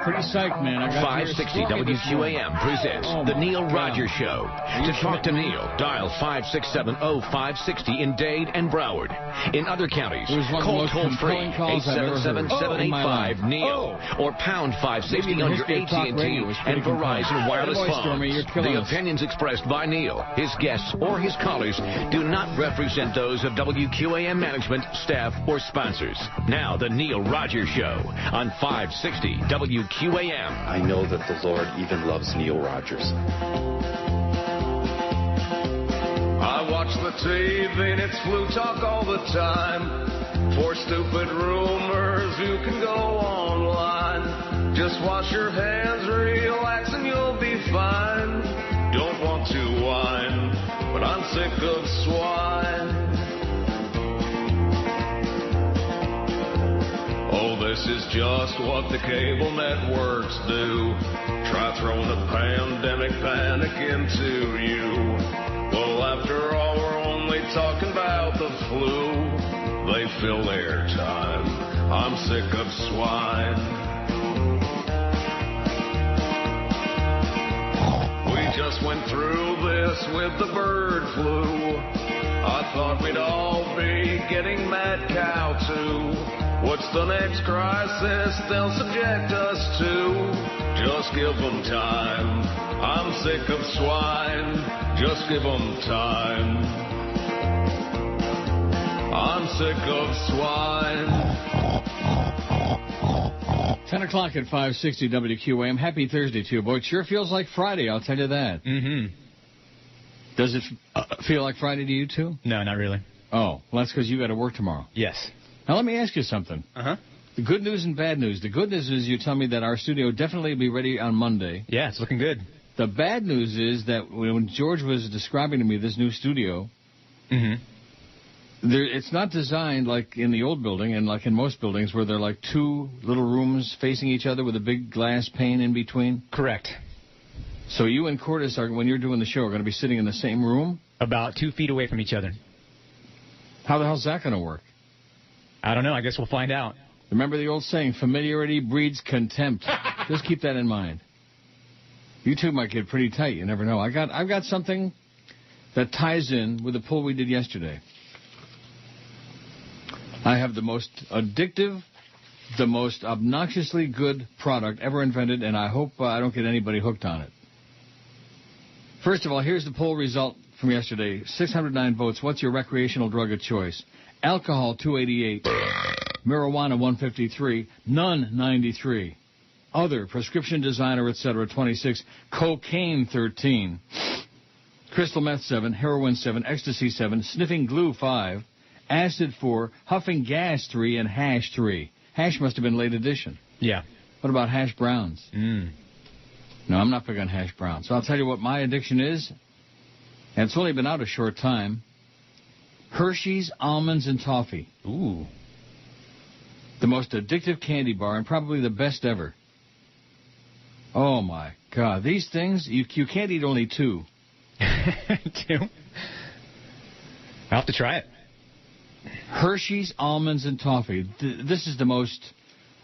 pretty psyched, man. I got 560 WQAM presents The Neil Rogers Show. To talk to Neil, dial 567-0560 in Dade and Broward. In other counties, call toll-free 877-785-NEIL or pound 560 on your AT&T and Verizon wireless phones. The opinions expressed by Neil, his guests, or his callers do not represent those of WQAM management, staff, or sponsors. Now, The Neil Rogers Show on 560 WQAM. I know that the Lord even loves Neil Rogers. I watch the TV and it's flu talk all the time. For stupid rumors, you can go online. Just wash your hands, relax, and you'll be fine. Don't want to whine, but I'm sick of swine. Oh, this is just what the cable networks do. Try throwing a pandemic panic into you. Well, after all, we're only talking about the flu. They fill their time. I'm sick of swine. We just went through this with the bird flu. I thought we'd all be getting mad cow too. What's the next crisis they'll subject us to? Just give them time. I'm sick of swine. Just give them time. I'm sick of swine. 10 o'clock at 560 WQAM. Happy Thursday to you, boy. It sure feels like Friday, I'll tell you that. Mm-hmm. Does it feel like Friday to you, too? No, not really. Oh, well, that's because you got to work tomorrow. Yes. Now, let me ask you something. Uh-huh. The good news and bad news. The good news is you tell me that our studio definitely will be ready on Monday. Yeah, it's looking good. The bad news is that when George was describing to me this new studio, it's not designed like in the old building and like in most buildings where they're like two little rooms facing each other with a big glass pane in between. Correct. So you and Cortis, when you're doing the show, are going to be sitting in the same room? About 2 feet away from each other. How the hell's that going to work? I don't know. I guess we'll find out. Remember the old saying, familiarity breeds contempt. Just keep that in mind. You two might get pretty tight. You never know. I've got something that ties in with the poll we did yesterday. I have the most addictive, the most obnoxiously good product ever invented, and I hope I don't get anybody hooked on it. First of all, here's the poll result from yesterday. 609 votes. What's your recreational drug of choice? Alcohol, 288. Marijuana, 153. None, 93. Other, prescription designer, etc., 26. Cocaine, 13. Crystal meth, 7. Heroin, 7. Ecstasy, 7. Sniffing glue, 5. Acid, 4. Huffing gas, 3. And hash, 3. Hash must have been late edition. Yeah. What about hash browns? No, I'm not big on hash browns. So I'll tell you what my addiction is. And it's only been out a short time. Hershey's Almonds and Toffee. Ooh. The most addictive candy bar and probably the best ever. Oh, my God. These things, you can't eat only 2. 2? I'll have to try it. Hershey's Almonds and Toffee. This is the most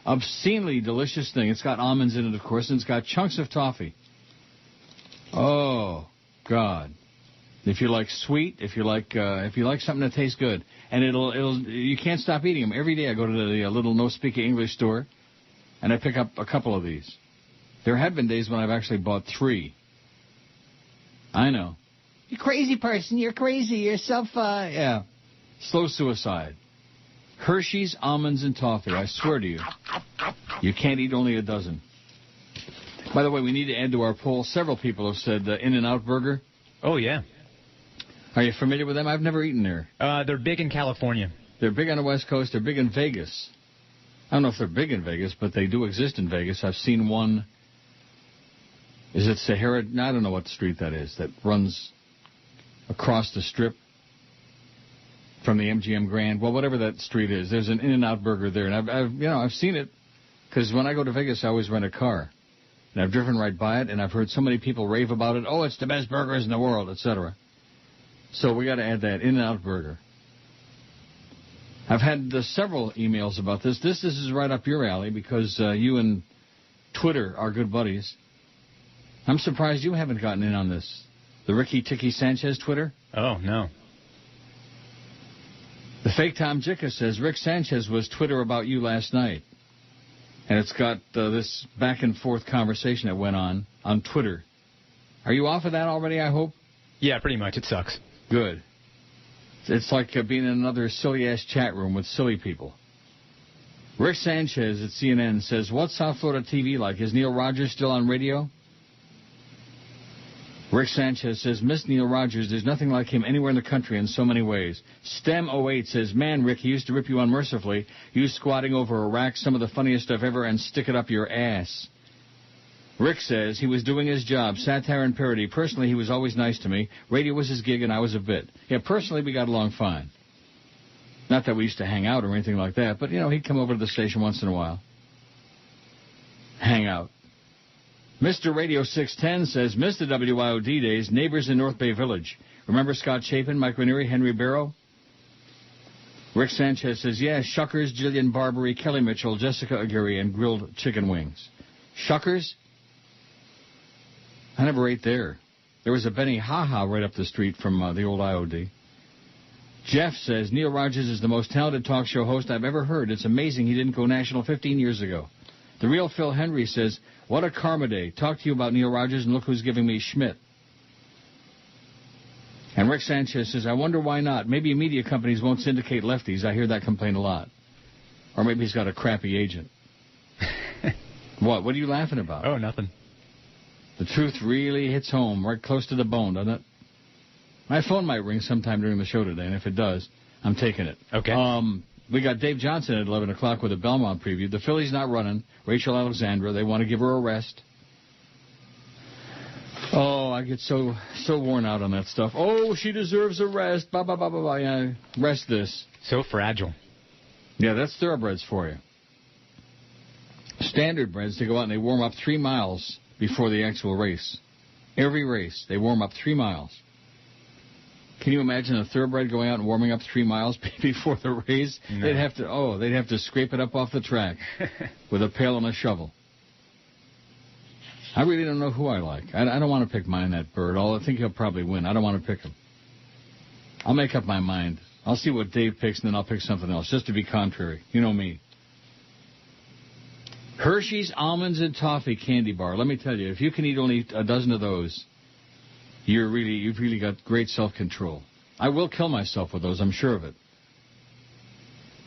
obscenely delicious thing. It's got almonds in it, of course, and it's got chunks of toffee. Oh, God. If you like sweet, if you like something that tastes good, and you can't stop eating them. Every day I go to the little no-speak English store, and I pick up a couple of these. There have been days when I've actually bought 3. I know. You crazy person, you're crazy, you're yeah. Slow suicide. Hershey's Almonds and Toffee, I swear to you. You can't eat only a dozen. By the way, we need to add to our poll. Several people have said In-N-Out Burger. Oh, yeah. Are you familiar with them? I've never eaten there. They're big in California. They're big on the West Coast. They're big in Vegas. I don't know if they're big in Vegas, but they do exist in Vegas. I've seen one. Is it Sahara? No, I don't know what street that is that runs across the strip from the MGM Grand. Well, whatever that street is, there's an In-N-Out Burger there, and I've seen it because when I go to Vegas, I always rent a car, and I've driven right by it, and I've heard so many people rave about it. Oh, it's the best burgers in the world, etc. So we got to add that In-N-Out Burger. I've had several emails about this. This is right up your alley because you and Twitter are good buddies. I'm surprised you haven't gotten in on this. The Ricky Tiki Sanchez Twitter? Oh, no. The fake Tom Jicka says, Rick Sanchez was Twitter about you last night. And it's got this back-and-forth conversation that went on Twitter. Are you off of that already, I hope? Yeah, pretty much. It sucks. Good. It's like being in another silly-ass chat room with silly people. Rick Sanchez at CNN says, what's South Florida TV like? Is Neil Rogers still on radio? Rick Sanchez says, miss Neil Rogers. There's nothing like him anywhere in the country in so many ways. Stem08 says, man, Rick, he used to rip you unmercifully. You squatting over a rack, some of the funniest stuff ever, and stick it up your ass. Rick says he was doing his job, satire and parody. Personally, he was always nice to me. Radio was his gig, and I was a bit. Yeah, personally, we got along fine. Not that we used to hang out or anything like that, but, he'd come over to the station once in a while. Hang out. Mr. Radio 610 says, missed the WIOD days, neighbors in North Bay Village. Remember Scott Chapin, Mike Ranieri, Henry Barrow? Rick Sanchez says, yeah, Shuckers, Jillian Barbary, Kelly Mitchell, Jessica Aguirre, and grilled chicken wings. Shuckers? I never ate there. There was a Benny Ha-Ha right up the street from the old IOD. Jeff says, Neil Rogers is the most talented talk show host I've ever heard. It's amazing he didn't go national 15 years ago. The real Phil Henry says, what a karma day. Talk to you about Neil Rogers and look who's giving me Schmidt. And Rick Sanchez says, I wonder why not. Maybe media companies won't syndicate lefties. I hear that complaint a lot. Or maybe he's got a crappy agent. What? What are you laughing about? Oh, nothing. The truth really hits home right close to the bone, doesn't it? My phone might ring sometime during the show today, and if it does, I'm taking it. Okay. We got Dave Johnson at 11 o'clock with a Belmont preview. The Phillies not running. Rachel Alexandra, they want to give her a rest. Oh, I get so worn out on that stuff. Oh, she deserves a rest. Blah, blah, blah, blah, blah. Yeah, rest this. So fragile. Yeah, that's thoroughbreds for you. Standard breds, they go out and they warm up 3 miles before the actual race. Every race, they warm up 3 miles. Can you imagine a thoroughbred going out and warming up 3 miles before the race? No. They'd have to scrape it up off the track with a pail and a shovel. I really don't know who I like. I don't want to pick mine, that bird. I think he'll probably win. I don't want to pick him. I'll make up my mind. I'll see what Dave picks, and then I'll pick something else, just to be contrary. You know me. Hershey's Almonds and Toffee Candy Bar. Let me tell you, if you can eat only a dozen of those, you've really got great self-control. I will kill myself with those, I'm sure of it.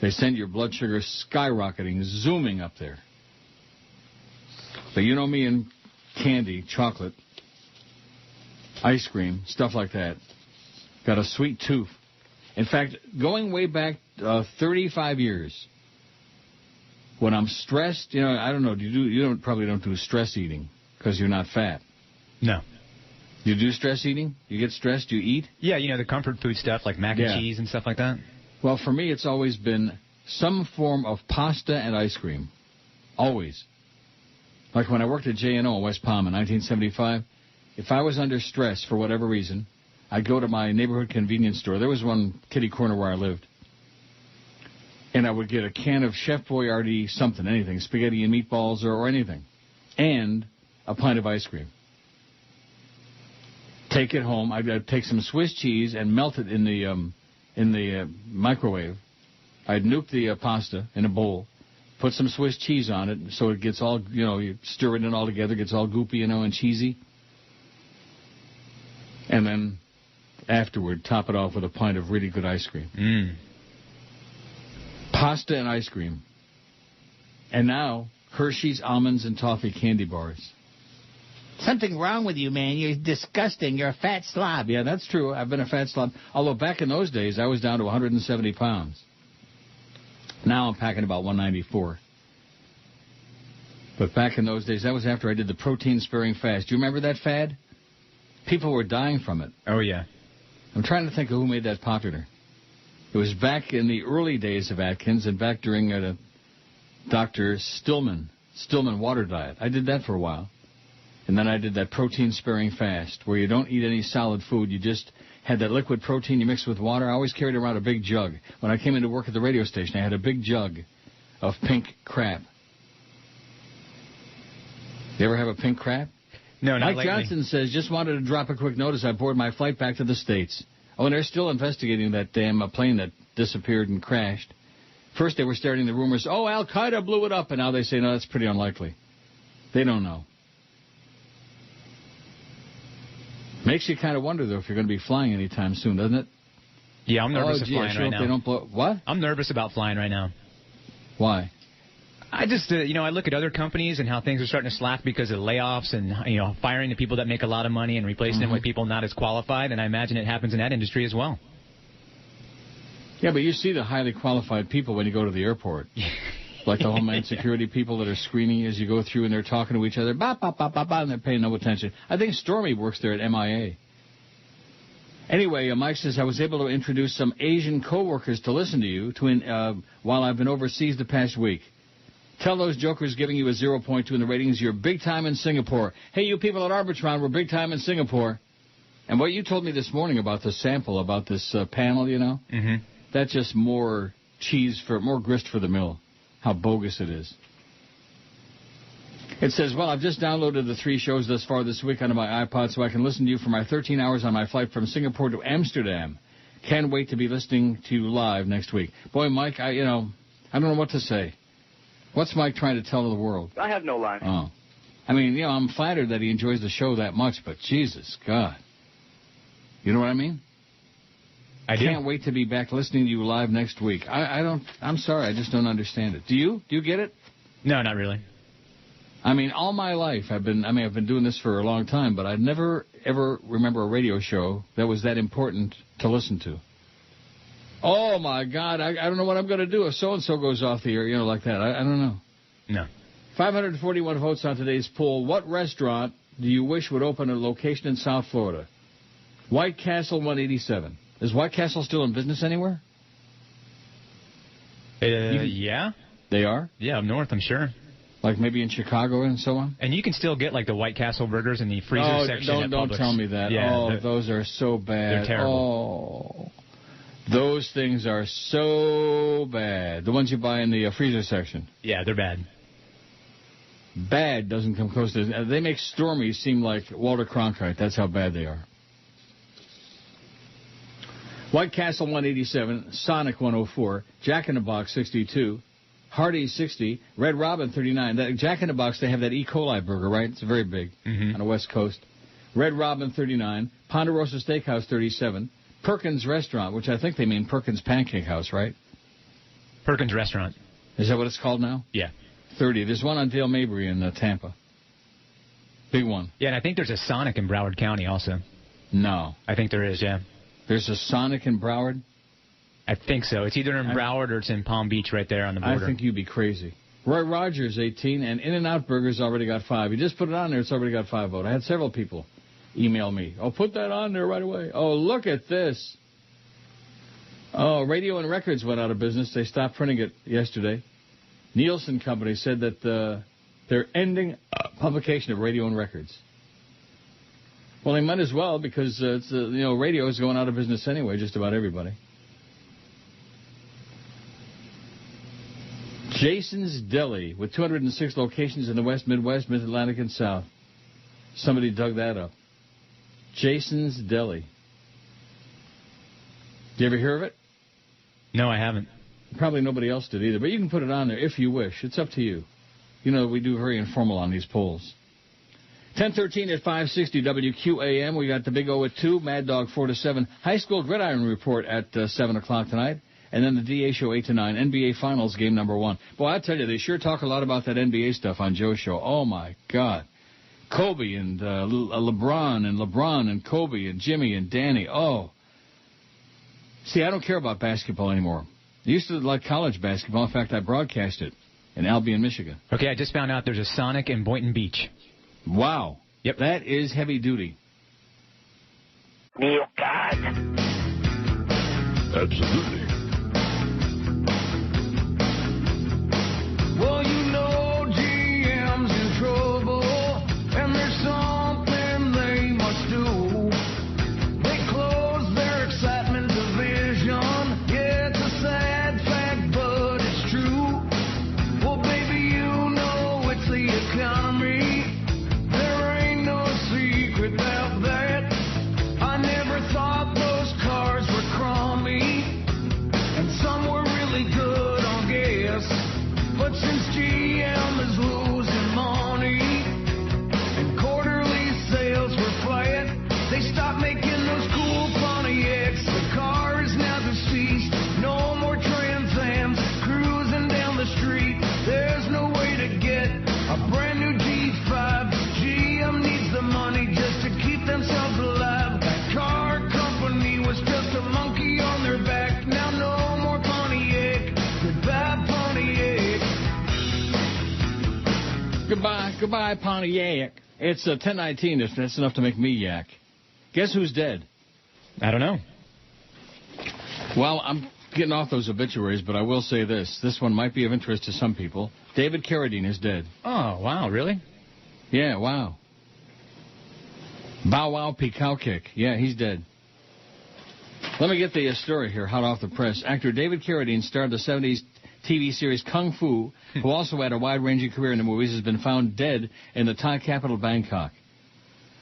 They send your blood sugar skyrocketing, zooming up there. But you know me and candy, chocolate, ice cream, stuff like that. Got a sweet tooth. In fact, going way back 35 years, when I'm stressed, I don't know, you probably don't do stress eating because you're not fat. No. You do stress eating? You get stressed, you eat? Yeah, the comfort food stuff like mac and cheese and stuff like that. Well, for me, it's always been some form of pasta and ice cream. Always. Like when I worked at J&O in West Palm in 1975, if I was under stress for whatever reason, I'd go to my neighborhood convenience store. There was one kitty corner where I lived. And I would get a can of Chef Boyardee something, anything, spaghetti and meatballs or anything, and a pint of ice cream. Take it home. I'd take some Swiss cheese and melt it in the microwave. I'd nuke the pasta in a bowl, put some Swiss cheese on it so it gets all, you stir it in all together, gets all goopy, and cheesy. And then afterward, top it off with a pint of really good ice cream. Mm. Pasta and ice cream. And now, Hershey's Almonds and Toffee Candy Bars. Something wrong with you, man. You're disgusting. You're a fat slob. Yeah, that's true. I've been a fat slob. Although back in those days, I was down to 170 pounds. Now I'm packing about 194. But back in those days, that was after I did the protein-sparing fast. Do you remember that fad? People were dying from it. Oh, yeah. I'm trying to think of who made that popular. It was back in the early days of Atkins and back during Dr. Stillman water diet. I did that for a while. And then I did that protein-sparing fast where you don't eat any solid food. You just had that liquid protein you mix with water. I always carried around a big jug. When I came into work at the radio station, I had a big jug of pink crap. You ever have a pink crap? No, not Mike lately. Johnson says, just wanted to drop a quick notice. I boarded my flight back to the States. Oh, and they're still investigating that damn plane that disappeared and crashed. First they were starting the rumors, oh, Al-Qaeda blew it up, and now they say, no, that's pretty unlikely. They don't know. Makes you kind of wonder, though, if you're going to be flying anytime soon, doesn't it? Yeah, I'm nervous of flying right now. They don't blow... What? I'm nervous about flying right now. Why? I just, I look at other companies and how things are starting to slack because of layoffs and, firing the people that make a lot of money and replacing them with people not as qualified, and I imagine it happens in that industry as well. Yeah, but you see the highly qualified people when you go to the airport. Like the Homeland Security people that are screening as you go through and they're talking to each other, and they're paying no attention. I think Stormy works there at MIA. Anyway, Mike says, I was able to introduce some Asian coworkers to listen to you while I've been overseas the past week. Tell those jokers giving you a 0.2 in the ratings you're big time in Singapore. Hey, you people at Arbitron, we're big time in Singapore. And what you told me this morning about the sample, about this panel, that's just more grist for the mill. How bogus it is. It says, well, I've just downloaded the 3 shows thus far this week onto my iPod so I can listen to you for my 13 hours on my flight from Singapore to Amsterdam. Can't wait to be listening to you live next week. Boy, Mike, I don't know what to say. What's Mike trying to tell the world? I have no line. Oh. I mean, I'm flattered that he enjoys the show that much, but Jesus, God. You know what I mean? I do. Can't wait to be back listening to you live next week. I'm sorry, I just don't understand it. Do you? Do you get it? No, not really. I mean, all my life, I've been doing this for a long time, but I never, ever remember a radio show that was that important to listen to. Oh, my God, I don't know what I'm going to do if so-and-so goes off the air, like that. I don't know. No. 541 votes on today's poll. What restaurant do you wish would open a location in South Florida? White Castle 187. Is White Castle still in business anywhere? Yeah. They are? Yeah, up north, I'm sure. Like maybe in Chicago and so on? And you can still get, like, the White Castle burgers in the freezer section at don't Publix. tell me that. Yeah, those are so bad. They're terrible. Oh, those things are so bad. The ones you buy in the freezer section. Yeah, they're bad. Bad doesn't come close to... They make Stormy seem like Walter Cronkite. That's how bad they are. White Castle 187, Sonic 104, Jack in the Box 62, Hardee's 60, Red Robin 39. That Jack in the Box, they have that E. coli burger, right? It's very big on the West Coast. Red Robin 39, Ponderosa Steakhouse 37, Perkins Restaurant, which I think they mean Perkins Pancake House, right? Perkins Restaurant. Is that what it's called now? Yeah. 30. There's one on Dale Mabry in Tampa. Big one. Yeah, and I think there's a Sonic in Broward County also. No. I think there is, yeah. There's a Sonic in Broward? I think so. It's either in Broward or it's in Palm Beach right there on the border. I think you'd be crazy. Roy Rogers, 18, and In-N-Out Burgers already got 5. You just put it on there, it's already got 5 votes. I had several people email me. Oh, put that on there right away. Oh, look at this. Oh, Radio and Records went out of business. They stopped printing it yesterday. Nielsen Company said that they're ending publication of Radio and Records. Well, they might as well because radio is going out of business anyway, just about everybody. Jason's Deli with 206 locations in the West, Midwest, Mid-Atlantic, and South. Somebody dug that up. Jason's Deli. Did you ever hear of it? No, I haven't. Probably nobody else did either, but you can put it on there if you wish. It's up to you. We do very informal on these polls. 10:13 at 560 WQAM. We got the Big O at 2, Mad Dog 4 to 7, High School Gridiron Report at 7 o'clock tonight, and then the DA Show 8 to 9, NBA Finals game number 1. Boy, I tell you, they sure talk a lot about that NBA stuff on Joe's show. Oh, my God. Kobe and LeBron and Kobe and Jimmy and Danny. Oh. See, I don't care about basketball anymore. I used to like college basketball. In fact, I broadcast it in Albion, Michigan. Okay, I just found out there's a Sonic in Boynton Beach. Wow. Yep. That is heavy duty. Neil, God. Absolutely. Well, GM's in trouble, and there's something they must do. They close their excitement division. Yeah, it's a sad fact, but it's true. Well, baby, it's the economy. Goodbye, Pontiac. It's 10:19. That's enough to make me yak. Guess who's dead? I don't know. Well, I'm getting off those obituaries, but I will say this. This one might be of interest to some people. David Carradine is dead. Oh, wow, really? Yeah, wow. Bow Wow Peacow Kick. Yeah, he's dead. Let me get the story here, hot off the press. Actor David Carradine starred the 70s TV series Kung Fu, who also had a wide-ranging career in the movies, has been found dead in the Thai capital, Bangkok.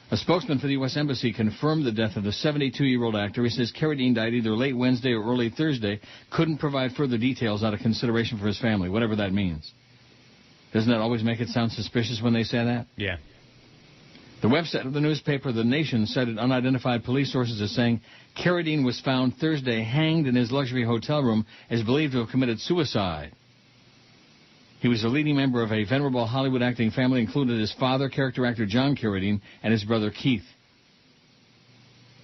A spokesman for the U.S. Embassy confirmed the death of the 72-year-old actor. He says Carradine died either late Wednesday or early Thursday. Couldn't provide further details out of consideration for his family, whatever that means. Doesn't that always make it sound suspicious when they say that? Yeah. The website of the newspaper The Nation cited unidentified police sources as saying Carradine was found Thursday hanged in his luxury hotel room as believed to have committed suicide. He was a leading member of a venerable Hollywood acting family, including his father, character actor John Carradine, and his brother Keith.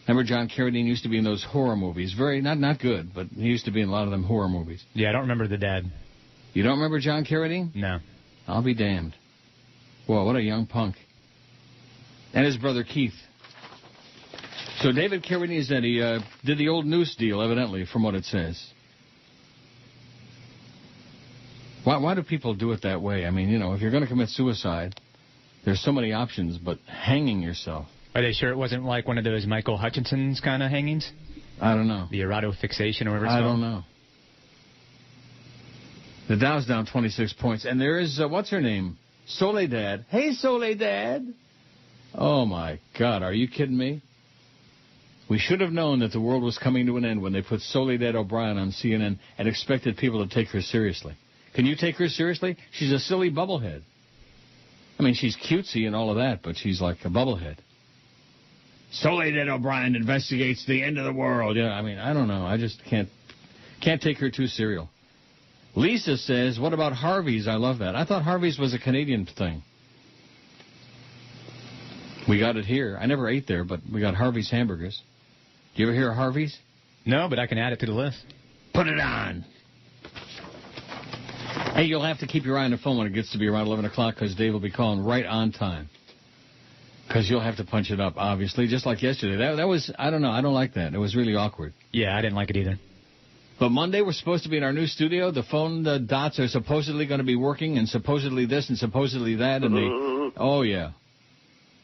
Remember John Carradine used to be in those horror movies. Very, not good, but he used to be in a lot of them horror movies. Yeah, I don't remember the dad. You don't remember John Carradine? No. I'll be damned. Whoa, what a young punk. And his brother Keith. So David Carradine is that he did the old noose deal, evidently, from what it says. Why do people do it that way? I mean, you know, if you're going to commit suicide, there's so many options, but hanging yourself. Are they sure it wasn't like one of those Michael Hutchinson's kind of hangings? I don't know. The erotofixation or whatever it's called? I don't know. The Dow's down 26 points. And there is, what's her name? Soledad. Hey, Soledad. Oh, my God. Are you kidding me? We should have known that the world was coming to an end when they put Soledad O'Brien on CNN and expected people to take her seriously. Can you take her seriously? She's a silly bubblehead. I mean, she's cutesy and all of that, but she's like a bubblehead. Soledad O'Brien investigates the end of the world. Yeah, I mean, I don't know. I just can't take her too serious. Lisa says, what about Harvey's? I love that. I thought Harvey's was a Canadian thing. We got it here. I never ate there, but we got Harvey's hamburgers. Do you ever hear of Harvey's? No, but I can add it to the list. Put it on. Hey, you'll have to keep your eye on the phone when it gets to be around 11 o'clock because Dave will be calling right on time. Because you'll have to punch it up, obviously, just like yesterday. That was, I don't know, I don't like that. It was really awkward. Yeah, I didn't like it either. But Monday we're supposed to be in our new studio. The phone dots are supposedly going to be working, and supposedly this and supposedly that. And oh, yeah.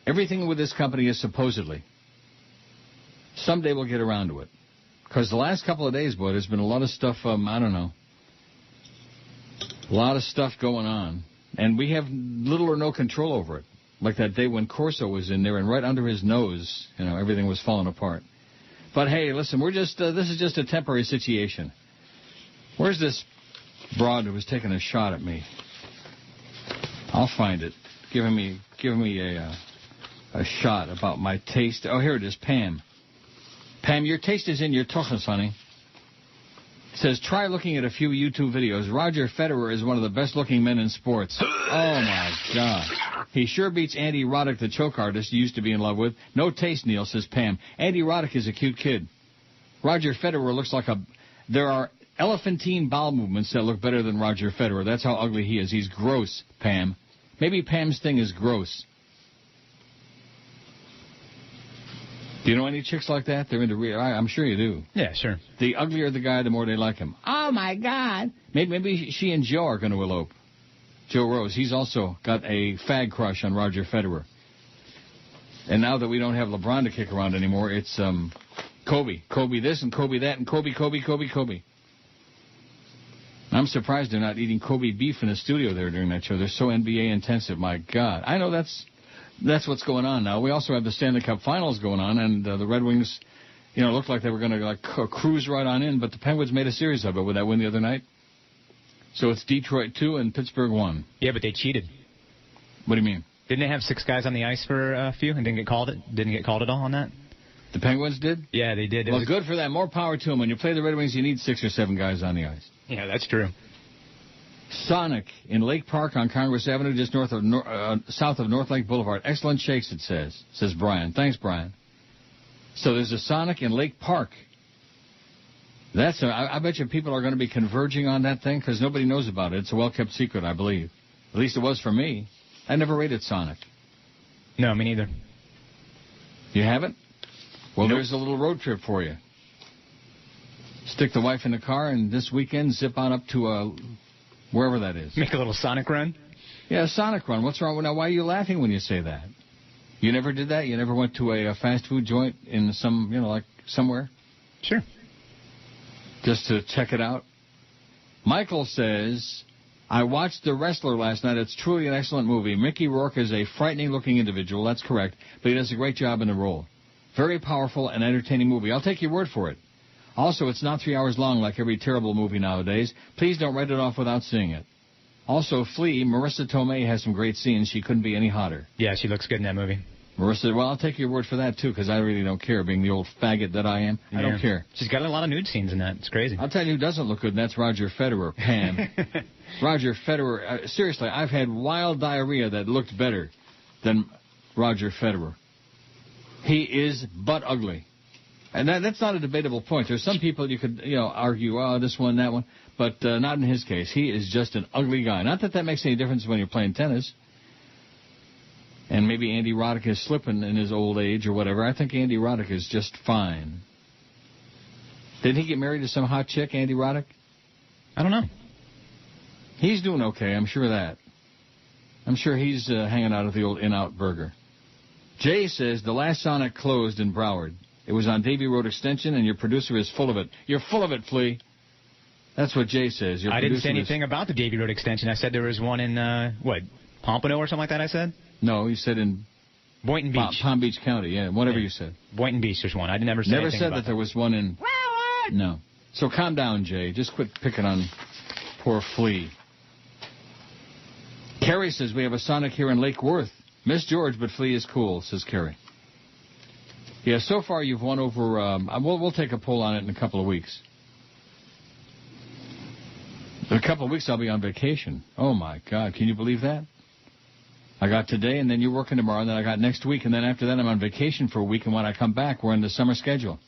Everything with this company is supposedly. Someday we'll get around to it. Because the last couple of days, boy, there's been a lot of stuff, I don't know. A lot of stuff going on. And we have little or no control over it. Like that day when Corso was in there and right under his nose, you know, everything was falling apart. But hey, listen, we're just, this is just a temporary situation. Where's this broad who was taking a shot at me? I'll find it. Giving me a shot about my taste. Oh, here it is, Pam. Pam, your taste is in your tuchus, honey. It says, try looking at a few YouTube videos. Roger Federer is one of the best-looking men in sports. Oh, my God. He sure beats Andy Roddick, the choke artist you used to be in love with. No taste, Neil, says Pam. Andy Roddick is a cute kid. Roger Federer looks like a... There are elephantine bowel movements that look better than Roger Federer. That's how ugly he is. He's gross, Pam. Maybe Pam's thing is gross. Do you know any chicks like that? They're into real... I'm sure you do. Yeah, sure. The uglier the guy, the more they like him. Oh, my God. Maybe she and Joe are going to elope. Joe Rose. He's also got a fag crush on Roger Federer. And now that we don't have LeBron to kick around anymore, it's Kobe. Kobe this and Kobe that and Kobe. I'm surprised they're not eating Kobe beef in the studio there during that show. They're so NBA intensive. My God. I know that's what's going on now. We also have the Stanley Cup Finals going on, and the Red Wings, you know, looked like they were going to cruise right on in, but the Penguins made a series of it with that win the other night. So it's Detroit 2 and Pittsburgh 1. Yeah, but they cheated. What do you mean? Didn't they have 6 guys on the ice for a few and didn't get called at all on that? The Penguins did? Yeah, they did. Well, good for them. More power to them. When you play the Red Wings, you need 6 or 7 guys on the ice. Yeah, that's true. Sonic in Lake Park on Congress Avenue, just south of North Lake Boulevard. Excellent shakes, it says Brian. Thanks, Brian. So there's a Sonic in Lake Park. I bet you people are going to be converging on that thing because nobody knows about it. It's a well-kept secret, I believe. At least it was for me. I never rated Sonic. No, me neither. You haven't? Well, Nope. There's a little road trip for you. Stick the wife in the car, and this weekend zip on up to wherever that is. Make a little Sonic run? Yeah, a Sonic run. What's wrong with now? Why are you laughing when you say that? You never did that? You never went to a fast food joint in some, like somewhere? Sure. Just to check it out? Michael says, I watched The Wrestler last night. It's truly an excellent movie. Mickey Rourke is a frightening-looking individual. That's correct. But he does a great job in the role. Very powerful and entertaining movie. I'll take your word for it. Also, it's not 3 hours long like every terrible movie nowadays. Please don't write it off without seeing it. Also, Flea, Marissa Tomei has some great scenes. She couldn't be any hotter. Yeah, she looks good in that movie. Marissa, well, I'll take your word for that, too, because I really don't care, being the old faggot that I am. I don't care. She's got a lot of nude scenes in that. It's crazy. I'll tell you who doesn't look good, and that's Roger Federer, Pam. Roger Federer, seriously, I've had wild diarrhea that looked better than Roger Federer. He is butt ugly. And that's not a debatable point. There's some people you could, argue, this one, that one, but not in his case. He is just an ugly guy. Not that makes any difference when you're playing tennis. And maybe Andy Roddick is slipping in his old age or whatever. I think Andy Roddick is just fine. Didn't he get married to some hot chick, Andy Roddick? I don't know. He's doing okay, I'm sure of that. I'm sure he's hanging out at the old In-Out Burger. Jay says the last Sonic closed in Broward. It was on Davie Road Extension, and your producer is full of it. You're full of it, Flea. That's what Jay says. I didn't say anything about the Davie Road Extension. I said there was one in, Pompano or something like that, I said? No, you said in Boynton Beach. Palm Beach County, yeah, whatever you said. Boynton Beach, there's one. I never said anything said about that there was one in... No. So calm down, Jay. Just quit picking on poor Flea. Carrie says we have a Sonic here in Lake Worth. Miss George, but Flea is cool, says Carrie. Yeah, so far you've won over... we'll take a poll on it in a couple of weeks. In a couple of weeks I'll be on vacation. Oh, my God. Can you believe that? I got today, and then you're working tomorrow, and then I got next week, and then after that I'm on vacation for a week, and when I come back, we're in the summer schedule.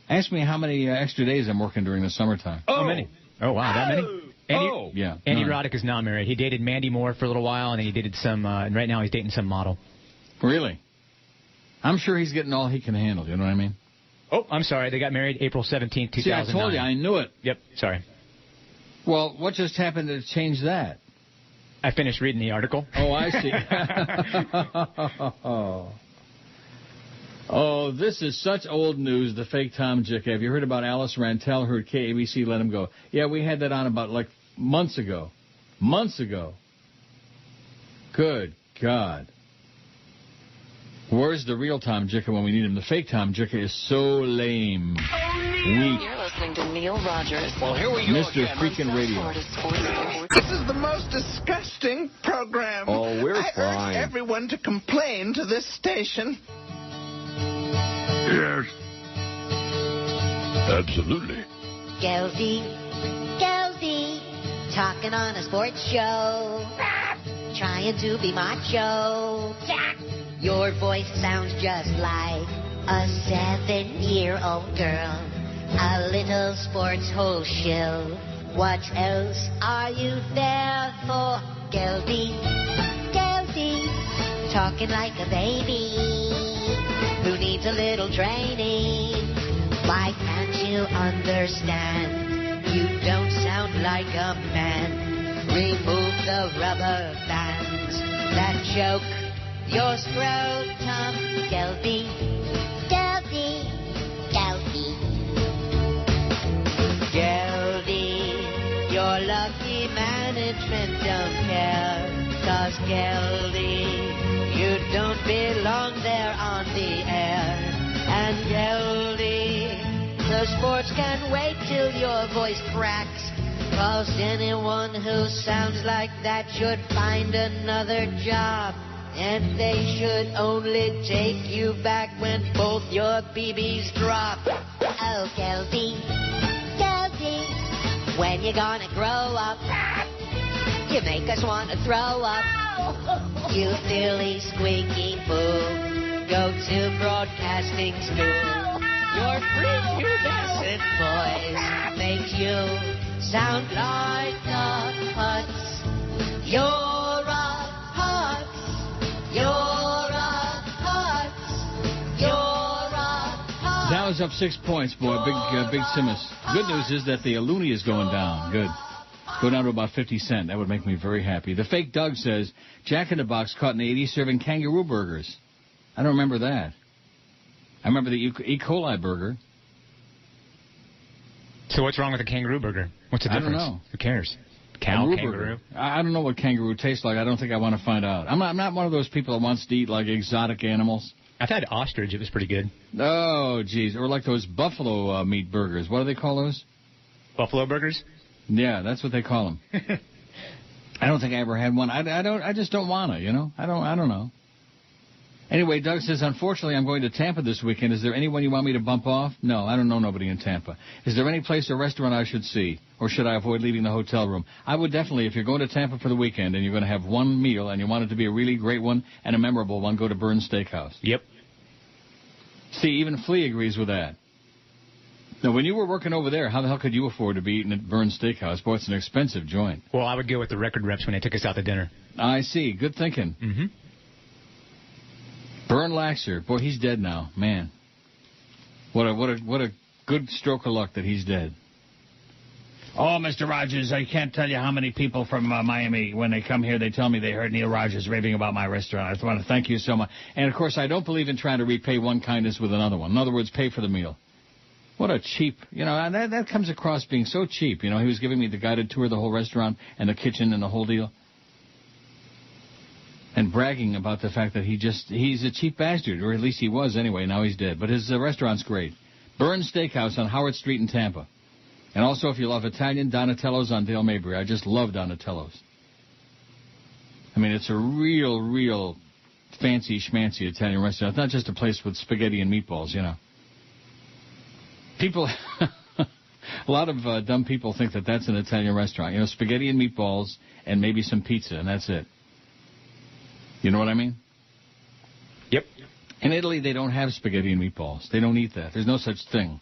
Ask me how many extra days I'm working during the summertime. Oh, how many? Oh, wow, that many? Andy Roddick is now married. He dated Mandy Moore for a little while, and then he dated some, and right now he's dating some model. Really? I'm sure he's getting all he can handle, you know what I mean? Oh, I'm sorry. They got married April 17th, 2009. See, I told you. I knew it. Yep, sorry. Well, what just happened to change that? I finished reading the article. Oh, I see. Oh, this is such old news, the fake Tom Jicha. Have you heard about Alice Rantel, who at KABC let him go? Yeah, we had that on about, months ago. Months ago. Good God. Where's the real Tom Jicha when we need him? The fake Tom Jicha is so lame. Weak. You're listening to Neil Rogers. Well, here we go, Mr. Freaking Radio. This is the most disgusting program. Oh, we're fine. I urge everyone to complain to this station. Yes. Absolutely. Geldy, talking on a sports show, trying to be macho. Your voice sounds just like a 7-year-old girl, a little sports hole shill. What else are you there for? Geldy, talking like a baby who needs a little training. Why can't you understand? You don't sound like a man. Remove the rubber bands that choke your scrotum. Geldy, your lucky management don't care. 'Cause Geldy, you don't belong there on the air. And Geldy, the sports can wait till your voice cracks. 'Cause anyone who sounds like that should find another job. And they should only take you back when both your BBs drop. Oh, Geldy, when you gonna grow up? You make us want to throw up. You silly squeaky fool. Go to broadcasting school. Your prepubescent voice makes you sound like a putz. You're a Dallas up 6 points, boy. Big Simmons. Good news is that the Looney is going down. Good. Go down to about 50 cents. That would make me very happy. The fake Doug says, Jack in the Box caught in the 80s serving kangaroo burgers. I don't remember that. I remember the E. coli burger. So what's wrong with a kangaroo burger? What's the difference? I don't know. Who cares? Kangaroo? I don't know what kangaroo tastes like. I don't think I want to find out. I'm not one of those people that wants to eat, like, exotic animals. I've had ostrich. It was pretty good. Oh, geez. Or like those buffalo meat burgers. What do they call those? Buffalo burgers? Yeah, that's what they call them. I don't think I ever had one. I just don't want to, you know? I don't know. Anyway, Doug says, unfortunately, I'm going to Tampa this weekend. Is there anyone you want me to bump off? No, I don't know nobody in Tampa. Is there any place or restaurant I should see? Or should I avoid leaving the hotel room? I would definitely, if you're going to Tampa for the weekend and you're going to have one meal and you want it to be a really great one and a memorable one, go to Bern's Steakhouse. Yep. See, even Flea agrees with that. Now, when you were working over there, how the hell could you afford to be eating at Bern's Steakhouse? Boy, it's an expensive joint. Well, I would go with the record reps when they took us out to dinner. I see. Good thinking. Mm-hmm. Bern Laxer. Boy, he's dead now. Man. What a good stroke of luck that he's dead. Oh, Mr. Rogers, I can't tell you how many people from Miami, when they come here, they tell me they heard Neil Rogers raving about my restaurant. I just want to thank you so much. And, of course, I don't believe in trying to repay one kindness with another one. In other words, pay for the meal. What a cheap, that comes across being so cheap. He was giving me the guided tour of the whole restaurant and the kitchen and the whole deal. And bragging about the fact that he's a cheap bastard, or at least he was anyway. Now he's dead. But his restaurant's great. Bern's Steakhouse on Howard Street in Tampa. And also, if you love Italian, Donatello's on Dale Mabry. I just love Donatello's. I mean, it's a real fancy schmancy Italian restaurant. It's not just a place with spaghetti and meatballs, People, a lot of dumb people think that that's an Italian restaurant. Spaghetti and meatballs and maybe some pizza, and that's it. You know what I mean? Yep. In Italy, they don't have spaghetti and meatballs. They don't eat that. There's no such thing.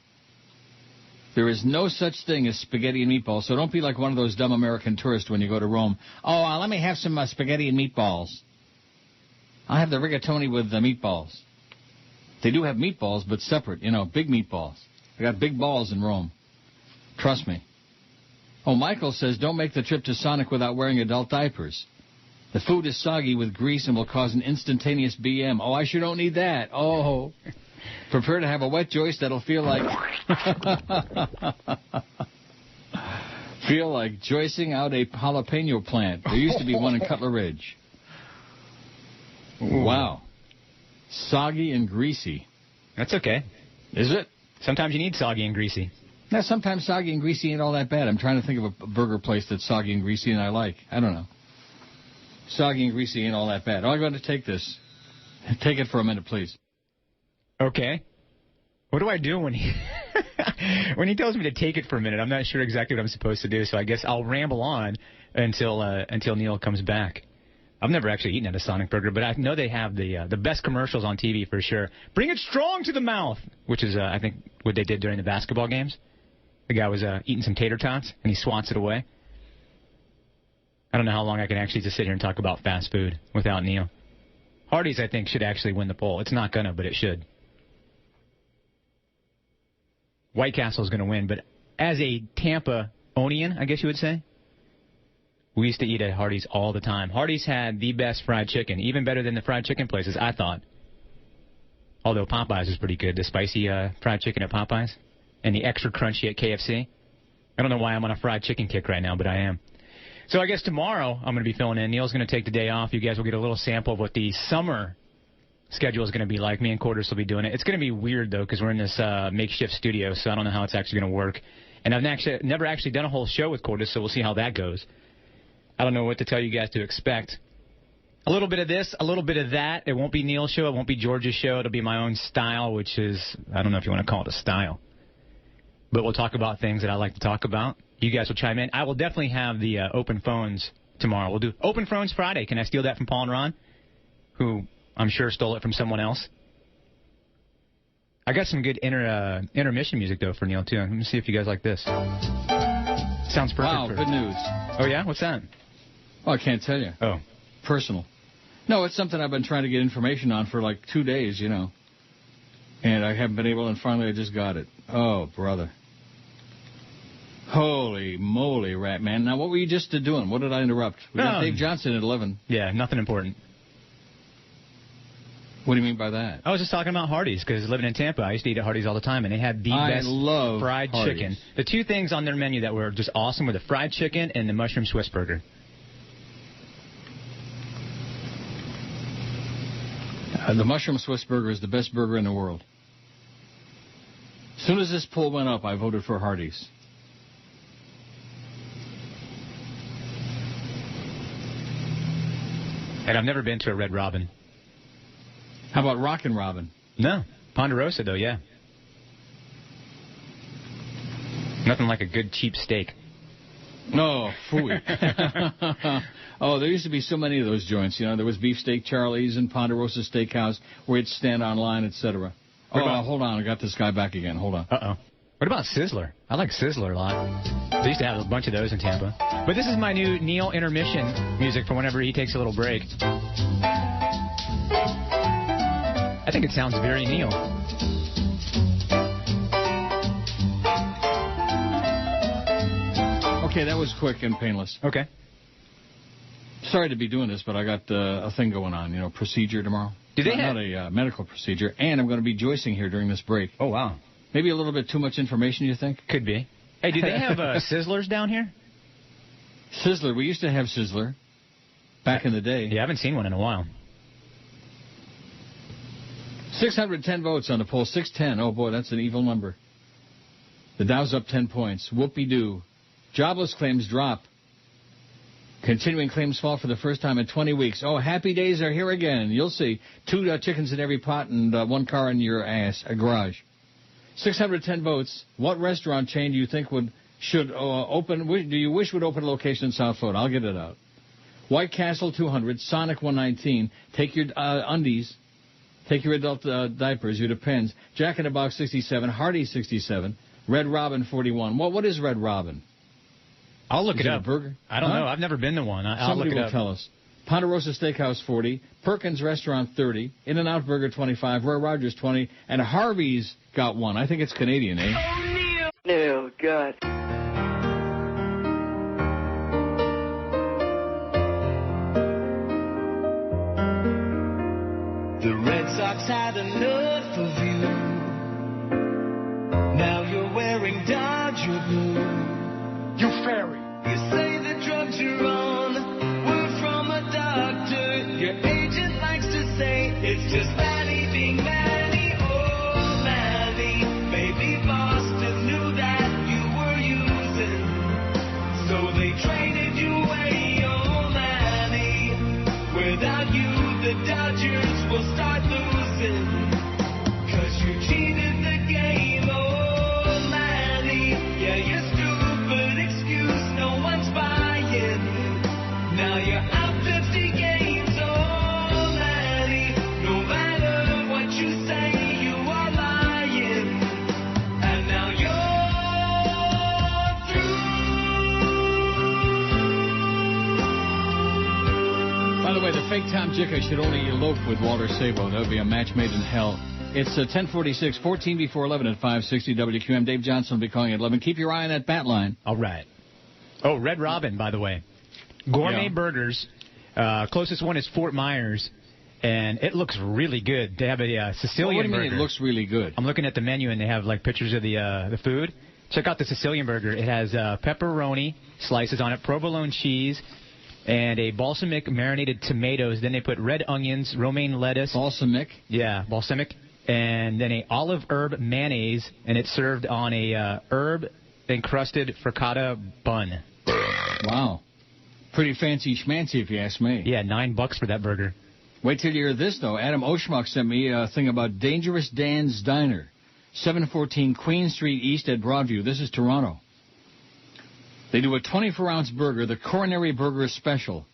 There is no such thing as spaghetti and meatballs, so don't be like one of those dumb American tourists when you go to Rome. Oh, let me have some spaghetti and meatballs. I'll have the rigatoni with the meatballs. They do have meatballs, but separate, big meatballs. They got big balls in Rome. Trust me. Oh, Michael says, don't make the trip to Sonic without wearing adult diapers. The food is soggy with grease and will cause an instantaneous BM. Oh, I sure don't need that. Oh. Prefer to have a wet joist that'll feel like joisting out a jalapeno plant. There used to be one in Cutler Ridge. Wow. Soggy and greasy. That's okay. Is it? Sometimes you need soggy and greasy. Now, sometimes soggy and greasy ain't all that bad. I'm trying to think of a burger place that's soggy and greasy and I like. I don't know. Soggy and greasy ain't all that bad. I'm going to take this. Take it for a minute, please. Okay. What do I do when he when he tells me to take it for a minute? I'm not sure exactly what I'm supposed to do, so I guess I'll ramble on until Neil comes back. I've never actually eaten at a Sonic Burger, but I know they have the best commercials on TV for sure. Bring it strong to the mouth, which is, I think, what they did during the basketball games. The guy was eating some tater tots, and he swats it away. I don't know how long I can actually just sit here and talk about fast food without Neil. Hardee's, I think, should actually win the poll. It's not going to, but it should. White Castle's going to win, but as a Tampa-onian, I guess you would say, we used to eat at Hardee's all the time. Hardee's had the best fried chicken, even better than the fried chicken places, I thought. Although Popeyes is pretty good, the spicy fried chicken at Popeyes and the extra crunchy at KFC. I don't know why I'm on a fried chicken kick right now, but I am. So I guess tomorrow I'm going to be filling in. Neil's going to take the day off. You guys will get a little sample of what the summer schedule is going to be like. Me and Quarters will be doing it. It's going to be weird, though, because we're in this makeshift studio, so I don't know how it's actually going to work. And I've never actually done a whole show with Quarters, so we'll see how that goes. I don't know what to tell you guys to expect. A little bit of this, a little bit of that. It won't be Neil's show. It won't be George's show. It'll be my own style, which is, I don't know if you want to call it a style. But we'll talk about things that I like to talk about. You guys will chime in. I will definitely have the open phones tomorrow. We'll do Open Phones Friday. Can I steal that from Paul and Ron, who I'm sure stole it from someone else? I got some good intermission music, though, for Neil, too. Let me see if you guys like this. Sounds perfect. Wow, good news. Oh, yeah? What's that? Oh, I can't tell you. Oh. Personal. No, it's something I've been trying to get information on for like 2 days, And I haven't been able, and finally I just got it. Oh, brother. Holy moly, rat man. Now, what were you just doing? What did I interrupt? We got Dave Johnson at 11. Yeah, nothing important. What do you mean by that? I was just talking about Hardee's, because living in Tampa, I used to eat at Hardee's all the time, and they had the best fried chicken. The two things on their menu that were just awesome were the fried chicken and the mushroom Swiss burger. The mushroom Swiss burger is the best burger in the world. As soon as this poll went up, I voted for Hardee's. And I've never been to a Red Robin. How about Rockin' Robin? No. Ponderosa, though, yeah. Nothing like a good, cheap steak. No, phooey. Oh, there used to be so many of those joints. You know, there was Beefsteak Charlie's and Ponderosa Steakhouse where you'd stand online, etc. Oh, hold on. I got this guy back again. Hold on. Uh-oh. What about Sizzler? I like Sizzler a lot. They used to have a bunch of those in Tampa. But this is my new Neil intermission music for whenever he takes a little break. I think it sounds very Neil. Okay, that was quick and painless. Okay. Sorry to be doing this, but I got a thing going on, you know, procedure tomorrow. Not a medical procedure, and I'm going to be joicing here during this break. Oh, wow. Maybe a little bit too much information, you think? Could be. Hey, do they have Sizzlers down here? Sizzler. We used to have Sizzler back in the day. Yeah, I haven't seen one in a while. 610 votes on the poll. 610. Oh, boy, that's an evil number. The Dow's up 10 points. Whoopie-doo. Jobless claims drop. Continuing claims fall for the first time in 20 weeks. Oh, happy days are here again. You'll see. 2 chickens in every pot and 1 car in your garage. 610 votes. What restaurant chain do you think should open? Do you wish would open a location in South Florida? I'll get it out. White Castle 200, Sonic 119. Take your undies. Take your adult diapers, your Depends. Jack in the Box 67, Hardee's 67, Red Robin 41. What is Red Robin? I'll look it up. A burger? I don't know. I've never been to one. I'll look it up. Somebody will tell us. Ponderosa Steakhouse 40, Perkins Restaurant 30, In-N-Out Burger 25, Roy Rogers 20, and Harvey's got 1. I think it's Canadian, eh? Oh, Neil. God. The Red Sox had enough of you. Now you're wearing Dodger blue. You fairy. You say the drugs you're on were from a doctor. Your agent likes to say it's just Manny being Manny. Oh, Manny. Baby Boston knew that you were using. So they traded you away. Oh, Manny. Without you, the Dodgers will start losing. 'Cause you cheated the game. Oh, Manny. Yeah, you're stupid excuse. No one's buying. Now you're out 50 games. Oh, Manny. No matter what you say, you are lying. And now you're through. By the way, the fake Tom Jicka should only elope with Walter Sabo. That would be a match made in hell. It's 10:46, 14 before 11 at 560 WQM. Dave Johnson will be calling at 11. Keep your eye on that bat line. All right. Oh, Red Robin, by the way. Gourmet burgers. Closest one is Fort Myers, and it looks really good. They have a Sicilian burger. What do you mean it looks really good? I'm looking at the menu, and they have like pictures of the food. Check out the Sicilian burger. It has pepperoni slices on it, provolone cheese, and a balsamic marinated tomatoes. Then they put red onions, romaine lettuce. Balsamic? Yeah, balsamic. And then a olive herb mayonnaise, and it's served on a herb-encrusted frittata bun. Wow. Pretty fancy schmancy, if you ask me. Yeah, $9 for that burger. Wait till you hear this, though. Adam Oshmach sent me a thing about Dangerous Dan's Diner, 714 Queen Street East at Broadview. This is Toronto. They do a 24-ounce burger, the Coronary Burger Special.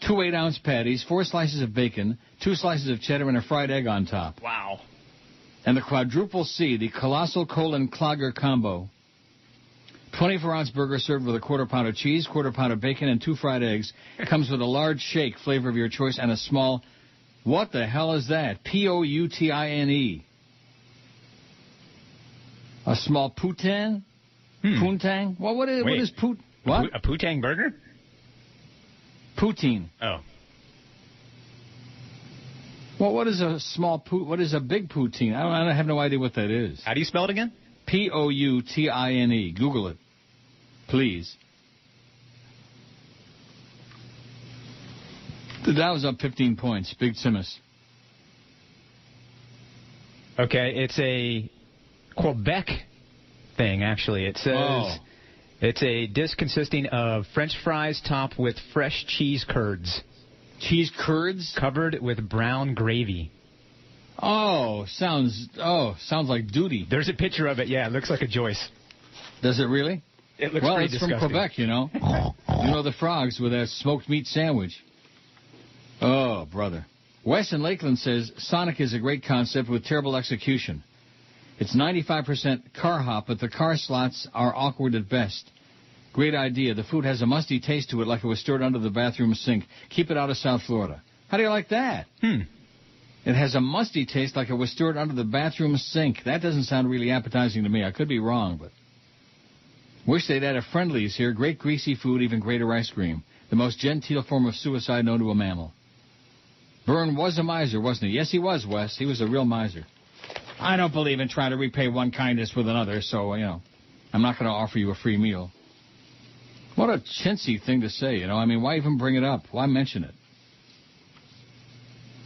2 8-ounce patties, 4 slices of bacon, 2 slices of cheddar, and a fried egg on top. Wow. And the Quadruple C, the Colossal Colon Clogger Combo. 24-ounce burger served with a quarter pound of cheese, quarter pound of bacon, and 2 fried eggs. Comes with a large shake, flavor of your choice, and a small, what the hell is that? Poutine. A small poutine? Poontang? Well, what is pout? What? A poutang burger? Poutine. Oh. Well, what is a small what is a big poutine? I have no idea what that is. How do you spell it again? Poutine. Google it, please. The Dow's up 15 points. Big Simus. Okay, it's a Quebec thing, actually. It says it's a dish consisting of French fries topped with fresh cheese curds. Cheese curds? Covered with brown gravy. Sounds like duty. There's a picture of it. Yeah, it looks like a Joyce. Does it really? It looks pretty disgusting. From Quebec, you know. You know the frogs with that smoked meat sandwich. Oh, brother. Wes in Lakeland says, Sonic is a great concept with terrible execution. It's 95% car hop, but the car slots are awkward at best. Great idea. The food has a musty taste to it like it was stored under the bathroom sink. Keep it out of South Florida. How do you like that? It has a musty taste like it was stored under the bathroom sink. That doesn't sound really appetizing to me. I could be wrong, but... Wish they'd add a Friendlies here. Great greasy food, even greater ice cream. The most genteel form of suicide known to a mammal. Byrne was a miser, wasn't he? Yes, he was, Wes. He was a real miser. I don't believe in trying to repay one kindness with another, so, I'm not going to offer you a free meal. What a chintzy thing to say, I mean, why even bring it up? Why mention it?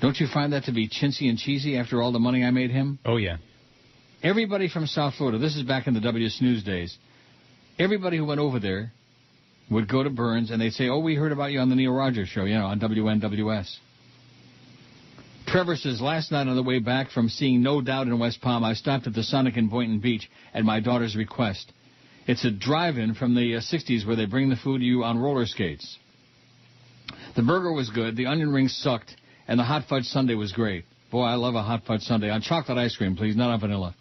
Don't you find that to be chintzy and cheesy after all the money I made him? Oh, yeah. Everybody from South Florida, this is back in the W Snooze days, everybody who went over there would go to Burns and they'd say, we heard about you on the Neil Rogers show, on WNWS. Trevor says, last night on the way back from seeing No Doubt in West Palm, I stopped at the Sonic in Boynton Beach at my daughter's request. It's a drive-in from the 60s where they bring the food to you on roller skates. The burger was good, the onion rings sucked, and the hot fudge sundae was great. Boy, I love a hot fudge sundae. On chocolate ice cream, please, not on vanilla.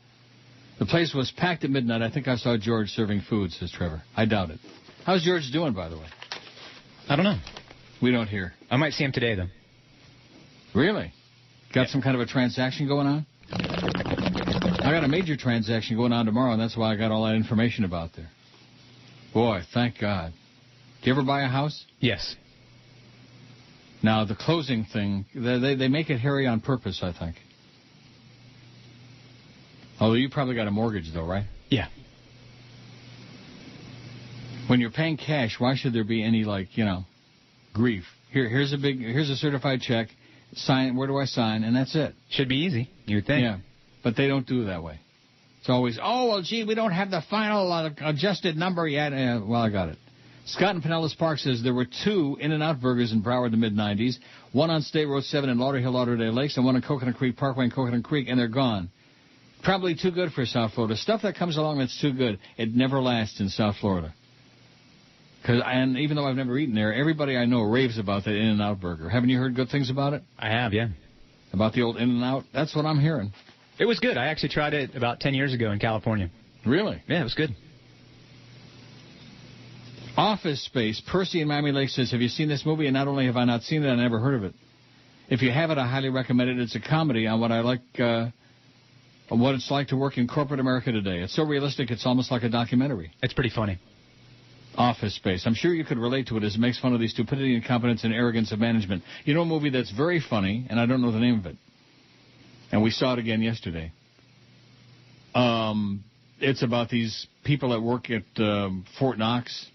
The place was packed at midnight. I think I saw George serving food, says Trevor. I doubt it. How's George doing, by the way? I don't know. We don't hear. I might see him today, though. Really? Got some kind of a transaction going on? I got a major transaction going on tomorrow, and that's why I got all that information about there. Boy, thank God. Do you ever buy a house? Yes. Now, the closing thing, they make it hairy on purpose, I think. Although you probably got a mortgage, though, right? Yeah. When you're paying cash, why should there be any, grief? Here's a certified check. Sign. Where do I sign? And that's it. Should be easy, you would think. Yeah, but they don't do it that way. It's always, we don't have the final adjusted number yet. Well, I got it. Scott in Pinellas Park says there were 2 In-N-Out burgers in Broward in the mid-'90s, one on State Road 7 in Lauderhill, Lauderdale Lakes, and one in Coconut Creek Parkway in Coconut Creek, and they're gone. Probably too good for South Florida. Stuff that comes along that's too good, it never lasts in South Florida. And even though I've never eaten there, everybody I know raves about that In-N-Out burger. Haven't you heard good things about it? I have, yeah. About the old In-N-Out? That's what I'm hearing. It was good. I actually tried it about 10 years ago in California. Really? Yeah, it was good. Office Space. Percy in Miami Lakes says, have you seen this movie? And not only have I not seen it, I never heard of it. If you haven't, I highly recommend it. It's a comedy on what it's like to work in corporate America today. It's so realistic, it's almost like a documentary. It's pretty funny. Office Space. I'm sure you could relate to it as it makes fun of the stupidity, incompetence, and arrogance of management. You know a movie that's very funny, and I don't know the name of it. And we saw it again yesterday. It's about these people that work at Fort Knox,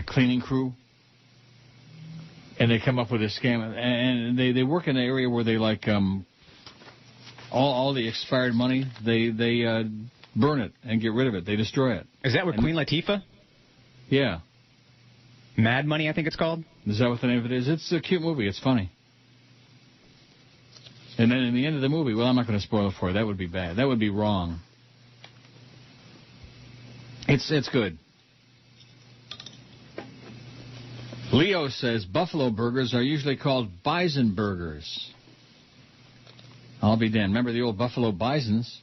cleaning crew. And they come up with a scam. And they work in an area where they all the expired money, they burn it and get rid of it. They destroy it. Is that where Queen Latifah? Yeah. Mad Money, I think it's called. Is that what the name of it is? It's a cute movie. It's funny. And then in the end of the movie, well, I'm not going to spoil it for you. That would be bad. That would be wrong. It's good. Leo says buffalo burgers are usually called bison burgers. I'll be damned. Remember the old buffalo bisons?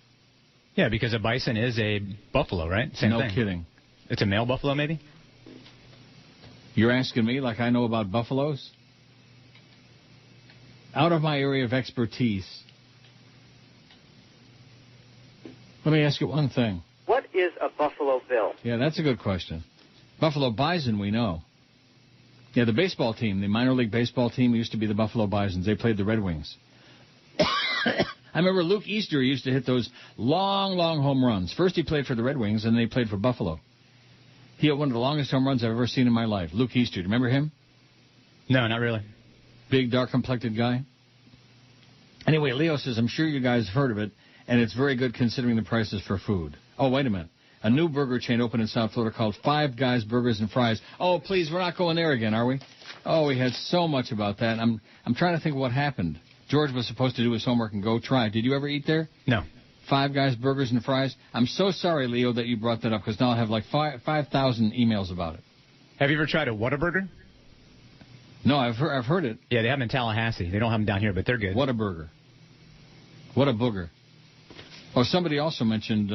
Yeah, because a bison is a buffalo, right? Same thing. No kidding. It's a male buffalo, maybe? You're asking me like I know about buffaloes? Out of my area of expertise. Let me ask you one thing. What is a Buffalo Bill? Yeah, that's a good question. Buffalo Bison, we know. Yeah, the baseball team, the minor league baseball team used to be the Buffalo Bisons. They played the Red Wings. I remember Luke Easter used to hit those long, long home runs. First he played for the Red Wings, and then he played for Buffalo. He had one of the longest home runs I've ever seen in my life. Luke Easter, do you remember him? No, not really. Big, dark-complected guy. Anyway, Leo says, I'm sure you guys have heard of it, and it's very good considering the prices for food. Oh, wait a minute. A new burger chain opened in South Florida called Five Guys Burgers and Fries. Oh, please, we're not going there again, are we? Oh, we had so much about that. I'm trying to think what happened. George was supposed to do his homework and go try. Did you ever eat there? No. Five Guys Burgers and Fries? I'm so sorry, Leo, that you brought that up, because now I'll have like 5,000 emails about it. Have you ever tried a Whataburger? No, I've heard it. Yeah, they have them in Tallahassee. They don't have them down here, but they're good. Whataburger. What a booger. Oh, somebody also mentioned,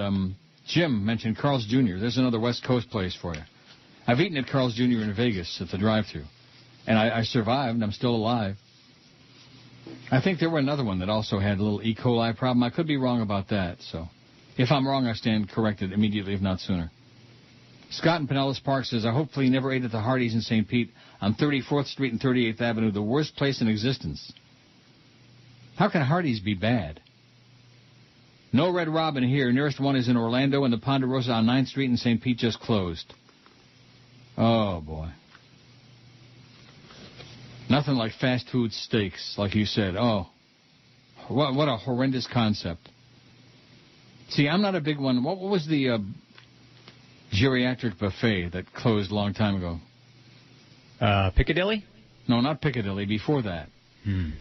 Jim mentioned Carl's Jr. There's another West Coast place for you. I've eaten at Carl's Jr. in Vegas at the drive-thru. And I survived. I'm still alive. I think there were another one that also had a little E. coli problem. I could be wrong about that. So if I'm wrong, I stand corrected immediately, if not sooner. Scott in Pinellas Park says, I hopefully never ate at the Hardee's in St. Pete on 34th Street and 38th Avenue, the worst place in existence. How can Hardee's be bad? No Red Robin here. Nearest one is in Orlando, and the Ponderosa on 9th Street in St. Pete just closed. Oh, boy. Nothing like fast food steaks, like you said. Oh, what a horrendous concept. See, I'm not a big one. What was the geriatric buffet that closed a long time ago? Piccadilly? No, not Piccadilly. Before that.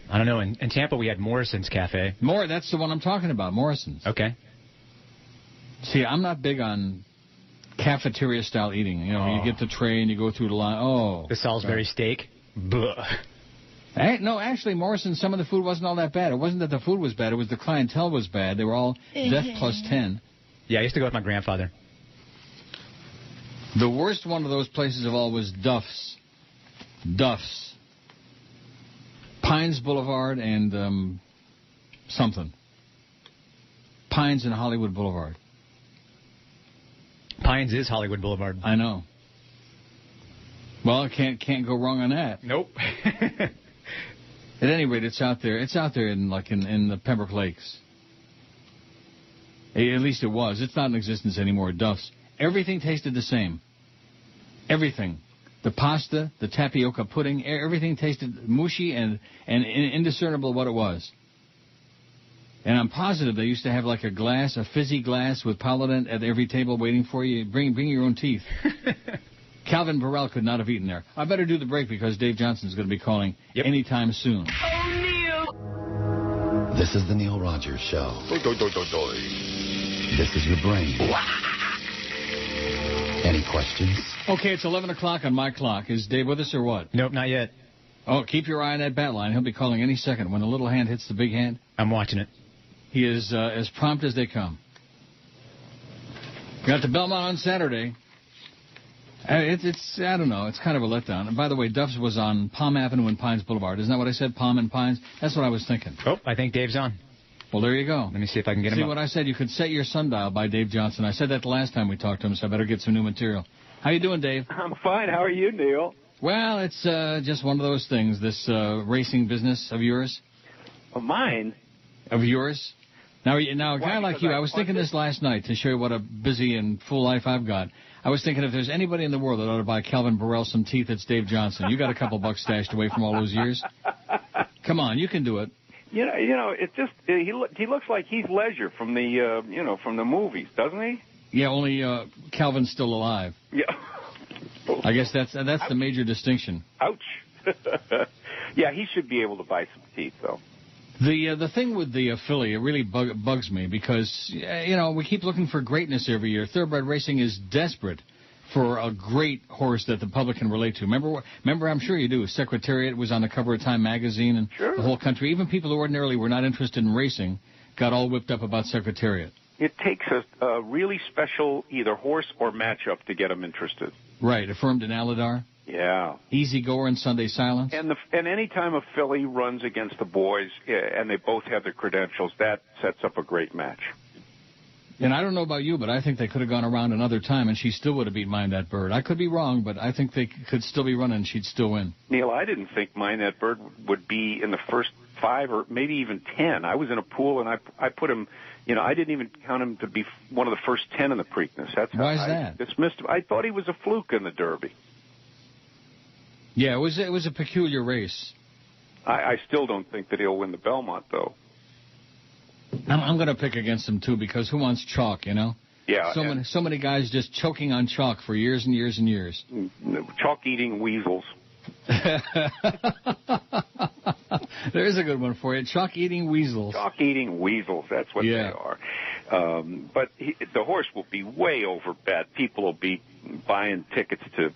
I don't know. In Tampa, we had Morrison's Cafe. That's the one I'm talking about, Morrison's. Okay. See, I'm not big on cafeteria-style eating. You know, you get the tray and you go through the line. Oh. The Salisbury steak? Blah. No, actually, Morrison, some of the food wasn't all that bad. It wasn't that the food was bad. It was the clientele was bad. They were all death plus 10. Yeah, I used to go with my grandfather. The worst one of those places of all was Duff's. Duff's. Pines Boulevard and something. Pines and Hollywood Boulevard. Pines is Hollywood Boulevard. I know. Well, can't go wrong on that. Nope. At any rate, it's out there. It's out there in the Pembroke Lakes. At least it was. It's not in existence anymore. Duff's. Everything tasted the same. Everything. The pasta, the tapioca pudding, everything tasted mushy and indiscernible what it was. And I'm positive they used to have like a fizzy glass with Polident at every table waiting for you. Bring your own teeth. Calvin Burrell could not have eaten there. I better do the break because Dave Johnson's going to be calling anytime soon. Oh, Neil! This is the Neil Rogers Show. This is your brain. Any questions? Okay, it's 11 o'clock on my clock. Is Dave with us or what? Nope, not yet. Oh, keep your eye on that bat line. He'll be calling any second. When the little hand hits the big hand, I'm watching it. He is as prompt as they come. Got the Belmont on Saturday. It's I don't know. It's kind of a letdown. And by the way, Duff's was on Palm Avenue and Pines Boulevard. Isn't that what I said? Palm and Pines? That's what I was thinking. Oh, I think Dave's on. Well, there you go. Let me see if I can get him up. See what I said? You could set your sundial by Dave Johnson. I said that the last time we talked to him, so I better get some new material. How you doing, Dave? I'm fine. How are you, Neil? Well, it's just one of those things, this racing business of yours. Of mine? Of yours. Now, a guy like you, I was thinking this last night to show you what a busy and full life I've got. I was thinking if there's anybody in the world that ought to buy Calvin Burrell some teeth, it's Dave Johnson. You got a couple bucks stashed away from all those years. Come on, you can do it. You know, it's just he looks like Heath Ledger from the from the movies, doesn't he? Yeah, only Calvin's still alive. Yeah. I guess that's the major distinction. Ouch. Yeah, he should be able to buy some teeth, though. The thing with the filly, it really bugs me because, we keep looking for greatness every year. Thoroughbred racing is desperate for a great horse that the public can relate to. Remember, I'm sure you do, Secretariat was on the cover of Time magazine and the whole country. Even people who ordinarily were not interested in racing got all whipped up about Secretariat. It takes a really special either horse or matchup to get them interested. Right, Affirmed in Aladar. Yeah. Easy Goer and Sunday Silence. And any time a filly runs against the boys and they both have the credentials, that sets up a great match. And I don't know about you, but I think they could have gone around another time, and she still would have beat Mind That Bird. I could be wrong, but I think they could still be running, and she'd still win. Neil, I didn't think Mind That Bird would be in the first 5 or maybe even 10. I was in a pool, and I put him, I didn't even count him to be one of the first 10 in the Preakness. That's how Why is that? Dismissed him. I thought he was a fluke in the Derby. Yeah, it was a peculiar race. I still don't think that he'll win the Belmont, though. I'm going to pick against him, too, because who wants chalk, Yeah. So many guys just choking on chalk for years and years and years. Chalk-eating weasels. There's a good one for you. Chalk-eating weasels. Chalk-eating weasels, that's what they are. But the horse will be way over bet. People will be buying tickets to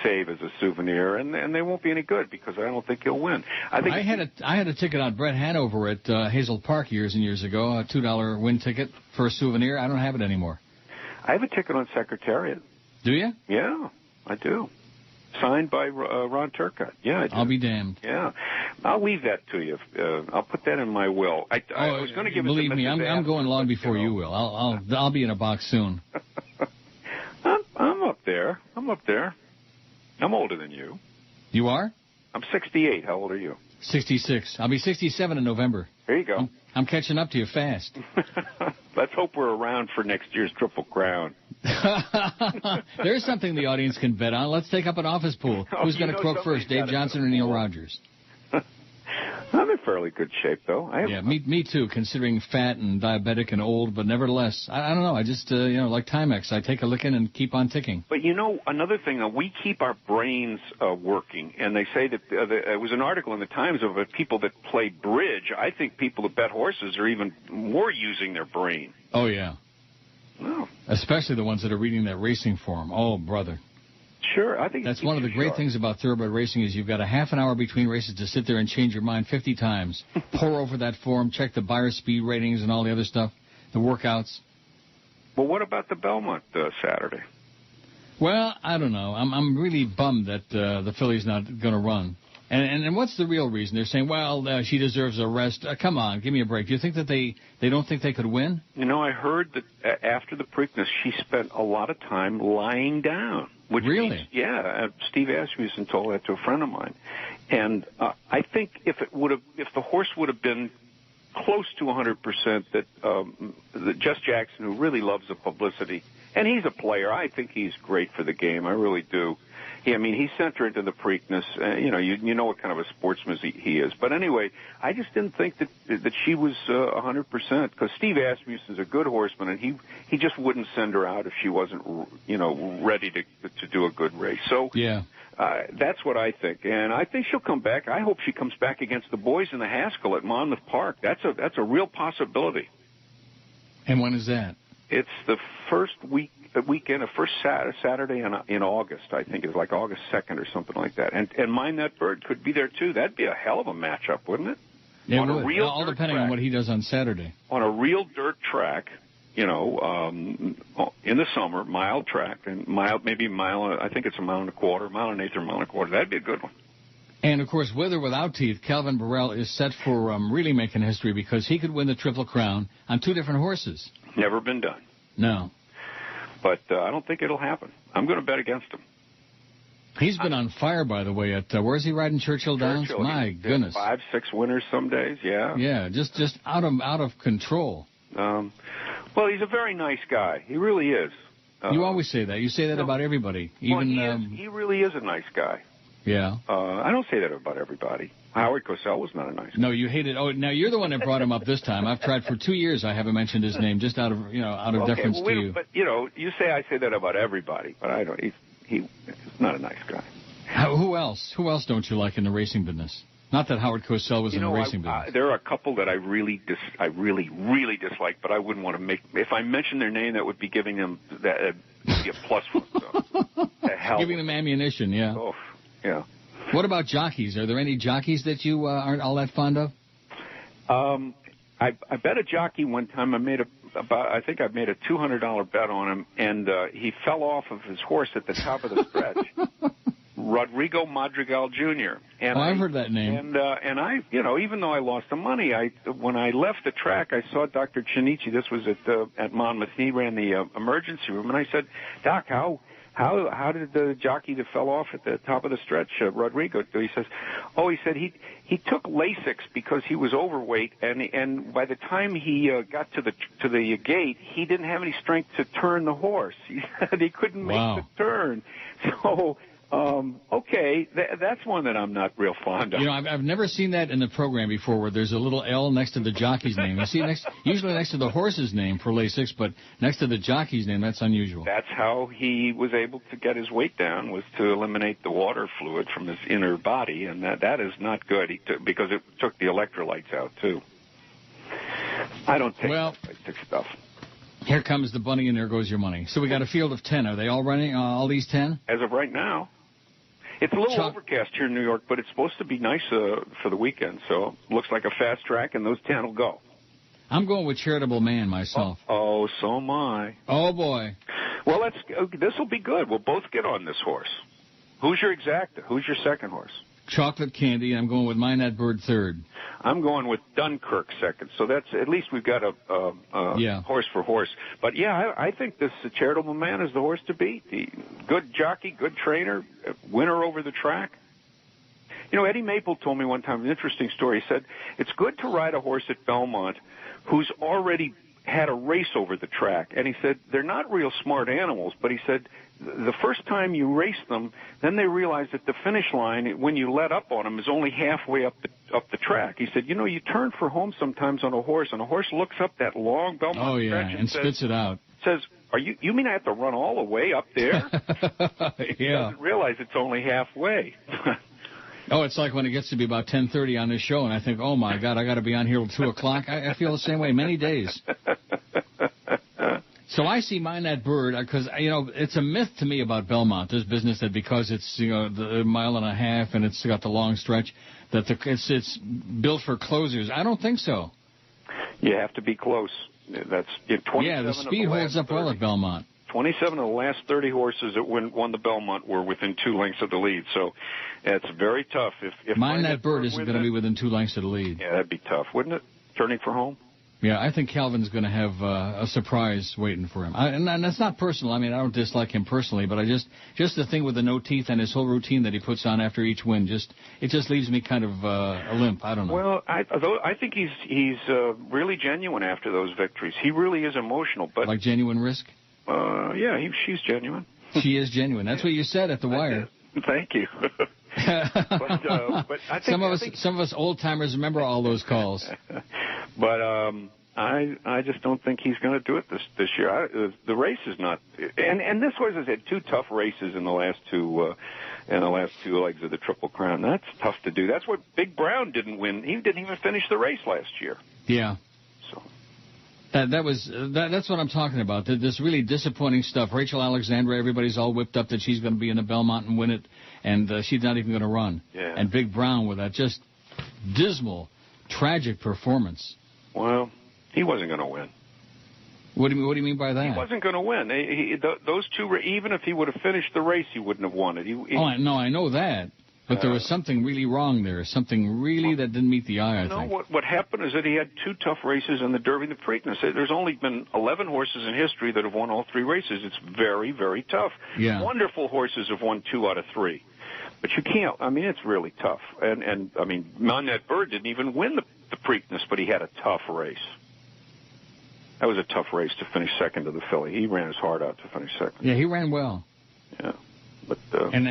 save as a souvenir, and they won't be any good because I don't think he'll win. I had a ticket on Brett Hanover at Hazel Park years and years ago, a $2 win ticket for a souvenir. I don't have it anymore. I have a ticket on Secretariat. Do you? Yeah, I do. Signed by Ron Turcotte. Yeah, I do. I'll be damned. Yeah, I'll leave that to you. I'll put that in my will. I was going to give it to Mrs. Believe me, I'm going long before you will. I'll be in a box soon. I'm up there. I'm older than you. You are? I'm 68. How old are you? 66. I'll be 67 in November. There you go. I'm catching up to you fast. Let's hope we're around for next year's Triple Crown. There's something the audience can bet on. Let's take up an office pool. Who's going to croak first, Dave Johnson or Neil Rogers? I'm in fairly good shape, though. Me too, considering fat and diabetic and old, but nevertheless, I don't know. I just, like Timex, I take a licking and keep on ticking. But, another thing, we keep our brains working, and they say that there was an article in the Times of people that play bridge. I think people that bet horses are even more using their brain. Oh, yeah. Oh. Especially the ones that are reading that racing form. Oh, brother. Sure, I think that's one of the great things about thoroughbred racing is you've got a half an hour between races to sit there and change your mind 50 times. Pour over that form, check the buyer speed ratings and all the other stuff, the workouts. Well, what about the Belmont Saturday? Well, I don't know. I'm really bummed that the filly's not going to run. And what's the real reason? They're saying, well, she deserves a rest. Come on, give me a break. Do you think that they don't think they could win? I heard that after the Preakness, she spent a lot of time lying down. Really? Yeah. Steve Asmussen told that to a friend of mine. And I think if the horse would have been close to 100%, that Jess Jackson, who really loves the publicity, and he's a player. I think he's great for the game. I really do. He sent her into the Preakness. You know what kind of a sportsman he is. But anyway, I just didn't think that she was 100% because Steve Asmussen's a good horseman, and he just wouldn't send her out if she wasn't ready to do a good race. So yeah. That's what I think, and I think she'll come back. I hope she comes back against the boys in the Haskell at Monmouth Park. That's a real possibility. And when is that? It's the first weekend, the first Saturday in August, I think. It's like August 2nd or something like that. And Mind That Bird could be there, too. That'd be a hell of a matchup, wouldn't it? It would. All depending on what he does on Saturday. On a real dirt track, in the summer, mild track, and maybe mile, I think it's a mile and a quarter, mile and an eighth or mile and a quarter. That'd be a good one. And, of course, with or without teeth, Calvin Burrell is set for really making history because he could win the Triple Crown on 2 different horses. Never been done. No. But I don't think it'll happen. I'm going to bet against him. He's been on fire, by the way, at where's he riding, Churchill Downs? My goodness. 5, 6 winners some days, yeah. Yeah, just out of control. Well, he's a very nice guy. He really is. You always say that. You say that about everybody. He really is a nice guy. Yeah. I don't say that about everybody. Howard Cosell was not a nice guy. No, you hate it. Oh, now you're the one that brought him up this time. I've tried for 2 years. I haven't mentioned his name just out of deference to you. But you say I say that about everybody, but I don't. He's not a nice guy. Who else? Who else don't you like in the racing business? Not that Howard Cosell was in the racing business. There are a couple that I really dislike, but I wouldn't want to make. If I mentioned their name, that would be giving them that be a plus for them. Giving them ammunition, yeah. Oh, yeah. What about jockeys? Are there any jockeys that you aren't all that fond of? I bet a jockey one time. I think I made a $200 bet on him, and he fell off of his horse at the top of the stretch. Rodrigo Madrigal Jr. And I've heard that name. And I, even though I lost the money, when I left the track, I saw Dr. Chinichi. This was at Monmouth. He ran the emergency room, and I said, Doc, how did the jockey that fell off at the top of the stretch, Rodrigo, do? He says, he said he took Lasix because he was overweight, and by the time he got to the gate, he didn't have any strength to turn the horse. He said he couldn't make the turn. So, okay, that's one that I'm not real fond of. I've never seen that in the program before, where there's a little L next to the jockey's name. You see, usually next to the horse's name for Lasix, but next to the jockey's name, that's unusual. That's how he was able to get his weight down, was to eliminate the water fluid from his inner body, and that is not good. Because it took the electrolytes out too. I don't take Lasix stuff. Here comes the bunny, and there goes your money. So we got a field of 10. Are they all running, all these 10? As of right now. It's a little overcast here in New York, but it's supposed to be nice for the weekend. So it looks like a fast track, and those 10 will go. I'm going with Charitable Man myself. Oh, so am I. Oh, boy. Well, this will be good. We'll both get on this horse. Who's your exacta? Who's your second horse? Chocolate Candy, and I'm going with Mine That Bird third. I'm going with Dunkirk second. So that's at least we've got a horse for horse. But I think this Charitable Man is the horse to beat. The good jockey, good trainer, winner over the track. Eddie Maple told me one time an interesting story. He said it's good to ride a horse at Belmont who's already had a race over the track. And he said they're not real smart animals, but he said the first time you race them, then they realize that the finish line, when you let up on them, is only halfway up the track. He said, you turn for home sometimes on a horse, and a horse looks up that long Belmont stretch and spits it out. Says, you mean I have to run all the way up there? He doesn't realize it's only halfway. It's like when it gets to be about 10:30 on this show, and I think, oh, my God, I got to be on here till 2 o'clock. I feel the same way many days. So I see Mine That Bird, because, it's a myth to me about Belmont, this business, that because it's, the mile and a half and it's got the long stretch, that it's built for closers. I don't think so. You have to be close. That's 27 the speed holds up well at Belmont. 27 of the last 30 horses that won the Belmont were within 2 lengths of the lead. So it's very tough. If Mine That Bird isn't going to be within 2 lengths of the lead. Yeah, that'd be tough, wouldn't it? Turning for home? Yeah, I think Calvin's going to have a surprise waiting for him. And that's not personal. I mean, I don't dislike him personally, but just the thing with the no teeth and his whole routine that he puts on after each win, it just leaves me kind of a limp. I don't know. Well, I think he's really genuine after those victories. He really is emotional. But like Genuine Risk? She's genuine. She is genuine. That's what you said at the wire. Thank you. But I think some of us old timers remember all those calls. But I just don't think he's going to do it this year. The race is not, and this horse has had 2 tough races in the last two legs of the Triple Crown. That's tough to do. That's what Big Brown didn't win. He didn't even finish the race last year. Yeah. So. That's what I'm talking about. This really disappointing stuff. Rachel Alexandra, everybody's all whipped up that she's going to be in the Belmont and win it, and she's not even going to run. Yeah. And Big Brown with that just tragic performance. Well, he wasn't going to win. What do you mean by that? He wasn't going to win. Those two, even if he would have finished the race, he wouldn't have won it. I know that. But there was something really wrong there, something really that didn't meet the eye, I think. What happened is that he had 2 tough races in the Derby and the Preakness. There's only been 11 horses in history that have won all 3 races. It's very, very tough. Yeah. Wonderful horses have won 2 out of 3. But you can't. I mean, it's really tough. And I mean, Mine That Bird didn't even win the Preakness, but he had a tough race. That was a tough race to finish second to the filly. He ran his heart out to finish second. Yeah, he ran well. Yeah. But, and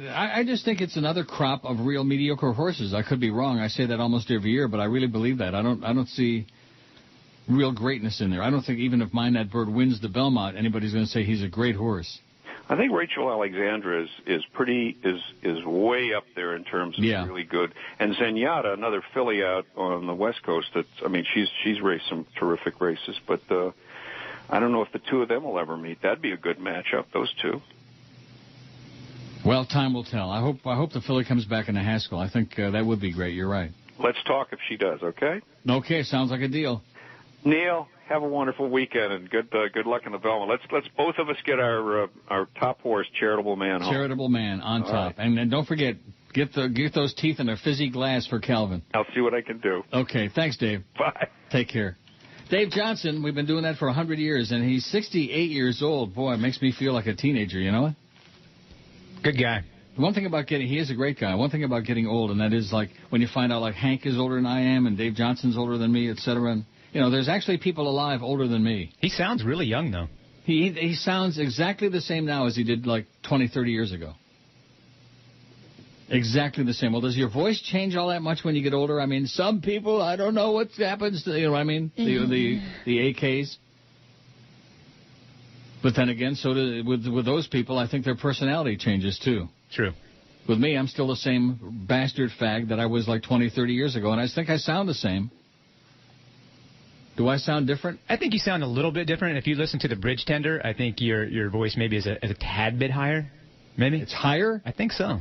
I just think it's another crop of real mediocre horses. I could be wrong. I say that almost every year, but I really believe that. I don't see real greatness in there. I don't think even if Mine That Bird wins the Belmont, anybody's going to say he's a great horse. I think Rachel Alexandra is way up there in terms of really good. And Zenyatta, another filly out on the West Coast. She's raced some terrific races, but I don't know if the 2 of them will ever meet. That'd be a good matchup, those 2. Well, time will tell. I hope the filly comes back in a Haskell. I think that would be great. You're right. Let's talk if she does, okay? Okay, sounds like a deal. Neil, have a wonderful weekend and good luck in the Velma. Let's both of us get our top horse, Charitable Man, home. Charitable Man on top, right. And don't forget, get those teeth in a fizzy glass for Calvin. I'll see what I can do. Okay, thanks, Dave. Bye. Take care. Dave Johnson, we've been doing that for 100 years, and he's 68 years old. Boy, it makes me feel like a teenager. You know what? Good guy. One thing about he is a great guy. One thing about getting old, and that is like when you find out like Hank is older than I am, and Dave Johnson's older than me, etc. And there's actually people alive older than me. He sounds really young, though. He sounds exactly the same now as he did like 20, 30 years ago. Exactly the same. Well, does your voice change all that much when you get older? I mean, some people, I don't know what happens to, you know what I mean? The AKs. But then again, so with those people, I think their personality changes too. True. With me, I'm still the same bastard fag that I was like 20, 30 years ago, and I think I sound the same. Do I sound different? I think you sound a little bit different. If you listen to the Bridge Tender, I think your voice maybe is a tad bit higher. Maybe. It's higher? I think so.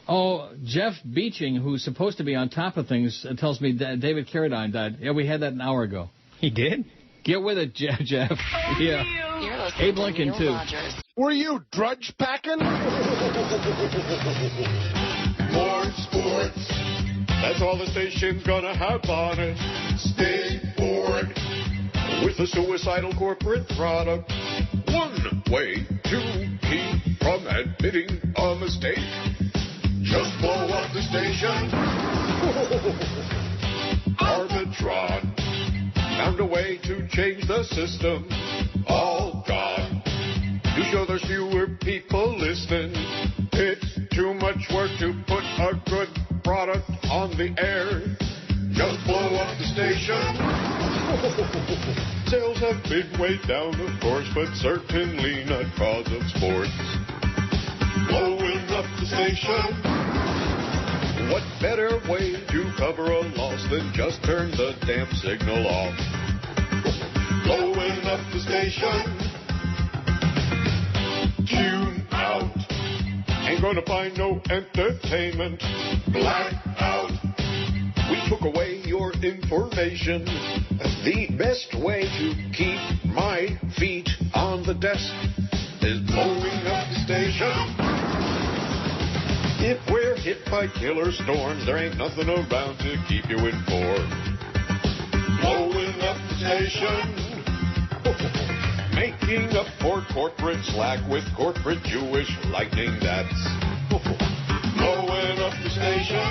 Oh, Jeff Beeching, who's supposed to be on top of things, tells me that David Carradine died. Yeah, we had that an hour ago. He did? Get with it, Jeff. Yeah. Abe Lincoln, too. Rogers. Were you drudge packing? More sports. That's all the station's gonna have on it. Stay bored with the suicidal corporate product. One way to keep from admitting a mistake. Just blow up the station. Arbitron found a way to change the system. All gone. To show there's fewer people listening. It's too much work to put a good product on the air. Just blow up the station. Sales have been way down, of course, but certainly not cause of sports. Blowing up the station. What better way to cover a loss than just turn the damn signal off? Blowing up the station. Tune out. Ain't gonna find no entertainment. Black out. We took away your information. The best way to keep my feet on the desk is blowing up the station. If we're hit by killer storms, there ain't nothing around to keep you informed. Blowing up the station. Making up for corporate slack with corporate Jewish lightning, that's blowing up the station.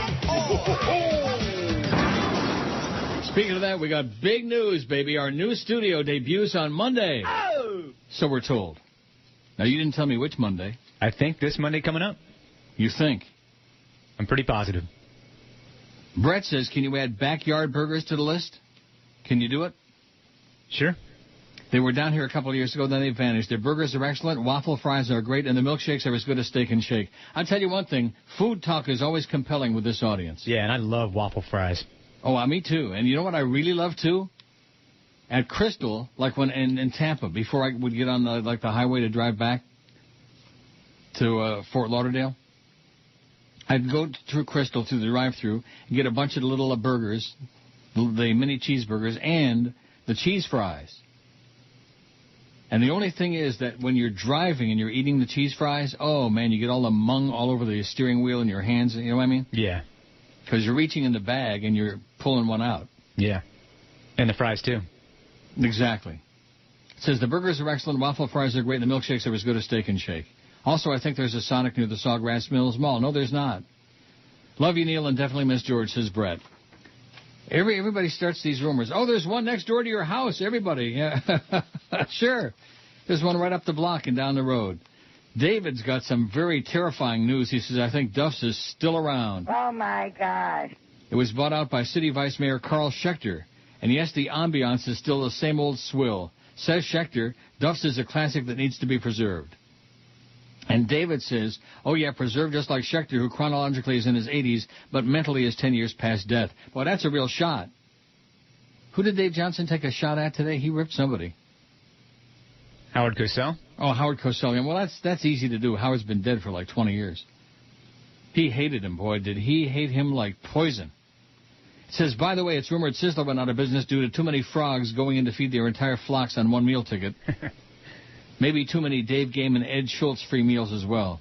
Speaking of that, we got big news, baby. Our new studio debuts on Monday. Oh! So we're told. Now, you didn't tell me which Monday. I think this Monday coming up. You think? I'm pretty positive. Brett says, can you add backyard burgers to the list? Can you do it? Sure. They were down here a couple of years ago, then they vanished. Their burgers are excellent, waffle fries are great, and the milkshakes are as good as Steak and Shake. I'll tell you one thing, food talk is always compelling with this audience. Yeah, and I love waffle fries. Oh, me too. And you know what I really love, too? At Crystal, like when in Tampa, before I would get on the highway to drive back to Fort Lauderdale, I'd go through Crystal, through the drive-thru, and get a bunch of the little burgers, the mini cheeseburgers, and the cheese fries. And the only thing is that when you're driving and you're eating the cheese fries, oh, man, you get all the mung all over the steering wheel and your hands, you know what I mean? Yeah. Because you're reaching in the bag and you're pulling one out. Yeah. And the fries, too. Exactly. It says the burgers are excellent, waffle fries are great, and the milkshakes are as good as Steak and Shake. Also, I think there's a Sonic near the Sawgrass Mills Mall. No, there's not. Love you, Neil, and definitely miss George, says Brett. Everybody starts these rumors. Oh, there's one next door to your house. Everybody. Yeah. Sure. There's one right up the block and down the road. David's got some very terrifying news. He says, I think Duff's is still around. Oh, my gosh. It was bought out by City Vice Mayor Carl Schechter. And yes, the ambiance is still the same old swill. Says Schechter, Duff's is a classic that needs to be preserved. And David says, oh, yeah, preserved just like Schechter, who chronologically is in his 80s, but mentally is 10 years past death. Boy, that's a real shot. Who did Dave Johnson take a shot at today? He ripped somebody. Howard Cosell? Oh, Howard Cosell. Well, that's easy to do. Howard's been dead for like 20 years. He hated him, boy. Did he hate him like poison. It says, by the way, it's rumored Sizzler went out of business due to too many frogs going in to feed their entire flocks on one meal ticket. Maybe too many Dave Game and Ed Schultz free meals as well.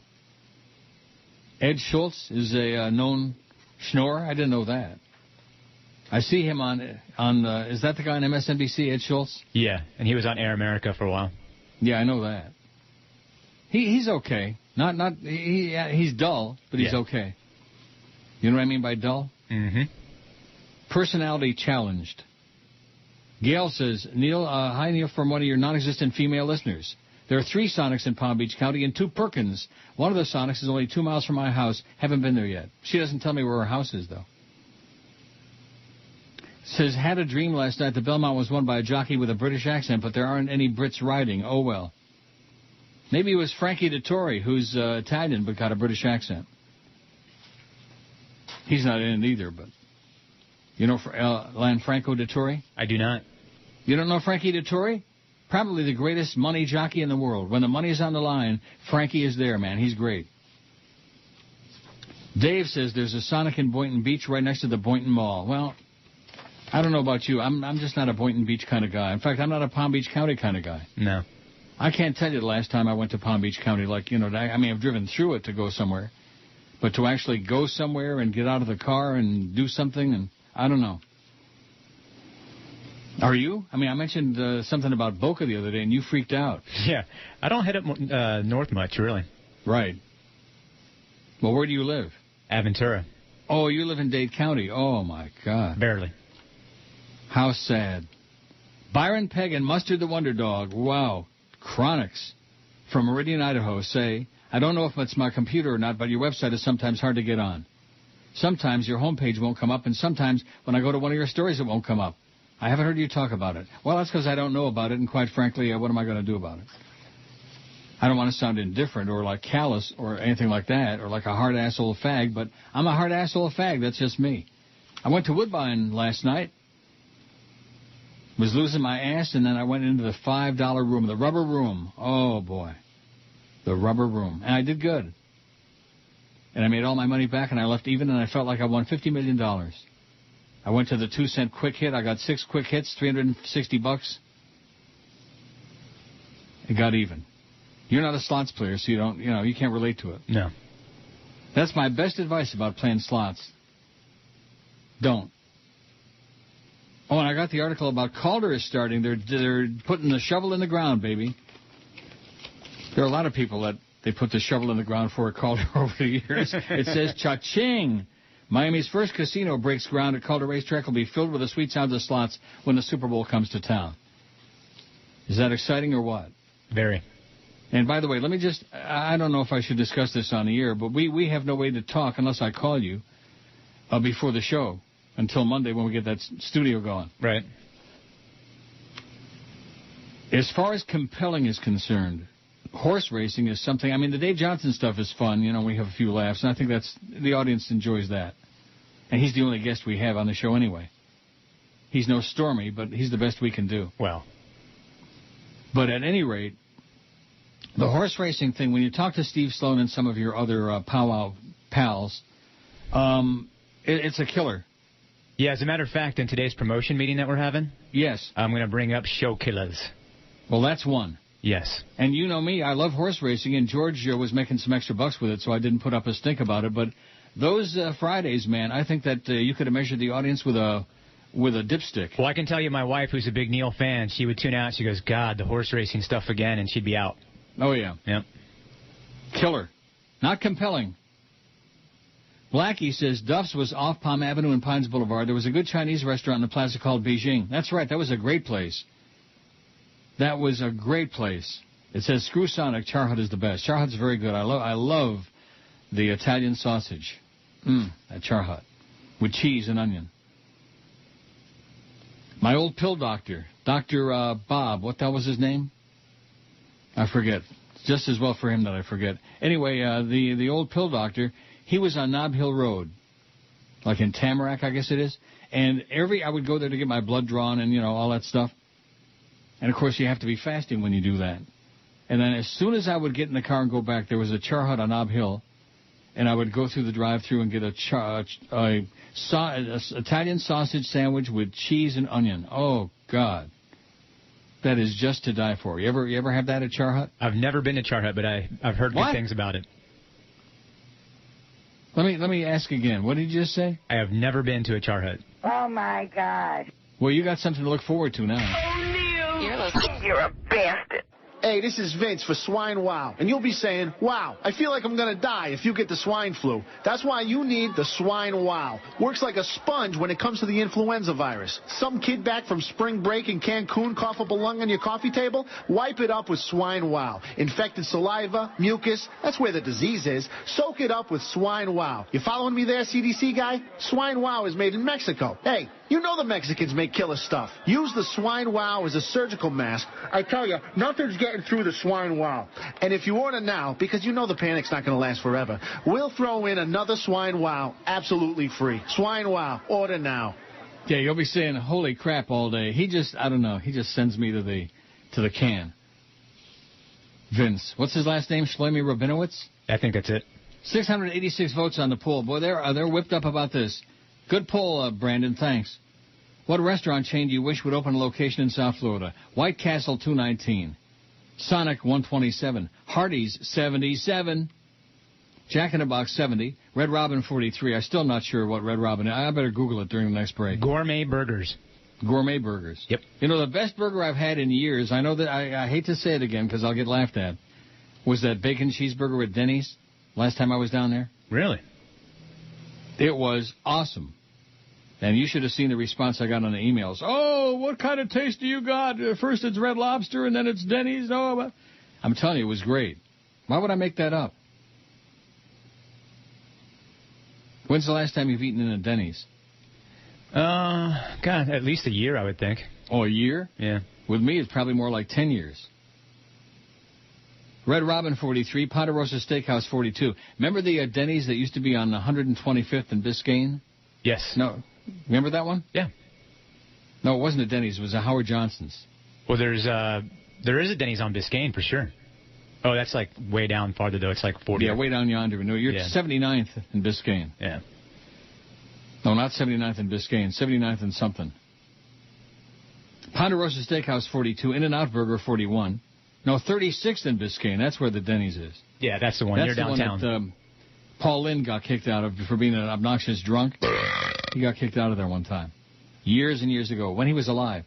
Ed Schultz is a known schnorrer? I didn't know that. I see him on is that the guy on MSNBC, Ed Schultz? Yeah, and he was on Air America for a while. Yeah, I know that. He's okay. He's dull, but he's okay. You know what I mean by dull? Mm-hmm. Personality challenged. Gail says, Neil, hi Neil, from one of your non-existent female listeners. There are 3 Sonics in Palm Beach County and 2 Perkins. One of the Sonics is only 2 miles from my house. Haven't been there yet. She doesn't tell me where her house is, though. Says, had a dream last night. The Belmont was won by a jockey with a British accent, but there aren't any Brits riding. Oh, well. Maybe it was Frankie Dettori, who's Italian but got a British accent. He's not in it either, but... You know Lanfranco Dettori? I do not. You don't know Frankie Dettori? Probably the greatest money jockey in the world. When the money's on the line, Frankie is there, man. He's great. Dave says there's a Sonic in Boynton Beach right next to the Boynton Mall. Well, I don't know about you. I'm just not a Boynton Beach kind of guy. In fact, I'm not a Palm Beach County kind of guy. No. I can't tell you the last time I went to Palm Beach County. I've driven through it to go somewhere. But to actually go somewhere and get out of the car and do something, and I don't know. Are you? I mentioned something about Boca the other day, and you freaked out. Yeah. I don't head up north much, really. Right. Well, where do you live? Aventura. Oh, you live in Dade County. Oh, my God. Barely. How sad. Byron Pegg and Mustard the Wonder Dog. Wow. Chronics from Meridian, Idaho say, I don't know if it's my computer or not, but your website is sometimes hard to get on. Sometimes your homepage won't come up, and sometimes when I go to one of your stories, it won't come up. I haven't heard you talk about it. Well, that's because I don't know about it, and quite frankly, what am I going to do about it? I don't want to sound indifferent or like callous or anything like that, or like a hard-ass old fag, but I'm a hard-ass old fag. That's just me. I went to Woodbine last night, was losing my ass, and then I went into the $5 room, the rubber room. Oh, boy. The rubber room. And I did good. And I made all my money back, and I left even, and I felt like I won $50 million. I went to the 2-cent quick hit. I got 6 quick hits, $360. It got even. You're not a slots player, so you can't relate to it. No. That's my best advice about playing slots. Don't. Oh, and I got the article about Calder is starting. They're putting the shovel in the ground, baby. There are a lot of people that they put the shovel in the ground for at Calder over the years. It says, cha-ching! Miami's first casino breaks ground at Calder Racetrack will be filled with the sweet sounds of slots when the Super Bowl comes to town. Is that exciting or what? Very. And by the way, let me just, I don't know if I should discuss this on the air, but we have no way to talk unless I call you before the show until Monday when we get that studio going. Right. As far as compelling is concerned, horse racing is something, the Dave Johnson stuff is fun. We have a few laughs, and I think the audience enjoys that. And he's the only guest we have on the show anyway. He's no Stormy, but he's the best we can do. Well. But at any rate, the horse racing thing, when you talk to Steve Sloan and some of your other powwow pals, it's a killer. Yeah, as a matter of fact, in today's promotion meeting that we're having, yes, I'm going to bring up show killers. Well, that's one. Yes. And you know me, I love horse racing, and George was making some extra bucks with it, so I didn't put up a stink about it. But those Fridays, man, I think that you could have measured the audience with a dipstick. Well, I can tell you my wife, who's a big Neil fan, she would tune out. She goes, God, the horse racing stuff again, and she'd be out. Oh, yeah. Yep. Killer. Not compelling. Blackie says Duff's was off Palm Avenue and Pines Boulevard. There was a good Chinese restaurant in the plaza called Beijing. That's right. That was a great place. That was a great place. It says Screw Sonic, Char Hut is the best. Char Hut's very good. I love the Italian sausage at Char Hut with cheese and onion. My old pill doctor, Dr. Bob, what the hell was his name? I forget. It's just as well for him that I forget. Anyway, the old pill doctor, he was on Nob Hill Road, like in Tamarack, I guess it is. And I would go there to get my blood drawn and, all that stuff. And, of course, you have to be fasting when you do that. And then as soon as I would get in the car and go back, there was a Char Hut on Nob Hill. and I would go through the drive-thru and get a Italian sausage sandwich with cheese and onion. Oh, God. That is just to die for. You ever have that at Char Hut? I've never been to Char Hut, but I've heard good things about it. Let me ask again. What did you just say? I have never been to a Char Hut. Oh, my God. Well, you got something to look forward to now. Oh, Neil. You're a bastard. Hey, this is Vince for Swine Wow. And you'll be saying, wow, I feel like I'm going to die if you get the swine flu. That's why you need the Swine Wow. Works like a sponge when it comes to the influenza virus. Some kid back from spring break in Cancun cough up a lung on your coffee table? Wipe it up with Swine Wow. Infected saliva, mucus, that's where the disease is. Soak it up with Swine Wow. You following me there, CDC guy? Swine Wow is made in Mexico. Hey, you know the Mexicans make killer stuff. Use the Swine Wow as a surgical mask. I tell you, nothing's getting through the Swine Wow. And if you order now, because you know the panic's not going to last forever, we'll throw in another Swine Wow absolutely free. Swine Wow, order now. Yeah, you'll be saying, holy crap all day. He just sends me to the can. Vince. What's his last name? Shlomi Rabinowitz? I think that's it. 686 votes on the poll. Boy, they're whipped up about this. Good poll, Brandon. Thanks. What restaurant chain do you wish would open a location in South Florida? White Castle, 219. Sonic, 127. Hardee's, 77. Jack in the Box, 70. Red Robin, 43. I'm still not sure what Red Robin is. I better Google it during the next break. Gourmet Burgers. Gourmet Burgers. Yep. You know, the best burger I've had in years, I know that I hate to say it again because I'll get laughed at, was that bacon cheeseburger at Denny's last time I was down there. Really? It was awesome. And you should have seen the response I got on the emails. Oh, what kind of taste do you got? First it's Red Lobster, and then it's Denny's. Oh, I'm telling you, it was great. Why would I make that up? When's the last time you've eaten in a Denny's? God, at least a year, I would think. Oh, a year? Yeah. With me, it's probably more like 10 years. Red Robin, 43. Ponderosa Steakhouse, 42. Remember the Denny's that used to be on 125th and Biscayne? Yes. No. Remember that one? Yeah. No, it wasn't a Denny's. It was a Howard Johnson's. Well, there is a Denny's on Biscayne for sure. Oh, that's like way down farther, though. It's like 40. Yeah, way down yonder. No, you're 79th in Biscayne. Yeah. No, not 79th in Biscayne. 79th in something. Ponderosa Steakhouse, 42. In-N-Out Burger, 41. No, 36th in Biscayne. That's where the Denny's is. Yeah, that's the one. That's You're downtown. One that, Paul Lynn got kicked out of for being an obnoxious drunk. He got kicked out of there one time. Years and years ago, when he was alive.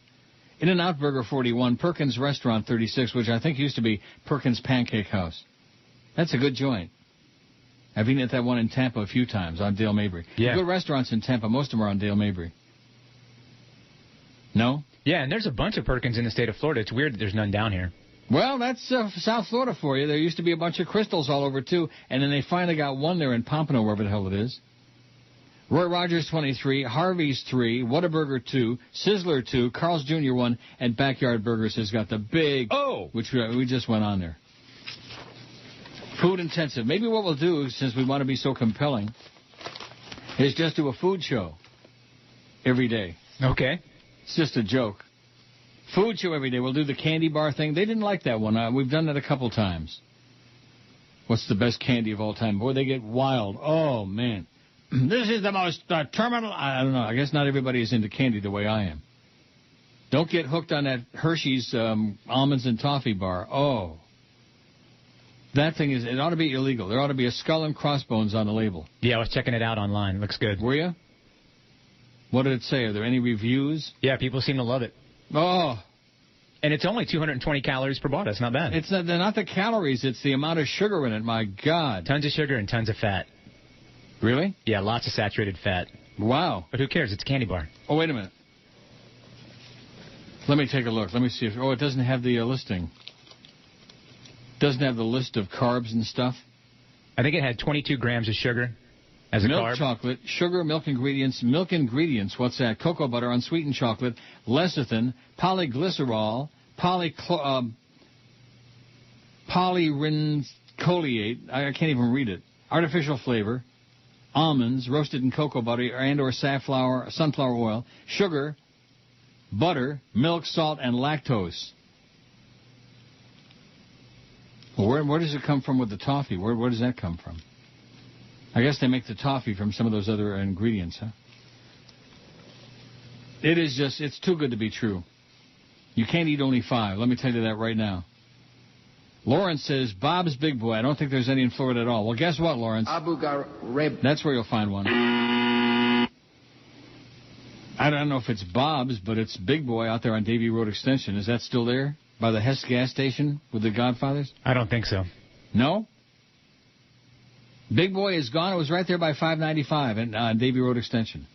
In-N-Out Burger, 41. Perkins Restaurant, 36, which I think used to be Perkins Pancake House. That's a good joint. I've eaten at that one in Tampa a few times on Dale Mabry. Yeah. Good restaurants in Tampa. Most of them are on Dale Mabry. No? Yeah, and there's a bunch of Perkins in the state of Florida. It's weird that there's none down here. Well, that's South Florida for you. There used to be a bunch of Crystals all over, too, and then they finally got one there in Pompano, wherever the hell it is. Roy Rogers, 23, Harvey's, 3, Whataburger, 2, Sizzler, 2, Carl's Jr., 1, and Backyard Burgers has got the big... Oh! Which we just went on there. Food intensive. Maybe what we'll do, since we want to be so compelling, is just do a food show every day. Okay. It's just a joke. Food show every day. We'll do the candy bar thing. They didn't like that one. We've done that a couple times. What's the best candy of all time? Boy, they get wild. Oh, man. This is the most terminal... I don't know. I guess not everybody is into candy the way I am. Don't get hooked on that Hershey's almonds and toffee bar. Oh. That thing is... It ought to be illegal. There ought to be a skull and crossbones on the label. Yeah, I was checking it out online. Looks good. Were you? What did it say? Are there any reviews? Yeah, people seem to love it. Oh. And it's only 220 calories per bar. That's not bad. They're not the calories. It's the amount of sugar in it. My God. Tons of sugar and tons of fat. Really? Yeah, lots of saturated fat. Wow. But who cares? It's a candy bar. Oh, wait a minute. Let me take a look. Let me see if... Oh, it doesn't have the listing. Doesn't have the list of carbs and stuff. I think it had 22 grams of sugar as a milk carb. Chocolate, sugar, milk ingredients, what's that? Cocoa butter, unsweetened chocolate, lecithin, polyglycerol, polyrincoleate, I can't even read it, artificial flavor, almonds, roasted in cocoa butter and or sunflower oil, sugar, butter, milk, salt, and lactose. Well, where does it come from with the toffee? Where does that come from? I guess they make the toffee from some of those other ingredients, huh? It is just, it's too good to be true. You can't eat only 5. Let me tell you that right now. Lawrence says, Bob's Big Boy. I don't think there's any in Florida at all. Well, guess what, Lawrence? Abu Ghraib. That's where you'll find one. I don't know if it's Bob's, but it's Big Boy out there on Davie Road Extension. Is that still there? By the Hess gas station with the Godfathers? I don't think so. No? Big Boy is gone. It was right there by 595 and Davie Road Extension.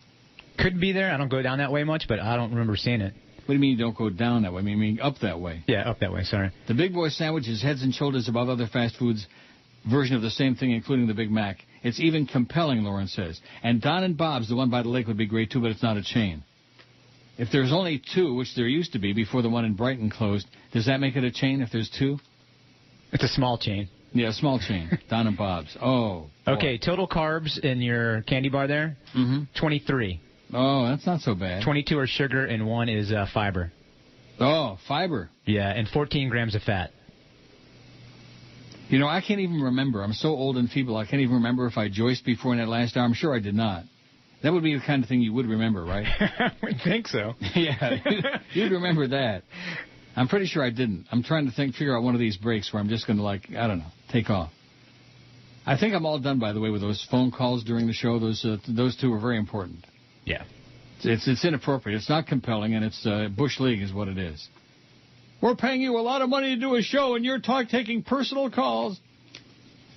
Could be there. I don't go down that way much, but I don't remember seeing it. What do you mean you don't go down that way? I mean up that way. Yeah, up that way, sorry. The Big Boy sandwich is heads and shoulders above other fast foods version of the same thing, including the Big Mac. It's even compelling, Lawrence says. And Don and Bob's, the one by the lake, would be great, too, but it's not a chain. If there's only 2, which there used to be before the one in Brighton closed, does that make it a chain if there's 2? It's a small chain. Yeah, a small chain. Don and Bob's. Oh. Boy. Okay, total carbs in your candy bar there? 23. Oh, that's not so bad. 22 are sugar and 1 is fiber. Oh, fiber. Yeah, and 14 grams of fat. You know, I can't even remember. I'm so old and feeble, I can't even remember if I joiced before in that last hour. I'm sure I did not. That would be the kind of thing you would remember, right? I would think so. Yeah, you'd remember that. I'm pretty sure I didn't. I'm trying to figure out one of these breaks where I'm just going to, like, I don't know, take off. I think I'm all done, by the way, with those phone calls during the show. Those 2 are very important. Yeah. It's inappropriate. It's not compelling, and it's Bush League is what it is. We're paying you a lot of money to do a show, and you're taking personal calls.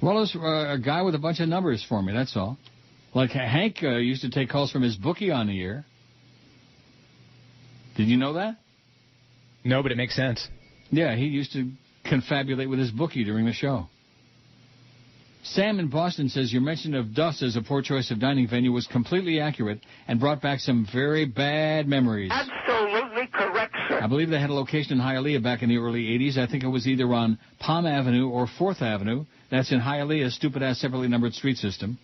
Well, it's a guy with a bunch of numbers for me, that's all. Like Hank used to take calls from his bookie on the air. Did you know that? No, but it makes sense. Yeah, he used to confabulate with his bookie during the show. Sam in Boston says your mention of Duff's as a poor choice of dining venue was completely accurate and brought back some very bad memories. Absolutely correct, sir. I believe they had a location in Hialeah back in the early 80s. I think it was either on Palm Avenue or 4th Avenue. That's in Hialeah's stupid-ass separately numbered street system.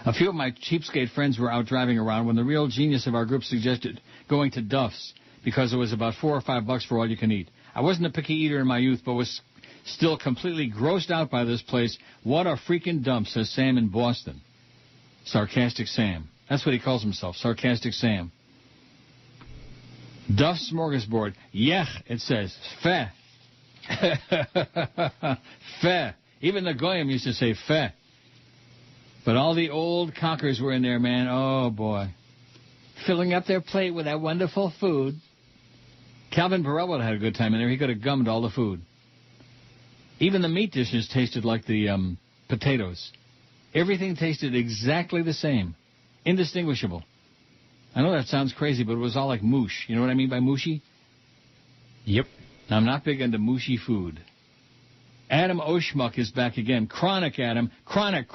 A few of my cheapskate friends were out driving around when the real genius of our group suggested going to Duff's because it was about $4 or $5 for all you can eat. I wasn't a picky eater in my youth, but was still completely grossed out by this place. What a freaking dump, says Sam in Boston. Sarcastic Sam. That's what he calls himself, Sarcastic Sam. Duff's Smorgasbord. Yech, it says. Feh. Feh. Even the Goyim used to say feh. But all the old cockers were in there, man. Oh, boy. Filling up their plate with that wonderful food. Calvin Burrell would have had a good time in there. He could have gummed all the food. Even the meat dishes tasted like the potatoes. Everything tasted exactly the same. Indistinguishable. I know that sounds crazy, but it was all like moosh. You know what I mean by mooshy? Yep. I'm not big into mooshy food. Adam Oshmuck is back again. Chronic, Adam. Chronic.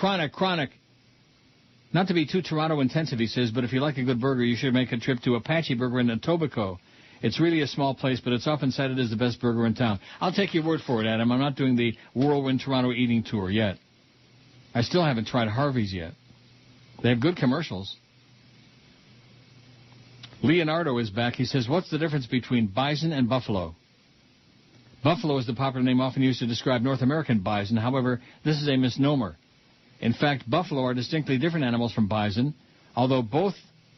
Not to be too Toronto intensive, he says, but if you like a good burger, you should make a trip to Apache Burger in Etobicoke. It's really a small place, but it's often cited as the best burger in town. I'll take your word for it, Adam. I'm not doing the Whirlwind Toronto eating tour yet. I still haven't tried Harvey's yet. They have good commercials. Leonardo is back. He says, what's the difference between bison and buffalo? Buffalo is the popular name often used to describe North American bison. However, this is a misnomer. In fact, buffalo are distinctly different animals from bison. Although both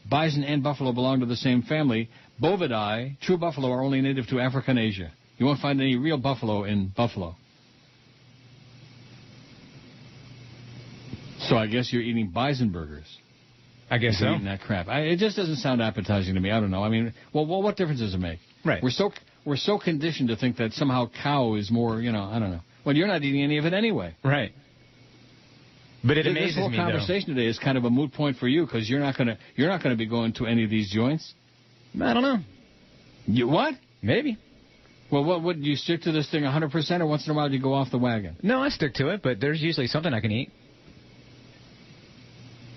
bison and buffalo belong to the same family, Bovidae, true buffalo, are only native to Africa and Asia. You won't find any real buffalo in Buffalo. So I guess you're eating bison burgers. I guess so. Eating that crap. It just doesn't sound appetizing to me. I don't know. I mean, well, what difference does it make? Right. We're so conditioned to think that somehow cow is more, I don't know. Well, you're not eating any of it anyway. Right. But it amazes me, This whole conversation today is kind of a moot point for you because you're not gonna be going to any of these joints. I don't know. You what? Maybe. Well, what would you stick to this thing 100%, or once in a while you go off the wagon? No, I stick to it, but there's usually something I can eat.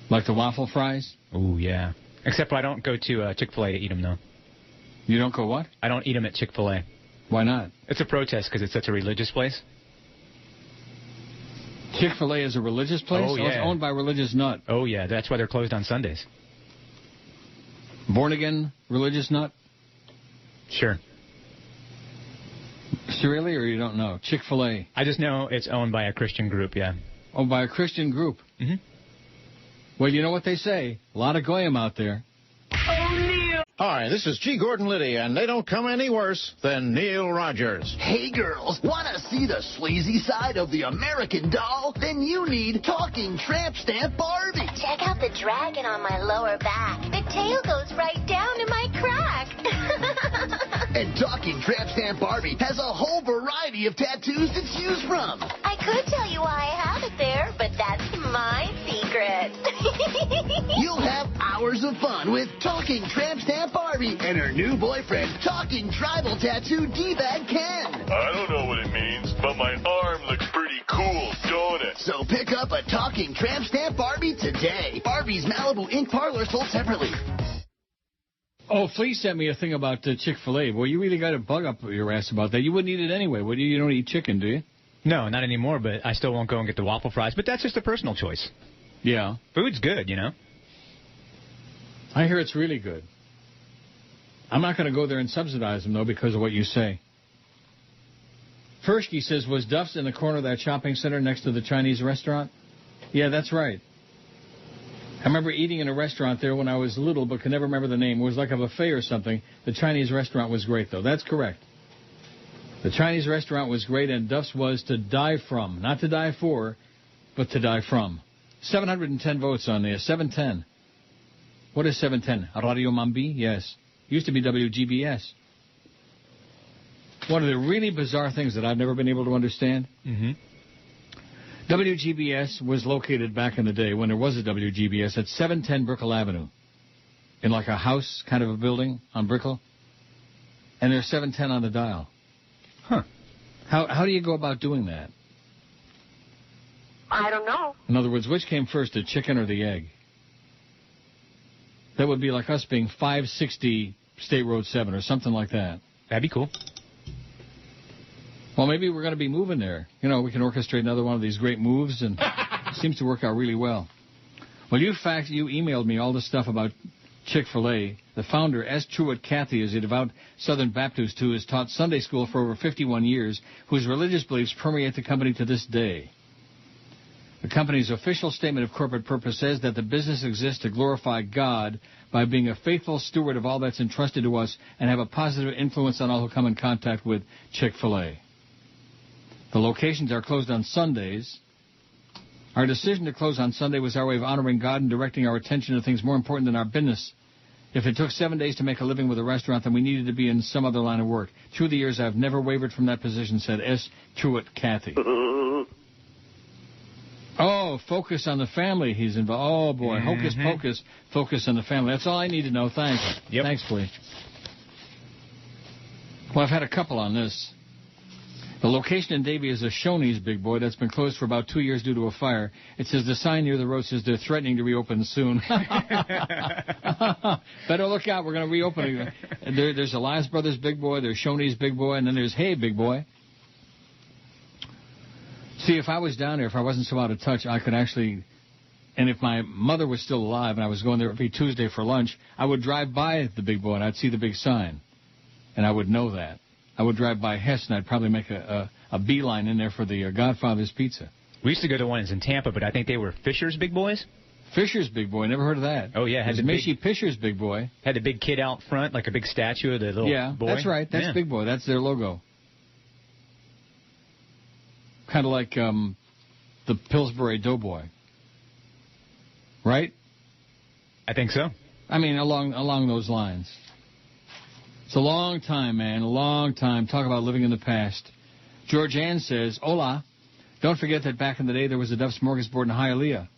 Like the waffle fries? Oh, yeah. Except I don't go to Chick-fil-A to eat them, though. You don't go what? I don't eat them at Chick-fil-A. Why not? It's a protest because it's such a religious place. Chick-fil-A is a religious place? Oh, yeah. It's owned by religious nut. Oh, yeah. That's why they're closed on Sundays. Born-again religious nut? Sure. Really, or you don't know? Chick-fil-A. I just know it's owned by a Christian group, yeah. Oh, by a Christian group. Mm-hmm. Well, you know what they say. A lot of goyim out there. Hi, this is G. Gordon Liddy, and they don't come any worse than Neil Rogers. Hey, girls, want to see the sleazy side of the American Doll? Then you need Talking Tramp Stamp Barbie. Check out the dragon on my lower back. The tail goes right down to my crack. And Talking Tramp Stamp Barbie has a whole variety of tattoos to choose from. I could tell you why I have it there, but that's my secret. You'll have hours of fun with Talking Tramp Stamp Barbie and her new boyfriend, Talking Tribal Tattoo D-Bag Ken. I don't know what it means, but my arm looks pretty cool, don't it? So pick up a Talking Tramp Stamp Barbie today. Barbie's Malibu Ink Parlor sold separately. Oh, Flea sent me a thing about Chick-fil-A. Well, you really got a bug up your ass about that. You wouldn't eat it anyway, would you? You don't eat chicken, do you? No, not anymore, but I still won't go and get the waffle fries. But that's just a personal choice. Yeah. Food's good, you know. I hear it's really good. I'm not going to go there and subsidize them, though, because of what you say. Fershke says, was Duff's in the corner of that shopping center next to the Chinese restaurant? Yeah, that's right. I remember eating in a restaurant there when I was little, but could never remember the name. It was like a buffet or something. The Chinese restaurant was great, though. That's correct. The Chinese restaurant was great, and Duff's was to die from. Not to die for, but to die from. 710 votes on there. 710. What is 710? Radio Mambi? Yes. Used to be WGBS. One of the really bizarre things that I've never been able to understand. Mm-hmm. WGBS was located back in the day when there was a WGBS at 710 Brickell Avenue. In like a house kind of a building on Brickell. And there's 710 on the dial. Huh. How do you go about doing that? I don't know. In other words, which came first, the chicken or the egg? That would be like us being 560 State Road 7 or something like that. That'd be cool. Well, maybe we're going to be moving there. You know, we can orchestrate another one of these great moves, and it seems to work out really well. Well, you emailed me all this stuff about Chick-fil-A. The founder, S. Truett Cathy, is a devout Southern Baptist who has taught Sunday school for over 51 years, whose religious beliefs permeate the company to this day. The company's official statement of corporate purpose says that the business exists to glorify God by being a faithful steward of all that's entrusted to us and have a positive influence on all who come in contact with Chick-fil-A. The locations are closed on Sundays. Our decision to close on Sunday was our way of honoring God and directing our attention to things more important than our business. If it took 7 days to make a living with a restaurant, then we needed to be in some other line of work. Through the years, I've never wavered from that position, said S. Truett Cathy. Oh, focus on the family he's involved. Oh, boy. Mm-hmm. Hocus pocus, focus on the family. That's all I need to know. Thanks. Yep. Thanks, Flea. Well, I've had a couple on this. The location in Davie is a Shoney's, big boy, that's been closed for about 2 years due to a fire. It says the sign near the road says they're threatening to reopen soon. Better look out. We're going to reopen it. There's Elias Brothers, big boy. There's Shoney's, big boy. And then there's Hey, big boy. See, if I was down there, if I wasn't so out of touch, I could actually, and if my mother was still alive and I was going there every Tuesday for lunch, I would drive by the big boy and I'd see the big sign. And I would know that. I would drive by Hess and I'd probably make a beeline in there for the Godfather's Pizza. We used to go to ones in Tampa, but I think they were Fisher's Big Boys. Fisher's Big Boy, never heard of that. Oh, yeah. Had the Mishi Fisher's Big Boy. Had the big kid out front, like a big statue of the little boy. Yeah, that's right. That's Big Boy. That's their logo. Kind of like the Pillsbury Doughboy. Right? I think so. I mean, along those lines. It's a long time, man, a long time. Talk about living in the past. George Ann says, Hola, don't forget that back in the day there was a Duff Smorgasbord in Hialeah.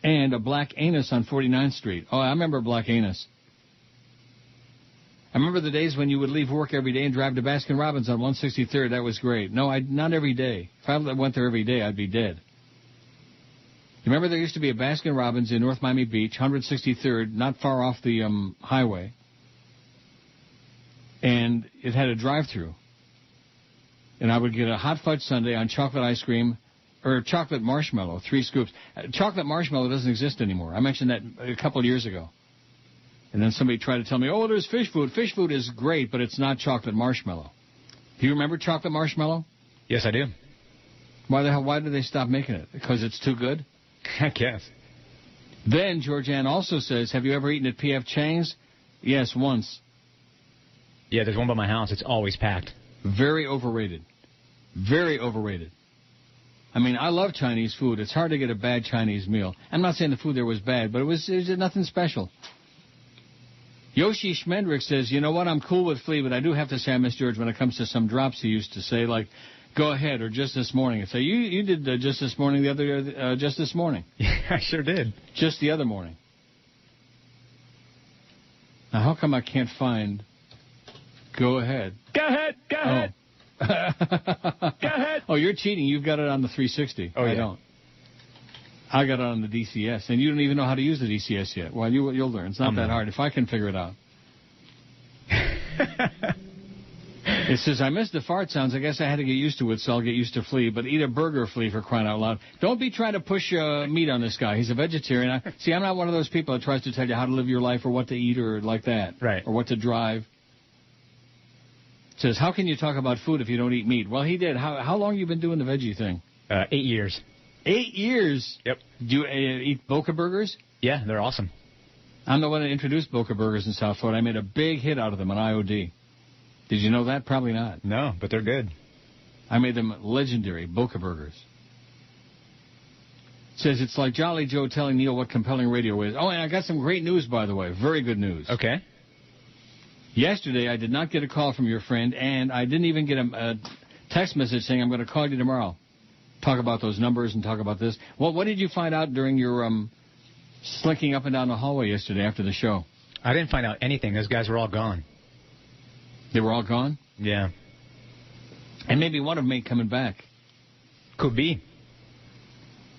And a Black Anus on 49th Street. Oh, I remember Black Anus. I remember the days when you would leave work every day and drive to Baskin-Robbins on 163rd. That was great. No, not every day. If I went there every day, I'd be dead. You remember there used to be a Baskin-Robbins in North Miami Beach, 163rd, not far off the highway. And it had a drive-through. And I would get a hot fudge sundae on chocolate ice cream, or chocolate marshmallow, 3 scoops. Chocolate marshmallow doesn't exist anymore. I mentioned that a couple of years ago. And then somebody tried to tell me, oh, there's fish food. Fish food is great, but it's not chocolate marshmallow. Do you remember chocolate marshmallow? Yes, I do. Why did they stop making it? Because it's too good? I guess. Then Georgianne also says, have you ever eaten at P.F. Chang's? Yes, once. Yeah, there's one by my house. It's always packed. Very overrated. Very overrated. I mean, I love Chinese food. It's hard to get a bad Chinese meal. I'm not saying the food there was bad, but it was nothing special. Yoshi Schmendrick says, you know what, I'm cool with Flea, but I do have to say I miss George when it comes to some drops he used to say, like, go ahead, or just this morning. And say, you did just this morning just this morning. Yeah, I sure did. Just the other morning. Now, how come I can't find go ahead? Go ahead, go ahead. Go ahead. Oh, you're cheating. You've got it on the 360. Oh, yeah. I don't. I got it on the DCS, and you don't even know how to use the DCS yet. Well, you'll learn. It's not that hard. If I can figure it out. It says, I missed the fart sounds. I guess I had to get used to it, so I'll get used to Flea. But eat a burger, Flea, for crying out loud. Don't be trying to push meat on this guy. He's a vegetarian. See, I'm not one of those people that tries to tell you how to live your life or what to eat or like that. Right. Or what to drive. It says, how can you talk about food if you don't eat meat? Well, he did. How long have you been doing the veggie thing? 8 years. 8 years? Yep. Do you eat Boca Burgers? Yeah, they're awesome. I'm the one that introduced Boca Burgers in South Florida. I made a big hit out of them on IOD. Did you know that? Probably not. No, but they're good. I made them legendary, Boca Burgers. It says it's like Jolly Joe telling Neil what compelling radio is. Oh, and I got some great news, by the way. Very good news. Okay. Yesterday, I did not get a call from your friend, and I didn't even get a text message saying I'm going to call you tomorrow. Talk about those numbers and talk about this. Well, what did you find out during your slinking up and down the hallway yesterday after the show? I didn't find out anything. Those guys were all gone. They were all gone? Yeah. And maybe one of them ain't coming back. Could be.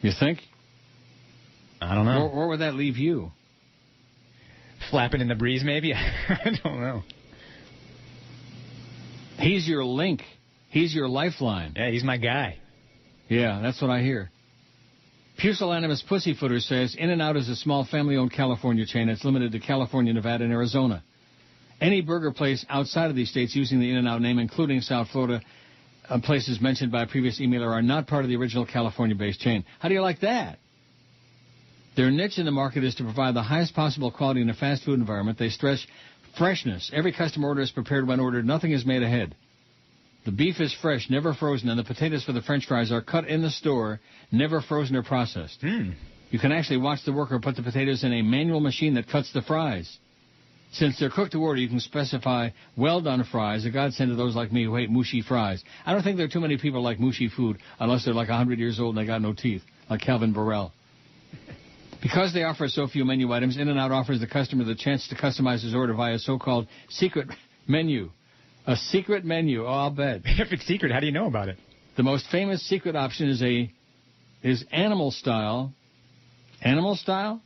You think? I don't know. Where would that leave you? Flapping in the breeze, maybe? I don't know. He's your link. He's your lifeline. Yeah, he's my guy. Yeah, that's what I hear. Pusillanimous Pussyfooter says, In-N-Out is a small family-owned California chain that's limited to California, Nevada, and Arizona. Any burger place outside of these states using the In-N-Out name, including South Florida, places mentioned by a previous emailer, are not part of the original California-based chain. How do you like that? Their niche in the market is to provide the highest possible quality in a fast food environment. They stress freshness. Every customer order is prepared when ordered. Nothing is made ahead. The beef is fresh, never frozen, and the potatoes for the French fries are cut in the store, never frozen or processed. You can actually watch the worker put the potatoes in a manual machine that cuts the fries. Since they're cooked to order, you can specify well-done fries, a godsend to those like me who hate mushy fries. I don't think there are too many people like mushy food unless they're like 100 years old and they got no teeth, like Calvin Burrell. Because they offer so few menu items, In-N-Out offers the customer the chance to customize his order via a so-called secret menu. A secret menu, oh, I'll bet. If it's secret, how do you know about it? The most famous secret option is animal style. Animal style?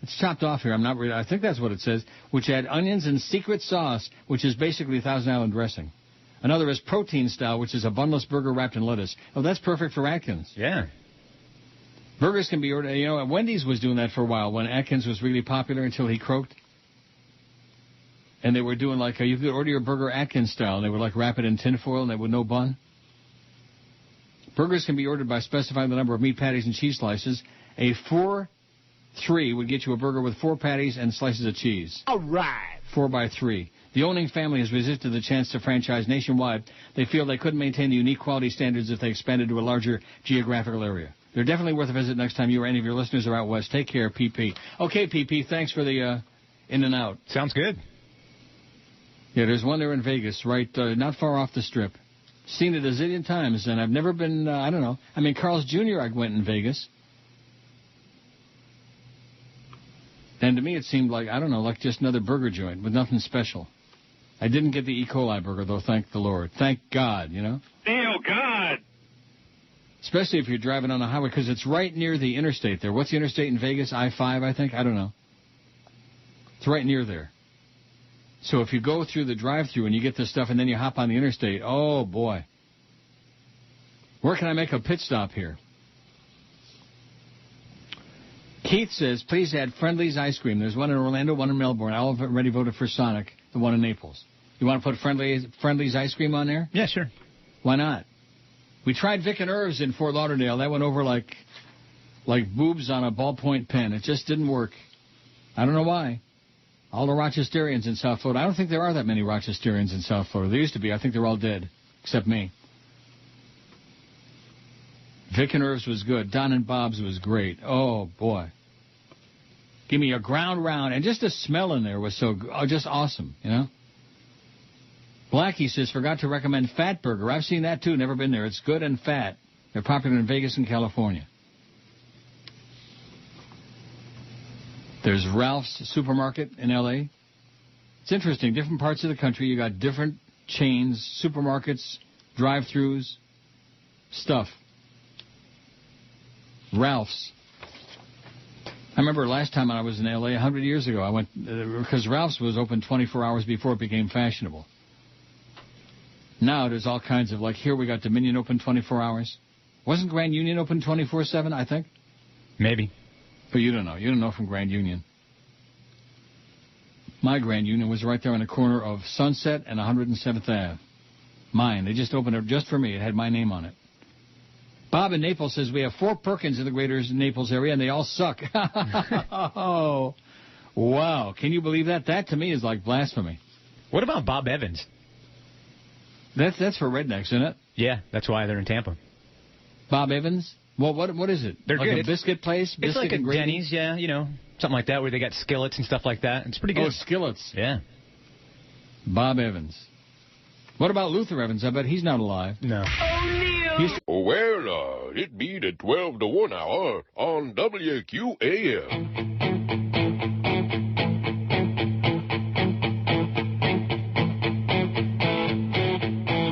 It's chopped off here. I think that's what it says. Which add onions and secret sauce, which is basically Thousand Island dressing. Another is protein style, which is a bunless burger wrapped in lettuce. Oh, that's perfect for Atkins. Yeah. Burgers can be ordered. You know, Wendy's was doing that for a while when Atkins was really popular until he croaked. And they were doing like, you could order your burger Atkins style, and they would like wrap it in tinfoil and they would no bun. Burgers can be ordered by specifying the number of meat patties and cheese slices. A 4-3 would get you a burger with 4 patties and slices of cheese. All right. 4x3. The owning family has resisted the chance to franchise nationwide. They feel they couldn't maintain the unique quality standards if they expanded to a larger geographical area. They're definitely worth a visit next time you or any of your listeners are out west. Take care, PP. Okay, PP, thanks for the In-N-Out. Sounds good. Yeah, there's one there in Vegas, right, not far off the Strip. Seen it a zillion times, and I've never been, I don't know. I mean, Carl's Jr. I went in Vegas. And to me it seemed like, I don't know, like just another burger joint with nothing special. I didn't get the E. coli burger, though, thank the Lord. Thank God, you know? Oh, God. Especially if you're driving on the highway, because it's right near the interstate there. What's the interstate in Vegas? I-5, I think? I don't know. It's right near there. So if you go through the drive-thru and you get this stuff and then you hop on the interstate, oh, boy. Where can I make a pit stop here? Keith says, please add Friendly's ice cream. There's one in Orlando, one in Melbourne. I already voted for Sonic, the one in Naples. You want to put Friendly's ice cream on there? Yeah, sure. Why not? We tried Vic and Irv's in Fort Lauderdale. That went over like boobs on a ballpoint pen. It just didn't work. I don't know why. All the Rochesterians in South Florida. I don't think there are that many Rochesterians in South Florida. There used to be. I think they're all dead, except me. Vic and Irv's was good. Don and Bob's was great. Oh, boy. Give me a ground round. And just the smell in there was just awesome, you know? Blackie says, forgot to recommend Fat Burger. I've seen that, too. Never been there. It's good and fat. They're popular in Vegas and California. There's Ralph's Supermarket in L.A. It's interesting. Different parts of the country, you got different chains, supermarkets, drive-thrus, stuff. Ralph's. I remember last time I was in L.A. 100 years ago, I went, because Ralph's was open 24 hours before it became fashionable. Now there's all kinds of, like here we got Dominion open 24 hours. Wasn't Grand Union open 24/7, I think? Maybe. But you don't know. You don't know from Grand Union. My Grand Union was right there on the corner of Sunset and 107th Ave. Mine. They just opened it just for me. It had my name on it. Bob in Naples says we have 4 Perkins in the greater Naples area, and they all suck. Oh, wow. Can you believe that? That, to me, is like blasphemy. What about Bob Evans? That's for rednecks, isn't it? Yeah, that's why they're in Tampa. Bob Evans? Well, what is it? They're like good. A biscuit place? It's like a Denny's, yeah, you know, something like that, where they got skillets and stuff like that. It's pretty good. Oh, skillets. Yeah. Bob Evans. What about Luther Evans? I bet he's not alive. No. Well, it be the 12 to 1 hour on WQAM.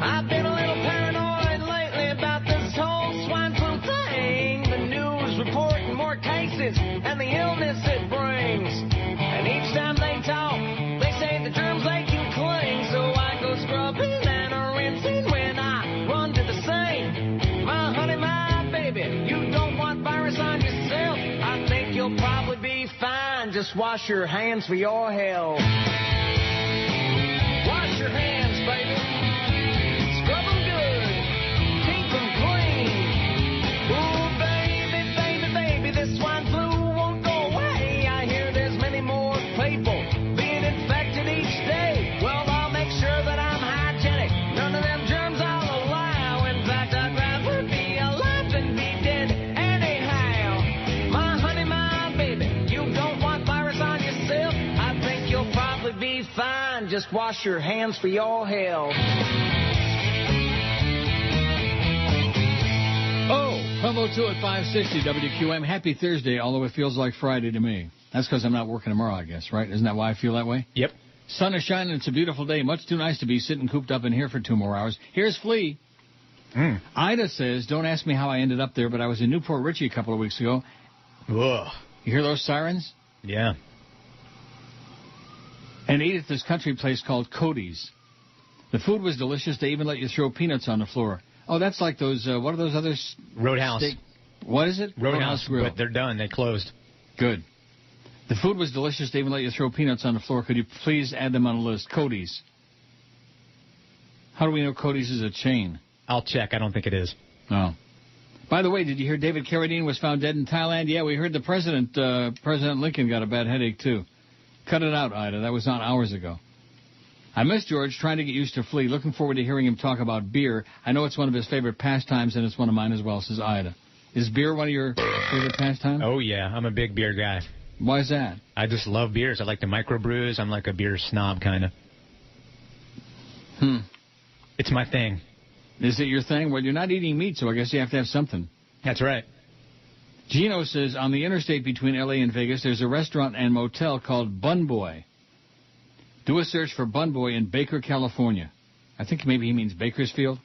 I've been a little paranoid lately about this whole swine flu thing. The news reporting more cases and the illness it brings. And each time they talk, they say the germs they can cling. So I go scrubbing and rinsing when I run to the sink. My honey, my baby, you don't want virus on yourself. I think you'll probably be fine. Just wash your hands for your health. Wash your hands, baby. Scrub them good. Keep them clean. Ooh, baby, baby, baby, this swine flu won't go away. I hear there's many more people being infected each day. Well, I'll make sure that I'm hygienic. None of them germs I'll allow. In fact, I'd rather be alive than be dead anyhow. My honey, my baby, you don't want virus on yourself. I think you'll probably be fine. Just wash your hands for your health. Oh, 12:02 at 560 WQAM. Happy Thursday, although it feels like Friday to me. That's because I'm not working tomorrow, I guess, right? Isn't that why I feel that way? Yep. Sun is shining. It's a beautiful day. Much too nice to be sitting cooped up in here for 2 more hours. Here's Flea. Ida says, don't ask me how I ended up there, but I was in Newport Richie a couple of weeks ago. Ugh. You hear those sirens? Yeah. And ate at this country place called Cody's. The food was delicious. They even let you throw peanuts on the floor. Oh, that's like those, what are those other... Roadhouse. What is it? Roadhouse Grill. But they're done. They closed. Good. The food was delicious. They even let you throw peanuts on the floor. Could you please add them on the list? Cody's. How do we know Cody's is a chain? I'll check. I don't think it is. No. By the way, did you hear David Carradine was found dead in Thailand? Yeah, we heard the President Lincoln got a bad headache, too. Cut it out, Ida. That was not hours ago. I miss George, trying to get used to Flea. Looking forward to hearing him talk about beer. I know it's one of his favorite pastimes, and it's one of mine as well, says Ida. Is beer one of your favorite pastimes? Oh, yeah. I'm a big beer guy. Why is that? I just love beers. I like the microbrews. I'm like a beer snob, kind of. It's my thing. Is it your thing? Well, you're not eating meat, so I guess you have to have something. That's right. Gino says, on the interstate between L.A. and Vegas, there's a restaurant and motel called Bun Boy. Do a search for Bun Boy in Baker, California. I think maybe he means Bakersfield.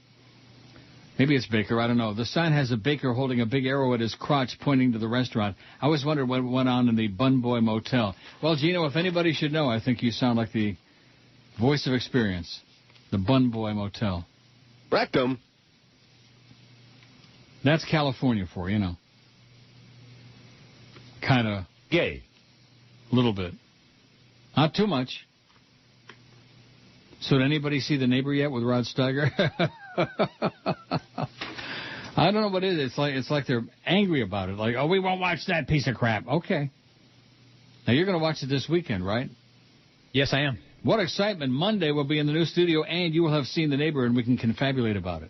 Maybe it's Baker, I don't know. The sign has a baker holding a big arrow at his crotch pointing to the restaurant. I always wondered what went on in the Bun Boy Motel. Well, Gino, if anybody should know, I think you sound like the voice of experience. The Bun Boy Motel. Rectum. That's California for you know. Kind of gay. A little bit. Not too much. So did anybody see The Neighbor yet with Rod Steiger? I don't know what it is. It's like they're angry about it. Like, oh, we won't watch that piece of crap. Okay. Now, you're going to watch it this weekend, right? Yes, I am. What excitement. Monday we'll be in the new studio, and you will have seen The Neighbor, and we can confabulate about it.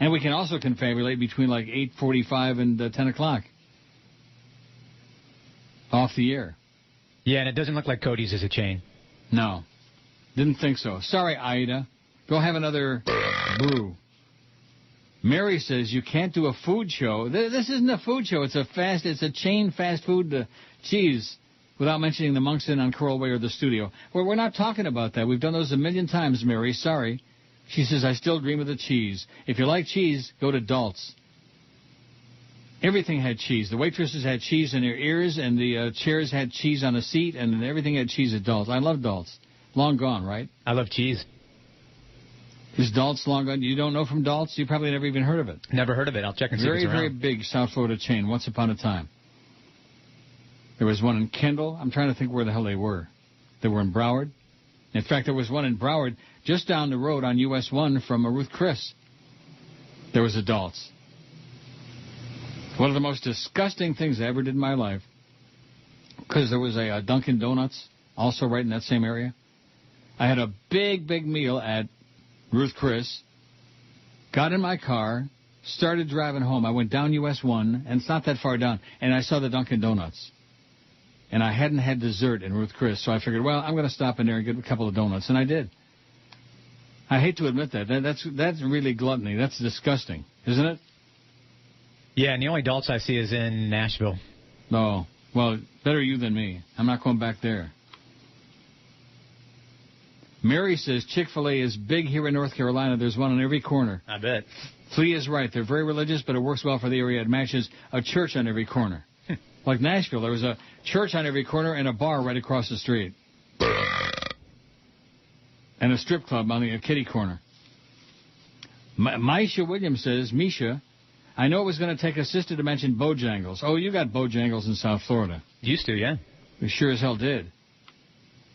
And we can also confabulate between like 8:45 and 10 o'clock. Off the air. Yeah, and it doesn't look like Cody's is a chain. No. Didn't think so. Sorry, Ida. Go have another brew. Mary says you can't do a food show. This isn't a food show. It's a chain fast food cheese without mentioning the Monks Inn on Coral Way or the studio. Well, we're not talking about that. We've done those a million times, Mary. Sorry. She says, I still dream of the cheese. If you like cheese, go to Dalt's. Everything had cheese. The waitresses had cheese in their ears, and the chairs had cheese on the seat, and everything had cheese at Dalt's. I love Dalt's. Long gone, right? I love cheese. Is Dalt's long gone? You don't know from Dalt's? You probably never even heard of it. Never heard of it. I'll check and see if it's around. Very, very big South Florida chain, once upon a time. There was one in Kendall. I'm trying to think where the hell they were. They were in Broward. In fact, there was one in Broward just down the road on US 1 from Ruth Chris. There was a Dalt's. One of the most disgusting things I ever did in my life, because there was a Dunkin' Donuts also right in that same area. I had a big, big meal at Ruth Chris, got in my car, started driving home. I went down US 1, and it's not that far down, and I saw the Dunkin' Donuts. And I hadn't had dessert in Ruth Chris, so I figured, well, I'm going to stop in there and get a couple of donuts, and I did. I hate to admit that. That's really gluttony. That's disgusting, isn't it? Yeah, and the only Dalt's I see is in Nashville. Oh, well, better you than me. I'm not going back there. Mary says Chick-fil-A is big here in North Carolina. There's one on every corner. I bet. Flea is right. They're very religious, but it works well for the area. It matches a church on every corner. Like Nashville, there was a church on every corner and a bar right across the street. And a strip club on the kitty corner. Misha Williams says, Misha, I know it was going to take a sister to mention Bojangles. Oh, you got Bojangles in South Florida. Used to, yeah. We sure as hell did.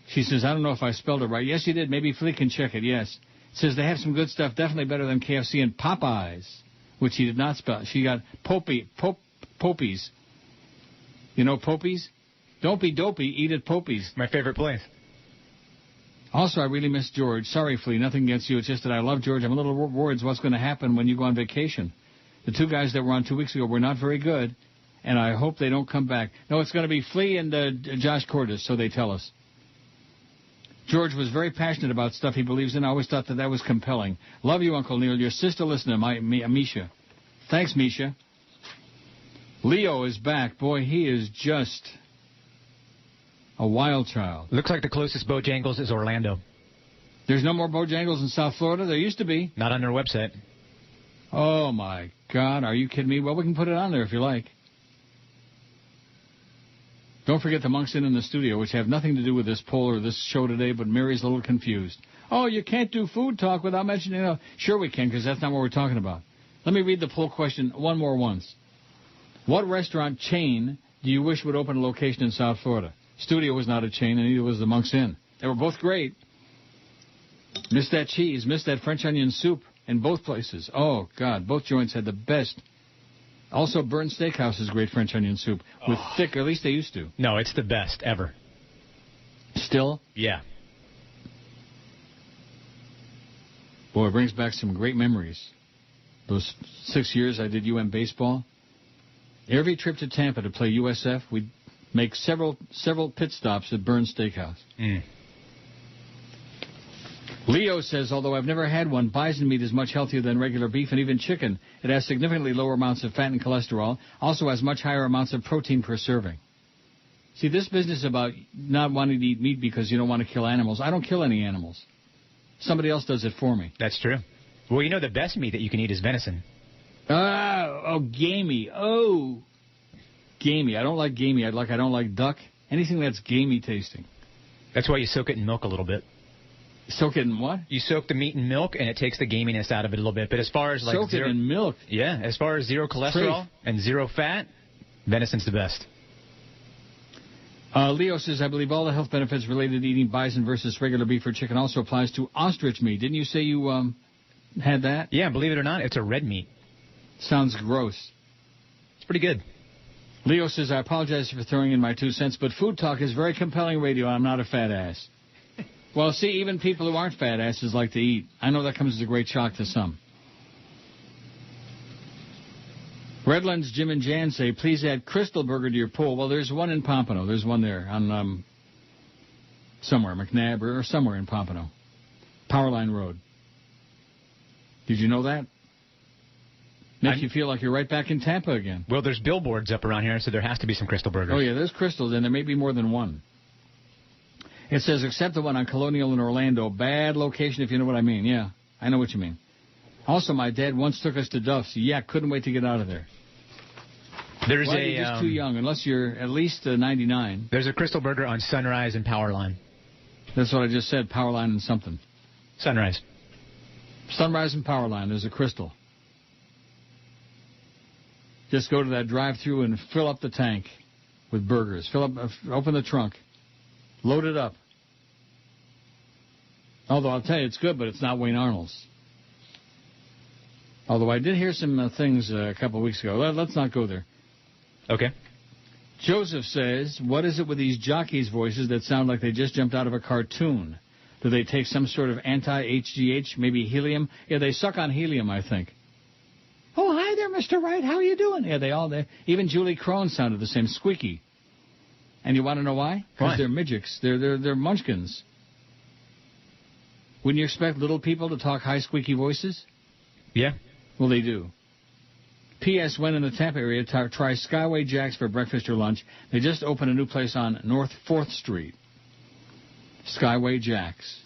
She says, I don't know if I spelled it right. Yes, you did. Maybe Flea can check it. Yes. It says they have some good stuff, definitely better than KFC and Popeyes, which he did not spell. She got Popies. You know Popies? Don't be dopey, eat at Popies. My favorite place. Also, I really miss George. Sorry, Flea, nothing against you. It's just that I love George. I'm a little worried what's going to happen when you go on vacation. The two guys that were on 2 weeks ago were not very good, and I hope they don't come back. No, it's going to be Flea and Josh Cordes, so they tell us. George was very passionate about stuff he believes in. I always thought that was compelling. Love you, Uncle Neil. Your sister listener, Misha. Thanks, Misha. Leo is back. Boy, he is just a wild child. Looks like the closest Bojangles is Orlando. There's no more Bojangles in South Florida? There used to be. Not on their website. Oh, my God. Are you kidding me? Well, we can put it on there if you like. Don't forget the Monks Inn in the studio, which have nothing to do with this poll or this show today, but Mary's a little confused. Oh, you can't do food talk without mentioning... Sure we can, because that's not what we're talking about. Let me read the poll question once. What restaurant chain do you wish would open a location in South Florida? Studio was not a chain, and neither was the Monks Inn. They were both great. Missed that cheese, missed that French onion soup in both places. Oh, God, both joints had the best. Also, Bern Steakhouse is great French onion soup with thick, or at least they used to. No, it's the best ever. Still? Yeah. Boy, it brings back some great memories. Those 6 years I did UM baseball. Every trip to Tampa to play USF, we'd make several pit stops at Bern Steakhouse. Leo says, although I've never had one, bison meat is much healthier than regular beef and even chicken. It has significantly lower amounts of fat and cholesterol, also has much higher amounts of protein per serving. See, this business about not wanting to eat meat because you don't want to kill animals, I don't kill any animals. Somebody else does it for me. That's true. Well, you know the best meat that you can eat is venison. Gamey. Oh, gamey. I don't like gamey. I don't like duck. Anything that's gamey tasting. That's why you soak it in milk a little bit. Soak it in what? You soak the meat in milk, and it takes the gaminess out of it a little bit. But as far as soak it in milk? Yeah, as far as zero cholesterol and zero fat, venison's the best. Leo says, I believe all the health benefits related to eating bison versus regular beef or chicken also applies to ostrich meat. Didn't you say you had that? Yeah, believe it or not, it's a red meat. Sounds gross. It's pretty good. Leo says, I apologize for throwing in my 2 cents, but Food Talk is very compelling radio. I'm not a fat ass. Well, see, even people who aren't fat asses like to eat. I know that comes as a great shock to some. Redlands, Jim and Jan say, please add Crystal Burger to your pool. Well, there's one in Pompano. There's one there on somewhere, McNabb or somewhere in Pompano. Powerline Road. Did you know that? Makes you feel like you're right back in Tampa again. Well, there's billboards up around here, so there has to be some Crystal Burgers. Oh, yeah, there's Crystals, and there may be more than one. It says, except the one on Colonial in Orlando. Bad location, if you know what I mean. Yeah, I know what you mean. Also, my dad once took us to Duff's. Yeah, couldn't wait to get out of there. There's you're just too young, unless you're at least 99. There's a Crystal Burger on Sunrise and Powerline. That's what I just said, Powerline and something. Sunrise. Sunrise and Powerline, there's a Crystal. Just go to that drive-thru and fill up the tank with burgers. Open the trunk. Load it up. Although I'll tell you, it's good, but it's not Wayne Arnold's. Although I did hear some things a couple of weeks ago. Let's not go there. Okay. Joseph says, what is it with these jockeys' voices that sound like they just jumped out of a cartoon? Do they take some sort of anti-HGH, maybe helium? Yeah, they suck on helium, I think. Oh, hi there, Mr. Wright. How are you doing? Yeah, even Julie Crone sounded the same, squeaky. And you want to know why? Because they're midgets. They're munchkins. Wouldn't you expect little people to talk high, squeaky voices? Yeah. Well, they do. P.S. When in the Tampa area, try Skyway Jacks for breakfast or lunch. They just opened a new place on North 4th Street. Skyway Jacks.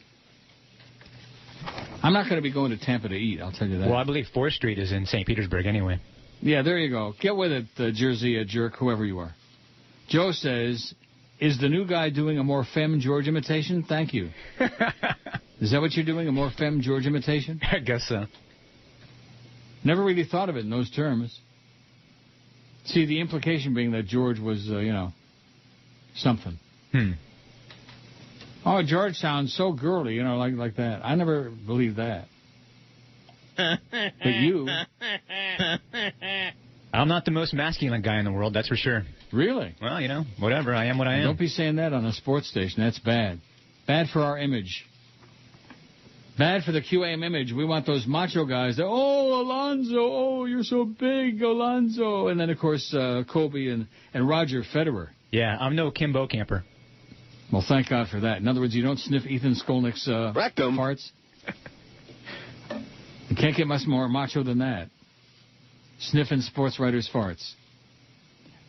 I'm not going to be going to Tampa to eat, I'll tell you that. Well, I believe 4th Street is in St. Petersburg anyway. Yeah, there you go. Get with it, Jersey jerk, whoever you are. Joe says, is the new guy doing a more femme George imitation? Thank you. Is that what you're doing, a more femme George imitation? I guess so. Never really thought of it in those terms. See, the implication being that George was, something. Oh, George sounds so girly, like that. I never believed that. But you... I'm not the most masculine guy in the world, that's for sure. Really? Well, whatever. I am what I am. Don't be saying that on a sports station. That's bad. Bad for our image. Bad for the QAM image. We want those macho guys that, oh, Alonzo, oh, you're so big, Alonzo. And then, of course, Kobe and Roger Federer. Yeah, I'm no Kimbo camper. Well, thank God for that. In other words, you don't sniff Ethan Skolnick's farts. You can't get much more macho than that. Sniffing sports writers' farts.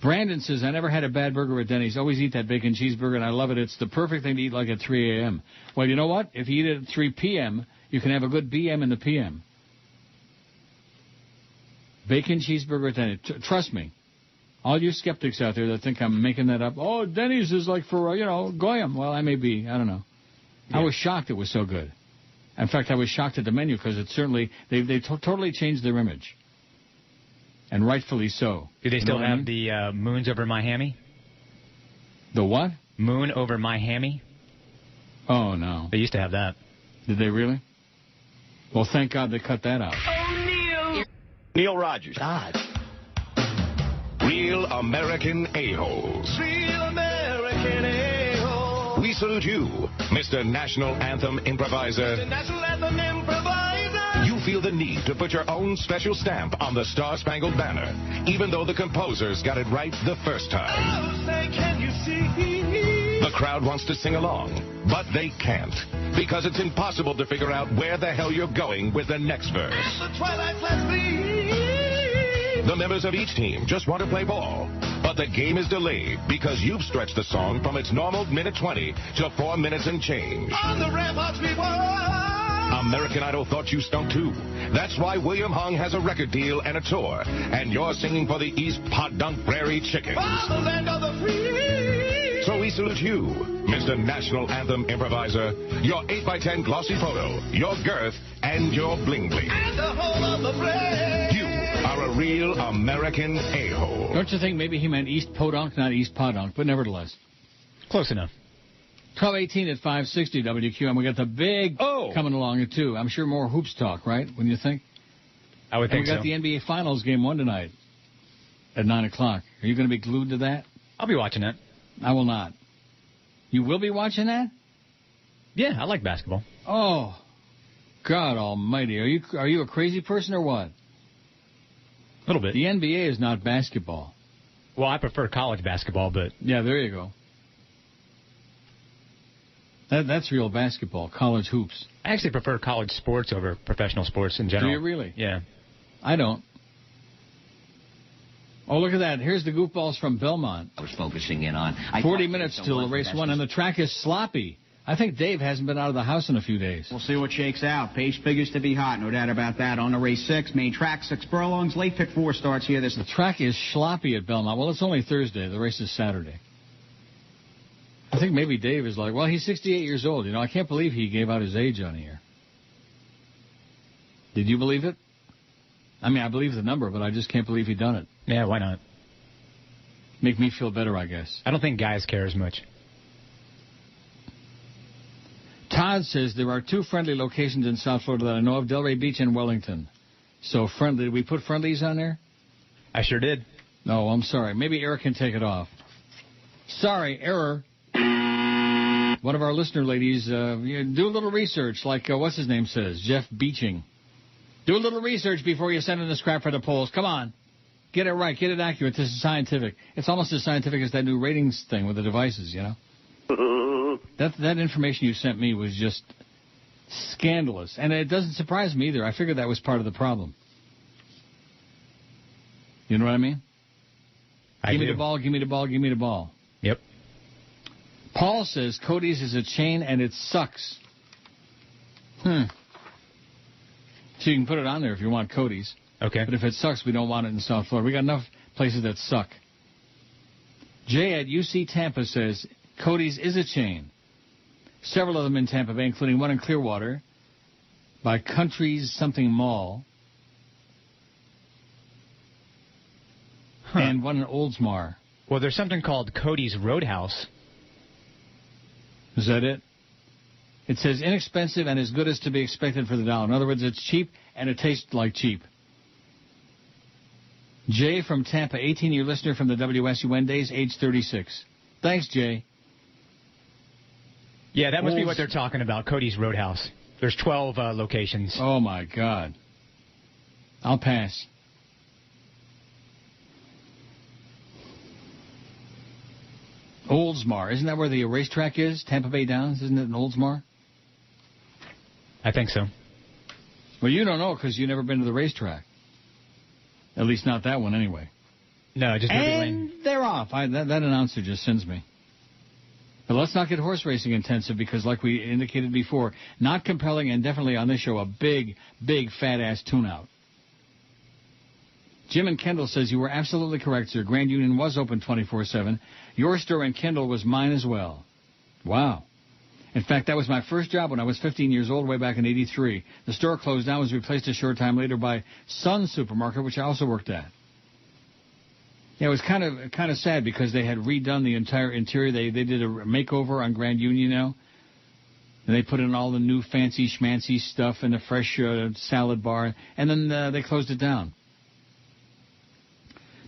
Brandon says, I never had a bad burger at Denny's. Always eat that bacon cheeseburger, and I love it. It's the perfect thing to eat like at 3 a.m. Well, you know what? If you eat it at 3 p.m., you can have a good BM in the PM. Bacon cheeseburger at Denny's. Trust me. All you skeptics out there that think I'm making that up, oh, Denny's is like for, Goyim. Well, I may be. I don't know. Yeah. I was shocked it was so good. In fact, I was shocked at the menu because it certainly, they totally changed their image. And rightfully so. Do they still have the moons over my hammy? The what? Moon over my hammy? Oh, no. They used to have that. Did they really? Well, thank God they cut that out. Oh, Neil Rogers. God. Real American A-holes. Real American A-holes. We salute you, Mr. National Anthem Improviser. Mr. National Anthem Improviser. You feel the need to put your own special stamp on the Star-Spangled Banner, even though the composers got it right the first time. Oh, say, can you see? The crowd wants to sing along, but they can't, because it's impossible to figure out where the hell you're going with the next verse. The twilight let's leave. The members of each team just want to play ball, but the game is delayed because you've stretched the song from its normal minute 20 to 4 minutes and change. On the ramparts we were. American Idol thought you stunk too. That's why William Hung has a record deal and a tour, and you're singing for the East Podunk Prairie Chickens. For the land of the free. So we salute you, Mr. National Anthem Improviser, your 8x10 glossy photo, your girth, and your bling bling. And the whole of the play. You are a real American a-hole. Don't you think maybe he meant East Podunk, not East Podunk, but nevertheless. Close enough. 12:18 at 560 WQAM. We got the big coming along, too. I'm sure more hoops talk, right? When you think? I would think so. We got the NBA Finals Game 1 tonight at 9 o'clock. Are you going to be glued to that? I'll be watching that. I will not. You will be watching that? Yeah, I like basketball. Oh, God almighty. Are you a crazy person or what? A little bit. The NBA is not basketball. Well, I prefer college basketball, but... Yeah, there you go. That's real basketball, college hoops. I actually prefer college sports over professional sports in general. Do you really? Yeah. I don't. Oh, look at that. Here's the goofballs from Belmont. I was focusing in on... 40 minutes till race 1, and the track is sloppy. I think Dave hasn't been out of the house in a few days. We'll see what shakes out. Pace figures to be hot, no doubt about that. On to race 6, main track, 6 furlongs. Late pick 4 starts here. The track is sloppy at Belmont. Well, it's only Thursday. The race is Saturday. I think maybe Dave is like, well, he's 68 years old. You know, I can't believe he gave out his age on here. Did you believe it? I mean, I believe the number, but I just can't believe he done it. Yeah, why not? Make me feel better, I guess. I don't think guys care as much. Todd says there are 2 friendly locations in South Florida that I know of, Delray Beach and Wellington. So friendly. Did we put friendlies on there? I sure did. No, I'm sorry. Maybe Eric can take it off. Sorry, error. One of our listener ladies, do a little research, like what's his name says, Jeff Beeching. Do a little research before you send in the scrap for the polls. Come on. Get it right. Get it accurate. This is scientific. It's almost as scientific as that new ratings thing with the devices, you know? That information you sent me was just scandalous. And it doesn't surprise me either. I figured that was part of the problem. You know what I mean? Give me the ball, give me the ball, give me the ball. Yep. Paul says Cody's is a chain and it sucks. So you can put it on there if you want Cody's. Okay. But if it sucks, we don't want it in South Florida. We got enough places that suck. Jay at UC Tampa says Cody's is a chain. Several of them in Tampa Bay, including one in Clearwater by Country's Something Mall. And one in Oldsmar. Well, there's something called Cody's Roadhouse. Is that it? It says inexpensive and as good as to be expected for the dollar. In other words, it's cheap and it tastes like cheap. Jay from Tampa, 18-year listener from the WSUN days, age 36. Thanks, Jay. Yeah, that must be what they're talking about, Cody's Roadhouse. There's 12 locations. Oh, my God. I'll pass. Oldsmar. Isn't that where the racetrack is? Tampa Bay Downs? Isn't it in Oldsmar? I think so. Well, you don't know because you've never been to the racetrack. At least not that one, anyway. No, just Ruby Lane. And they're off. That announcer just sends me. But let's not get horse racing intensive because, like we indicated before, not compelling and definitely on this show a big, big fat-ass tune-out. Jim and Kendall says you were absolutely correct, sir. Grand Union was open 24/7. Your store in Kendall was mine as well. Wow. In fact, that was my first job when I was 15 years old, way back in '83. The store closed down, was replaced a short time later by Sun Supermarket, which I also worked at. Yeah, it was kind of sad because they had redone the entire interior. They did a makeover on Grand Union now. And they put in all the new fancy schmancy stuff and the fresh salad bar, and then they closed it down.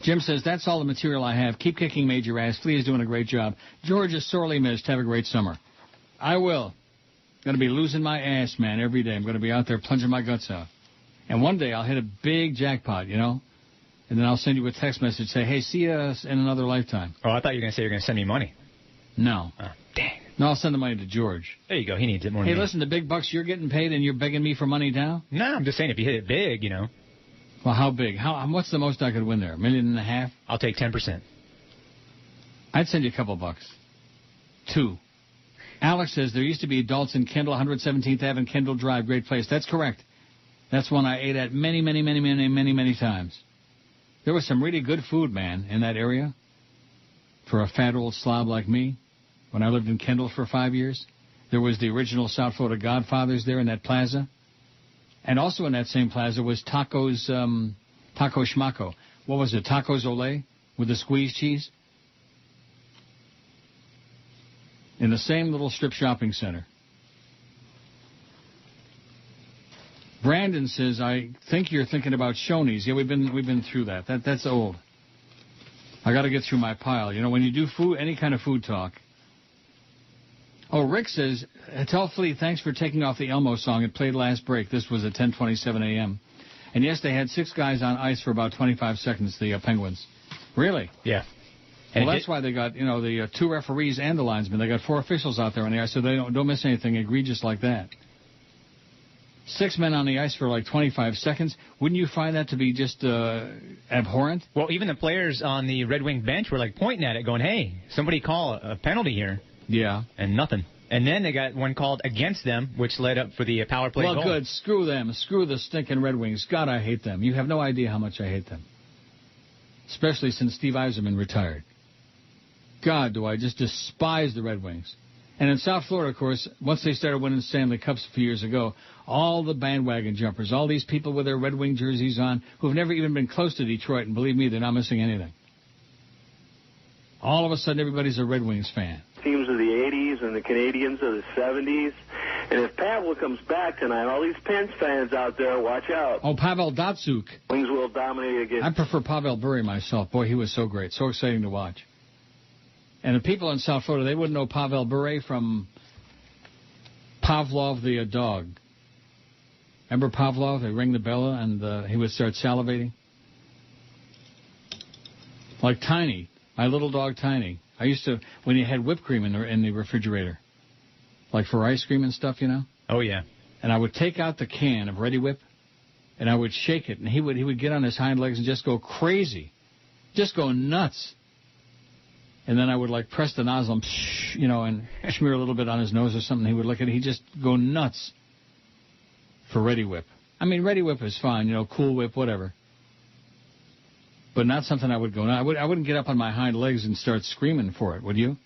Jim says, that's all the material I have. Keep kicking major ass. Flea is doing a great job. George is sorely missed. Have a great summer. I will. Going to be losing my ass, man, every day. I'm going to be out there plunging my guts out. And one day I'll hit a big jackpot, you know? And then I'll send you a text message, say, hey, see us in another lifetime. Oh, I thought you were going to say you're going to send me money. No. Oh, dang. No, I'll send the money to George. There you go. He needs it more than me. me. Listen, the big bucks you're getting paid and you're begging me for money now? No, I'm just saying if you hit it big, you know. Well, how big? What's the most I could win there? $1.5 million? I'll take 10%. I'd send you a couple bucks. 2. Alex says there used to be adults in Kendall, 117th Ave and Kendall Drive. Great place. That's correct. That's one I ate at many times. There was some really good food, man, in that area for a fat old slob like me. When I lived in Kendall for 5 years, there was the original South Florida Godfathers there in that plaza. And also in that same plaza was Taco Schmaco. What was it, Tacos Olé with the squeezed cheese? In the same little strip shopping center. Brandon says, I think you're thinking about Shoney's. Yeah, we've been through that. That's old. I got to get through my pile. You know, when you do food, any kind of food talk. Oh, Rick says, tell Flea thanks for taking off the Elmo song. It played last break. This was at 10:27 a.m. And yes, they had 6 guys on ice for about 25 seconds, the Penguins. Really? Yeah. Well, that's why they got, you know, the 2 referees and the linesmen. They got 4 officials out there on the ice, so they don't miss anything egregious like that. 6 men on the ice for like 25 seconds. Wouldn't you find that to be just abhorrent? Well, even the players on the Red Wing bench were like pointing at it, going, hey, somebody call a penalty here. Yeah. And nothing. And then they got one called against them, which led up for the power play goal. Well, good. Screw them. Screw the stinking Red Wings. God, I hate them. You have no idea how much I hate them. Especially since Steve Yzerman retired. God, do I just despise the Red Wings. And in South Florida, of course, once they started winning Stanley Cups a few years ago, all the bandwagon jumpers, all these people with their Red Wing jerseys on, who've never even been close to Detroit, and believe me, they're not missing anything. All of a sudden, everybody's a Red Wings fan. Teams of the 80s and the Canadians of the 70s. And if Pavel comes back tonight, all these Pens fans out there, watch out. Oh, Pavel Datsyuk. Wings will dominate again. I prefer Pavel Bure myself. Boy, he was so great, so exciting to watch. And the people in South Florida, they wouldn't know Pavel Bure from Pavlov the dog. Remember Pavlov? They ring the bell and he would start salivating. Like Tiny, my little dog Tiny. I used to, when you had whipped cream in the refrigerator, like for ice cream and stuff, you know? Oh, yeah. And I would take out the can of Ready Whip, and I would shake it, and he would get on his hind legs and just go crazy. Just go nuts. And then I would, like, press the nozzle, you know, and smear a little bit on his nose or something. He would look at it. He'd just go nuts for Ready Whip. I mean, Ready Whip is fine, you know, Cool Whip, whatever. But not something I would go. I wouldn't get up on my hind legs and start screaming for it, would you?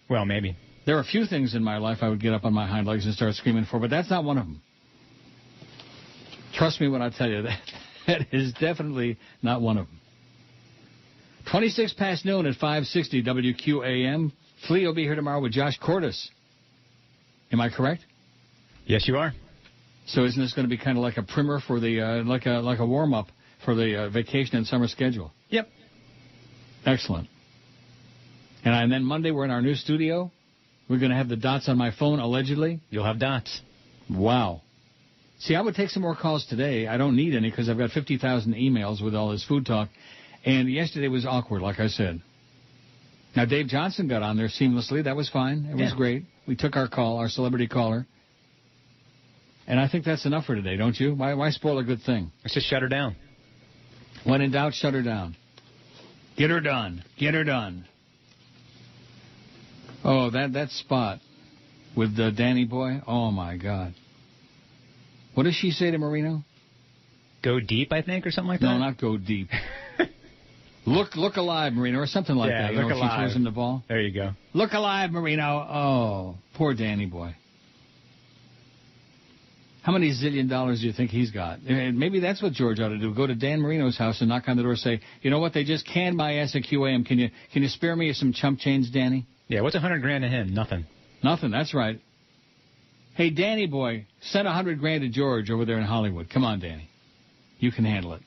Well, maybe. There are a few things in my life I would get up on my hind legs and start screaming for, but that's not one of them. Trust me when I tell you that. That is definitely not one of them. 26 past noon at 560 WQAM. Flea will be here tomorrow with Josh Cordes. Am I correct? Yes, you are. So isn't this going to be kind of like a primer for the like a warm-up for the vacation and summer schedule? Yep. Excellent. And then Monday we're in our new studio. We're going to have the dots on my phone, allegedly. You'll have dots. Wow. See, I would take some more calls today. I don't need any because I've got 50,000 emails with all this food talk. And yesterday was awkward, like I said. Now, Dave Johnson got on there seamlessly. That was fine. It was great. We took our call, our celebrity caller. And I think that's enough for today, don't you? Why spoil a good thing? Let's just shut her down. When in doubt, shut her down. Get her done. Get her done. Oh, that spot with Danny Boy. Oh, my God. What does she say to Marino? Go deep, I think, or something like that? No, not go deep. Look alive, Marino, or something like that. Yeah, look alive. She throws him the ball. There you go. Look alive, Marino. Oh, poor Danny Boy. How many zillion dollars do you think he's got? And maybe that's what George ought to do. Go to Dan Marino's house and knock on the door and say, you know what, they just canned my ass at QAM. Can you spare me some chump change, Danny? Yeah, what's $100,000 to him? Nothing. Nothing, that's right. Hey, Danny Boy, send $100,000 to George over there in Hollywood. Come on, Danny. You can handle it.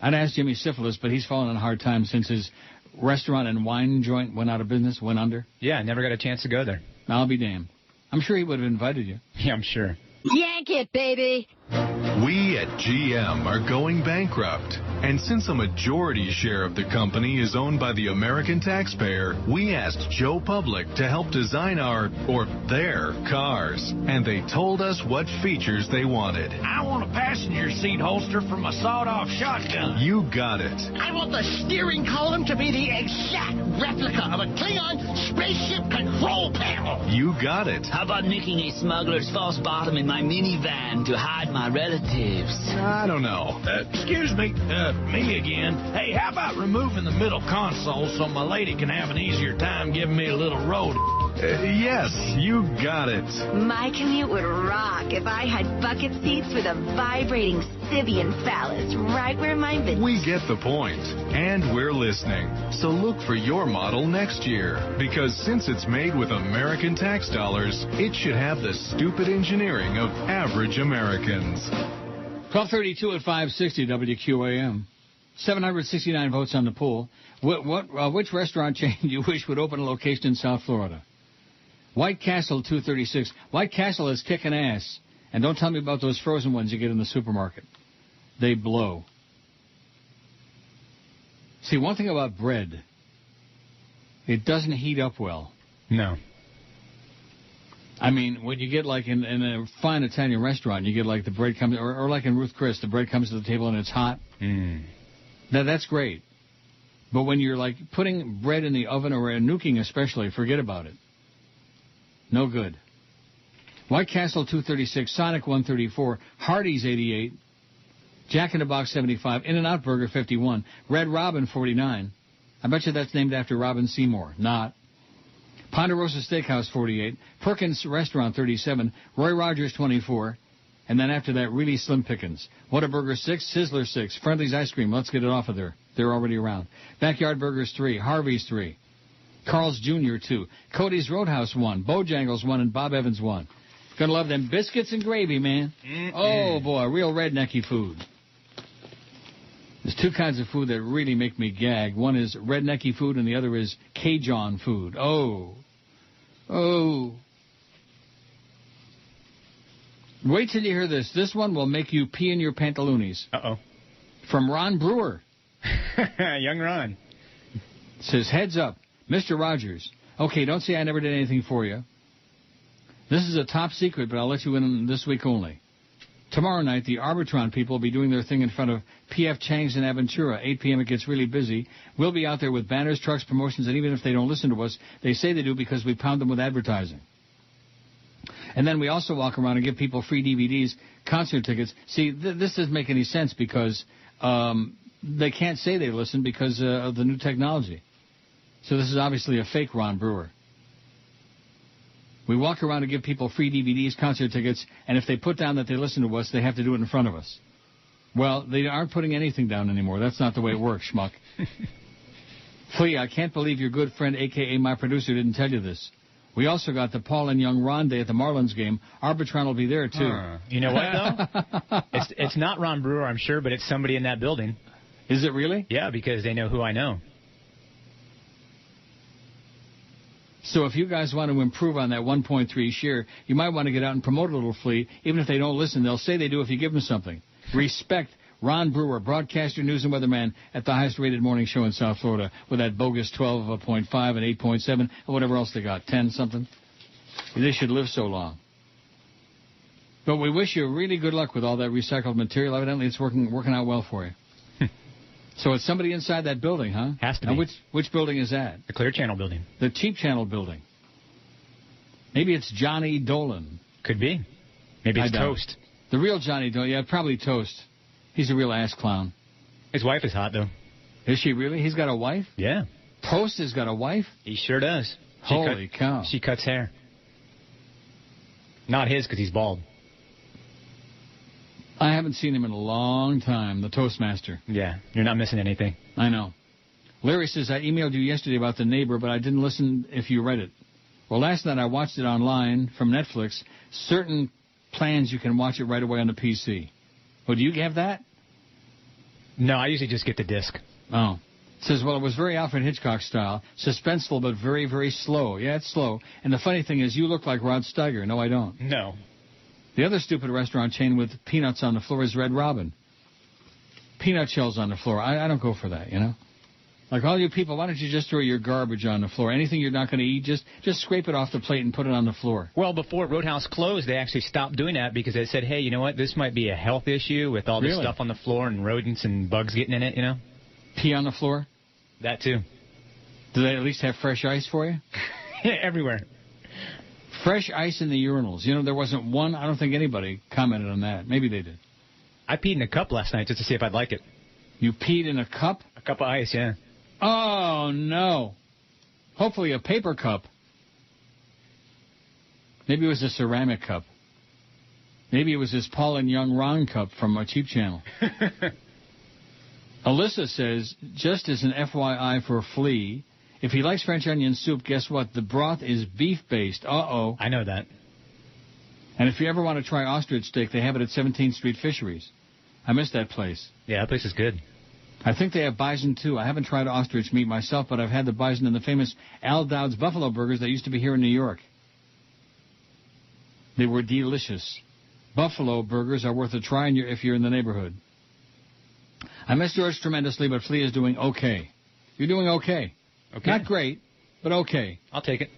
I'd ask Jimmy Syphilis, but he's fallen on a hard time since his restaurant and wine joint went out of business, went under. Yeah, never got a chance to go there. I'll be damned. I'm sure he would have invited you. Yeah, I'm sure. Yank it, baby! We at GM are going bankrupt. And since a majority share of the company is owned by the American taxpayer, we asked Joe Public to help design their cars. And they told us what features they wanted. I want a passenger seat holster from a sawed-off shotgun. You got it. I want the steering column to be the exact replica of a Klingon spaceship control panel. You got it. How about nicking a smuggler's false bottom in my minivan to hide my relatives? I don't know. Excuse me, Me again. Hey, how about removing the middle console so my lady can have an easier time giving me a little road? Yes, you got it. My commute would rock if I had bucket seats with a vibrating Sibian phallus right where my bit. We get the point, and we're listening. So look for your model next year, because since it's made with American tax dollars, it should have the stupid engineering of average Americans. 1232 at 560 WQAM. 769 votes on the poll. Which restaurant chain do you wish would open a location in South Florida? White Castle 236. White Castle is kicking ass. And don't tell me about those frozen ones you get in the supermarket. They blow. See, one thing about bread, it doesn't heat up well. No. I mean, when you get like in a fine Italian restaurant, you get like the bread comes, or like in Ruth Chris, the bread comes to the table and it's hot. That's great. But when you're like putting bread in the oven or nuking especially, forget about it. No good. White Castle 236, Sonic 134, Hardee's 88, Jack in the Box 75, In-N-Out Burger 51, Red Robin 49. I bet you that's named after Robin Seymour. Not. Ponderosa Steakhouse 48, Perkins Restaurant 37, Roy Rogers 24, and then after that, really slim pickings. Whataburger 6, Sizzler 6, Friendly's Ice Cream. Let's get it off of there. They're already around. Backyard Burgers 3, Harvey's 3, Carl's Jr. 2, Cody's Roadhouse 1, Bojangles 1, and Bob Evans 1. Gonna love them biscuits and gravy, man. Oh, boy, real rednecky food. There's two kinds of food that really make me gag. One is rednecky food, and the other is Cajun food. Oh. Wait till you hear this. This one will make you pee in your pantaloonies. Uh-oh. From Ron Brewer. Young Ron. Says, heads up, Mr. Rogers. Okay, don't say I never did anything for you. This is a top secret, but I'll let you in this week only. Tomorrow night, the Arbitron people will be doing their thing in front of P.F. Chang's in Aventura. 8 p.m. it gets really busy. We'll be out there with banners, trucks, promotions, and even if they don't listen to us, they say they do because we pound them with advertising. And then we also walk around and give people free DVDs, concert tickets. See, this doesn't make any sense because they can't say they listen because of the new technology. So this is obviously a fake Ron Brewer. We walk around and give people free DVDs, concert tickets, and if they put down that they listen to us, they have to do it in front of us. Well, they aren't putting anything down anymore. That's not the way it works, schmuck. Flea, I can't believe your good friend, a.k.a. my producer, didn't tell you this. We also got the Paul and Young Ron Day at the Marlins game. Arbitron will be there, too. You know what, though? It's not Ron Brewer, I'm sure, but it's somebody in that building. Is it really? Yeah, because they know who I know. So if you guys want to improve on that 1.3 share, you might want to get out and promote a little, Flea. Even if they don't listen, they'll say they do if you give them something. Respect Ron Brewer, broadcaster, news and weatherman at the highest-rated morning show in South Florida with that bogus 12.5 and 8.7 and whatever else they got, 10-something. They should live so long. But we wish you really good luck with all that recycled material. Evidently, it's working out well for you. So it's somebody inside that building, huh? Has to be. Now, which building is that? The Clear Channel building. The Cheap Channel building. Maybe it's Johnny Dolan. Could be. Maybe it's Toast. The real Johnny Dolan. Yeah, probably Toast. He's a real ass clown. His wife is hot, though. Is she really? He's got a wife? Yeah. Toast has got a wife? He sure does. Holy cow. She cuts hair. Not his, because he's bald. I haven't seen him in a long time, the Toastmaster. Yeah, you're not missing anything. I know. Larry says, I emailed you yesterday about The Neighbor, but I didn't listen if you read it. Well, last night I watched it online from Netflix. Certain plans you can watch it right away on the PC. Well, do you have that? No, I usually just get the disc. Oh. It says, well, it was very Alfred Hitchcock style, suspenseful but very, very slow. Yeah, it's slow. And the funny thing is, you look like Rod Steiger. No, I don't. No. The other stupid restaurant chain with peanuts on the floor is Red Robin. Peanut shells on the floor. I don't go for that, you know? Like all you people, why don't you just throw your garbage on the floor? Anything you're not going to eat, just scrape it off the plate and put it on the floor. Well, before Roadhouse closed, they actually stopped doing that because they said, hey, you know what, this might be a health issue with all this stuff on the floor and rodents and bugs getting in it, you know? Pee on the floor? That too. Do they at least have fresh ice for you? Yeah, everywhere. Fresh ice in the urinals. You know, there wasn't one. I don't think anybody commented on that. Maybe they did. I peed in a cup last night just to see if I'd like it. You peed in a cup? A cup of ice, yeah. Oh, no. Hopefully a paper cup. Maybe it was a ceramic cup. Maybe it was this Paul and Young Ron cup from a Cheap Channel. Alyssa says, just as an FYI for Flea, if he likes French onion soup, guess what? The broth is beef-based. Uh-oh. I know that. And if you ever want to try ostrich steak, they have it at 17th Street Fisheries. I miss that place. Yeah, that place is good. I think they have bison, too. I haven't tried ostrich meat myself, but I've had the bison in the famous Al Dowd's Buffalo Burgers that used to be here in New York. They were delicious. Buffalo Burgers are worth a try if you're in the neighborhood. I miss George tremendously, but Flea is doing okay. You're doing okay. Okay. Not great, but okay. I'll take it.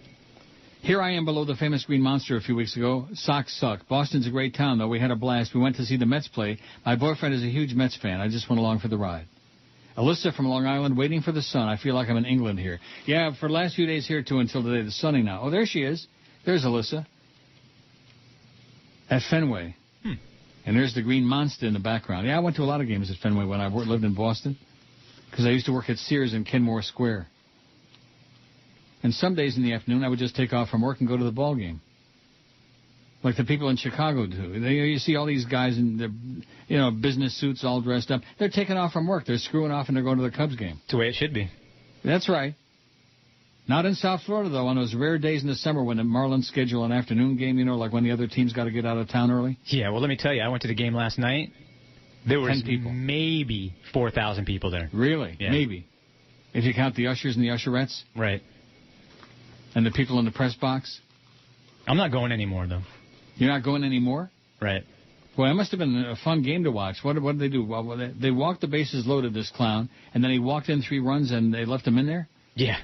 Here I am below the famous Green Monster a few weeks ago. Socks suck. Boston's a great town, though. We had a blast. We went to see the Mets play. My boyfriend is a huge Mets fan. I just went along for the ride. Alyssa from Long Island, waiting for the sun. I feel like I'm in England here. Yeah, for the last few days here, too, until today. It's sunny now. Oh, there she is. There's Alyssa. At Fenway. And there's the Green Monster in the background. Yeah, I went to a lot of games at Fenway when I lived in Boston, because I used to work at Sears in Kenmore Square. And some days in the afternoon, I would just take off from work and go to the ball game, like the people in Chicago do. You see all these guys in their, business suits all dressed up. They're taking off from work. They're screwing off and they're going to the Cubs game. It's the way it should be. That's right. Not in South Florida, though, on those rare days in the summer when the Marlins schedule an afternoon game, like when the other team's got to get out of town early. Yeah, well, let me tell you, I went to the game last night. There was 10 people. Maybe 4,000 people there. Really? Yeah. Maybe. If you count the ushers and the usherettes? Right. And the people in the press box? I'm not going anymore, though. You're not going anymore? Right. Well, it must have been a fun game to watch. What did they do? Well, they walked the bases loaded, this clown, and then he walked in 3 runs and they left him in there? Yeah.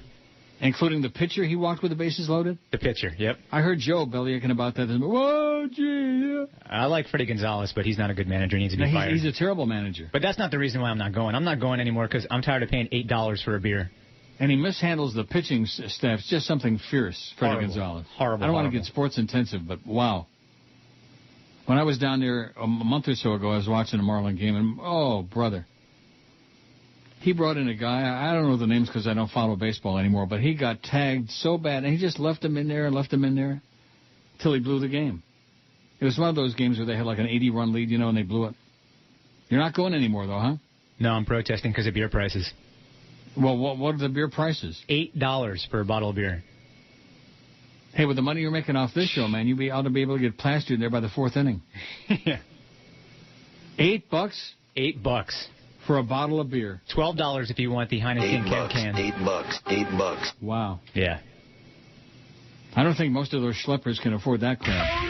Including the pitcher, he walked with the bases loaded? The pitcher, yep. I heard Joe bellyaching about that. Whoa, gee. I like Freddie Gonzalez, but he's not a good manager. He needs to be fired. He's a terrible manager. But that's not the reason why I'm not going. I'm not going anymore because I'm tired of paying $8 for a beer. And he mishandles the pitching staff. It's just something fierce, Freddie Gonzalez. Horrible. I don't want to get sports intensive, but wow. When I was down there a month or so ago, I was watching a Marlin game, and oh, brother. He brought in a guy, I don't know the names because I don't follow baseball anymore, but he got tagged so bad, and he just left him in there till he blew the game. It was one of those games where they had like an 80-run lead, and they blew it. You're not going anymore, though, huh? No, I'm protesting because of beer prices. Well, what are the beer prices? $8 for a bottle of beer. Hey, with the money you're making off this show, man, you ought to be able to get plastered there by the 4th inning. Yeah. $8? $8. For a bottle of beer. $12 if you want the Heineken can. $8. Wow. Yeah. I don't think most of those schleppers can afford that crap.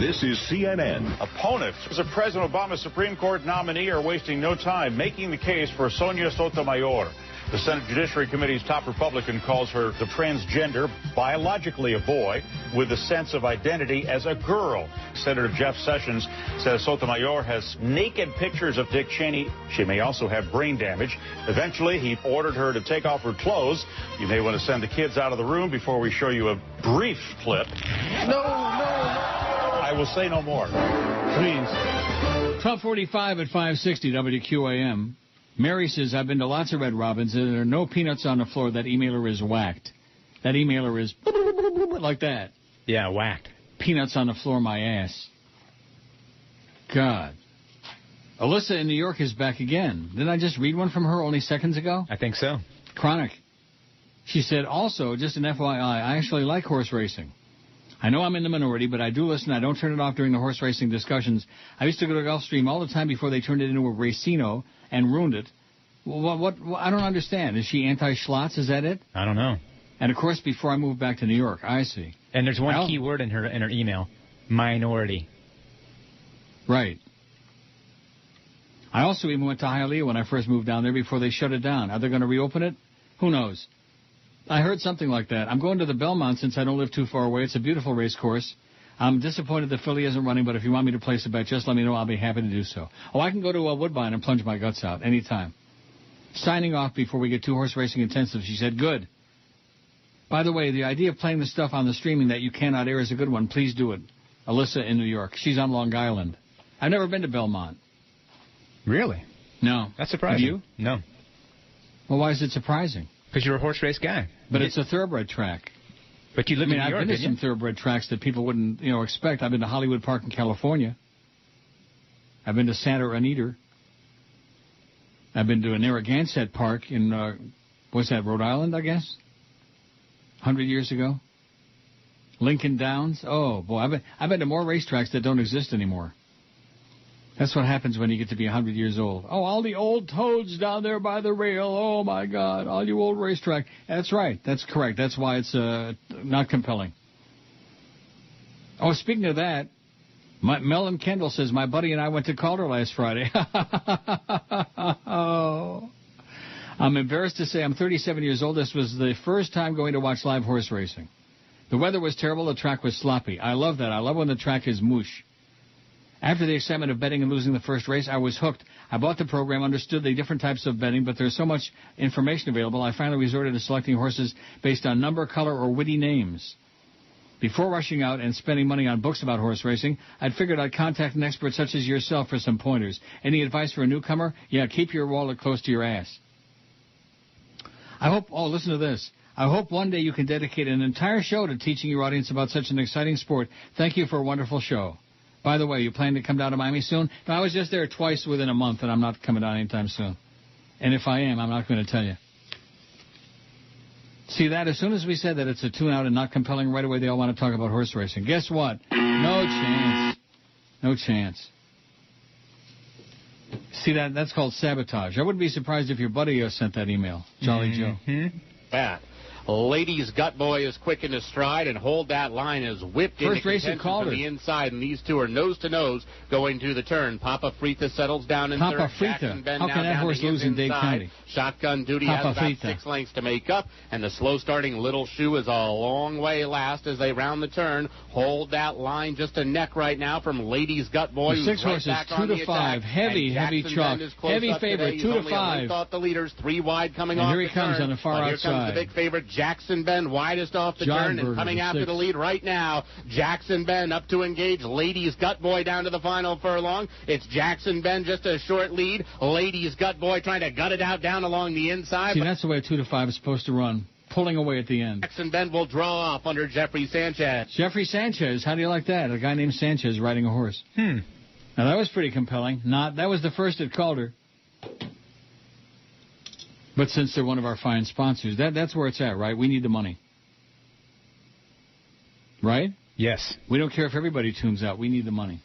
This is CNN. Opponents of President Obama's Supreme Court nominee are wasting no time making the case for Sonia Sotomayor. The Senate Judiciary Committee's top Republican calls her the transgender, biologically a boy, with a sense of identity as a girl. Senator Jeff Sessions says Sotomayor has naked pictures of Dick Cheney. She may also have brain damage. Eventually, he ordered her to take off her clothes. You may want to send the kids out of the room before we show you a brief clip. No. I will say no more. Please. 12:45 at 560 WQAM. Mary says, I've been to lots of Red Robins, and there are no peanuts on the floor. That emailer is whacked. That emailer is like that. Yeah, whacked. Peanuts on the floor, my ass. God. Alyssa in New York is back again. Didn't I just read one from her only seconds ago? I think so. Chronic. She said, also, just an FYI, I actually like horse racing. I know I'm in the minority, but I do listen. I don't turn it off during the horse racing discussions. I used to go to Gulfstream all the time before they turned it into a racino and ruined it. What I don't understand. Is she anti-Schlotz? Is that it? I don't know. And, of course, before I moved back to New York. I see. And there's one key word in her email. Minority. Right. I also even went to Hialeah when I first moved down there before they shut it down. Are they going to reopen it? Who knows? I heard something like that. I'm going to the Belmont since I don't live too far away. It's a beautiful race course. I'm disappointed the filly isn't running, but if you want me to place a bet, just let me know. I'll be happy to do so. Oh, I can go to Woodbine and plunge my guts out anytime. Signing off before we get too horse racing intensive, she said, good. By the way, the idea of playing the stuff on the streaming that you cannot air is a good one. Please do it. Alyssa in New York. She's on Long Island. I've never been to Belmont. Really? No. That's surprising. Have you? No. Well, why is it surprising? Because you're a horse race guy. But it's a thoroughbred track. But you live in New York, I've been to some thoroughbred tracks that people wouldn't, expect. I've been to Hollywood Park in California. I've been to Santa Anita. I've been to Narragansett Park in, what's that, Rhode Island, I guess? 100 years ago. Lincoln Downs. Oh, boy, I've been to more racetracks that don't exist anymore. That's what happens when you get to be 100 years old. Oh, all the old toads down there by the rail. Oh, my God, all you old racetrack. That's right. That's correct. That's why it's not compelling. Oh, speaking of that, Melon Kendall says, my buddy and I went to Calder last Friday. Oh. I'm embarrassed to say I'm 37 years old. This was the first time going to watch live horse racing. The weather was terrible. The track was sloppy. I love that. I love when the track is moosh. After the excitement of betting and losing the first race, I was hooked. I bought the program, understood the different types of betting, but there's so much information available, I finally resorted to selecting horses based on number, color, or witty names. Before rushing out and spending money on books about horse racing, I'd figured I'd contact an expert such as yourself for some pointers. Any advice for a newcomer? Yeah, keep your wallet close to your ass. Listen to this. I hope one day you can dedicate an entire show to teaching your audience about such an exciting sport. Thank you for a wonderful show. By the way, you plan to come down to Miami soon? No, I was just there twice within a month, and I'm not coming down anytime soon. And if I am, I'm not going to tell you. See that? As soon as we said that it's a tune-out and not compelling, right away they all want to talk about horse racing. Guess what? No chance. No chance. See that? That's called sabotage. I wouldn't be surprised if your buddy sent that email, Jolly Joe. Yeah. Ladies Gut Boy is quick in his stride, and Hold That Line is whipped into contention from the inside, and these two are nose-to-nose going to the turn. Papa Frita settles down in third. Jackson Ben How can that horse lose in Dade County? Shotgun Duty has about 6 lengths to make up, and the slow-starting Little Shoe is a long way last as they round the turn. Hold That Line just a neck right now from Ladies Gut Boy. The 6 horses, 2-5, heavy chalk, heavy favorite, 2-5. Thought the leaders 3 wide coming and off here he comes on the far outside. Here comes the big favorite. Jackson Ben widest off the turn and coming after the lead right now. Jackson Ben up to engage. Ladies Gut Boy down to the final furlong. It's Jackson Ben just a short lead. Ladies Gut Boy trying to gut it out down along the inside. See, that's the way a 2-5 is supposed to run. Pulling away at the end. Jackson Ben will draw off under Jeffrey Sanchez. Jeffrey Sanchez, how do you like that? A guy named Sanchez riding a horse. Now that was pretty compelling. That was the first at Calder. But since they're one of our fine sponsors, that's where it's at, right? We need the money. Right? Yes. We don't care if everybody tunes out. We need the money.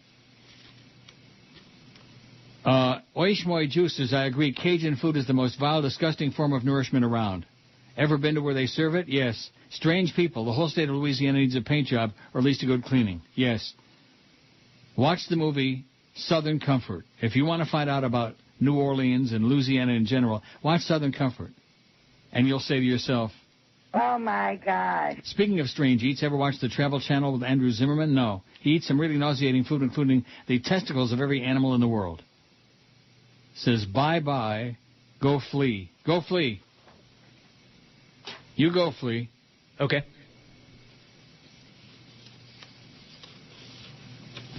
Oishmoy Juice says, I agree. Cajun food is the most vile, disgusting form of nourishment around. Ever been to where they serve it? Yes. Strange people. The whole state of Louisiana needs a paint job, or at least a good cleaning. Yes. Watch the movie Southern Comfort. If you want to find out about New Orleans and Louisiana in general, watch Southern Comfort. And you'll say to yourself, oh, my God. Speaking of strange eats, ever watch the Travel Channel with Andrew Zimmerman? No. He eats some really nauseating food, including the testicles of every animal in the world. Says, bye-bye, go Flea. Go Flea. You go, Flea. Okay.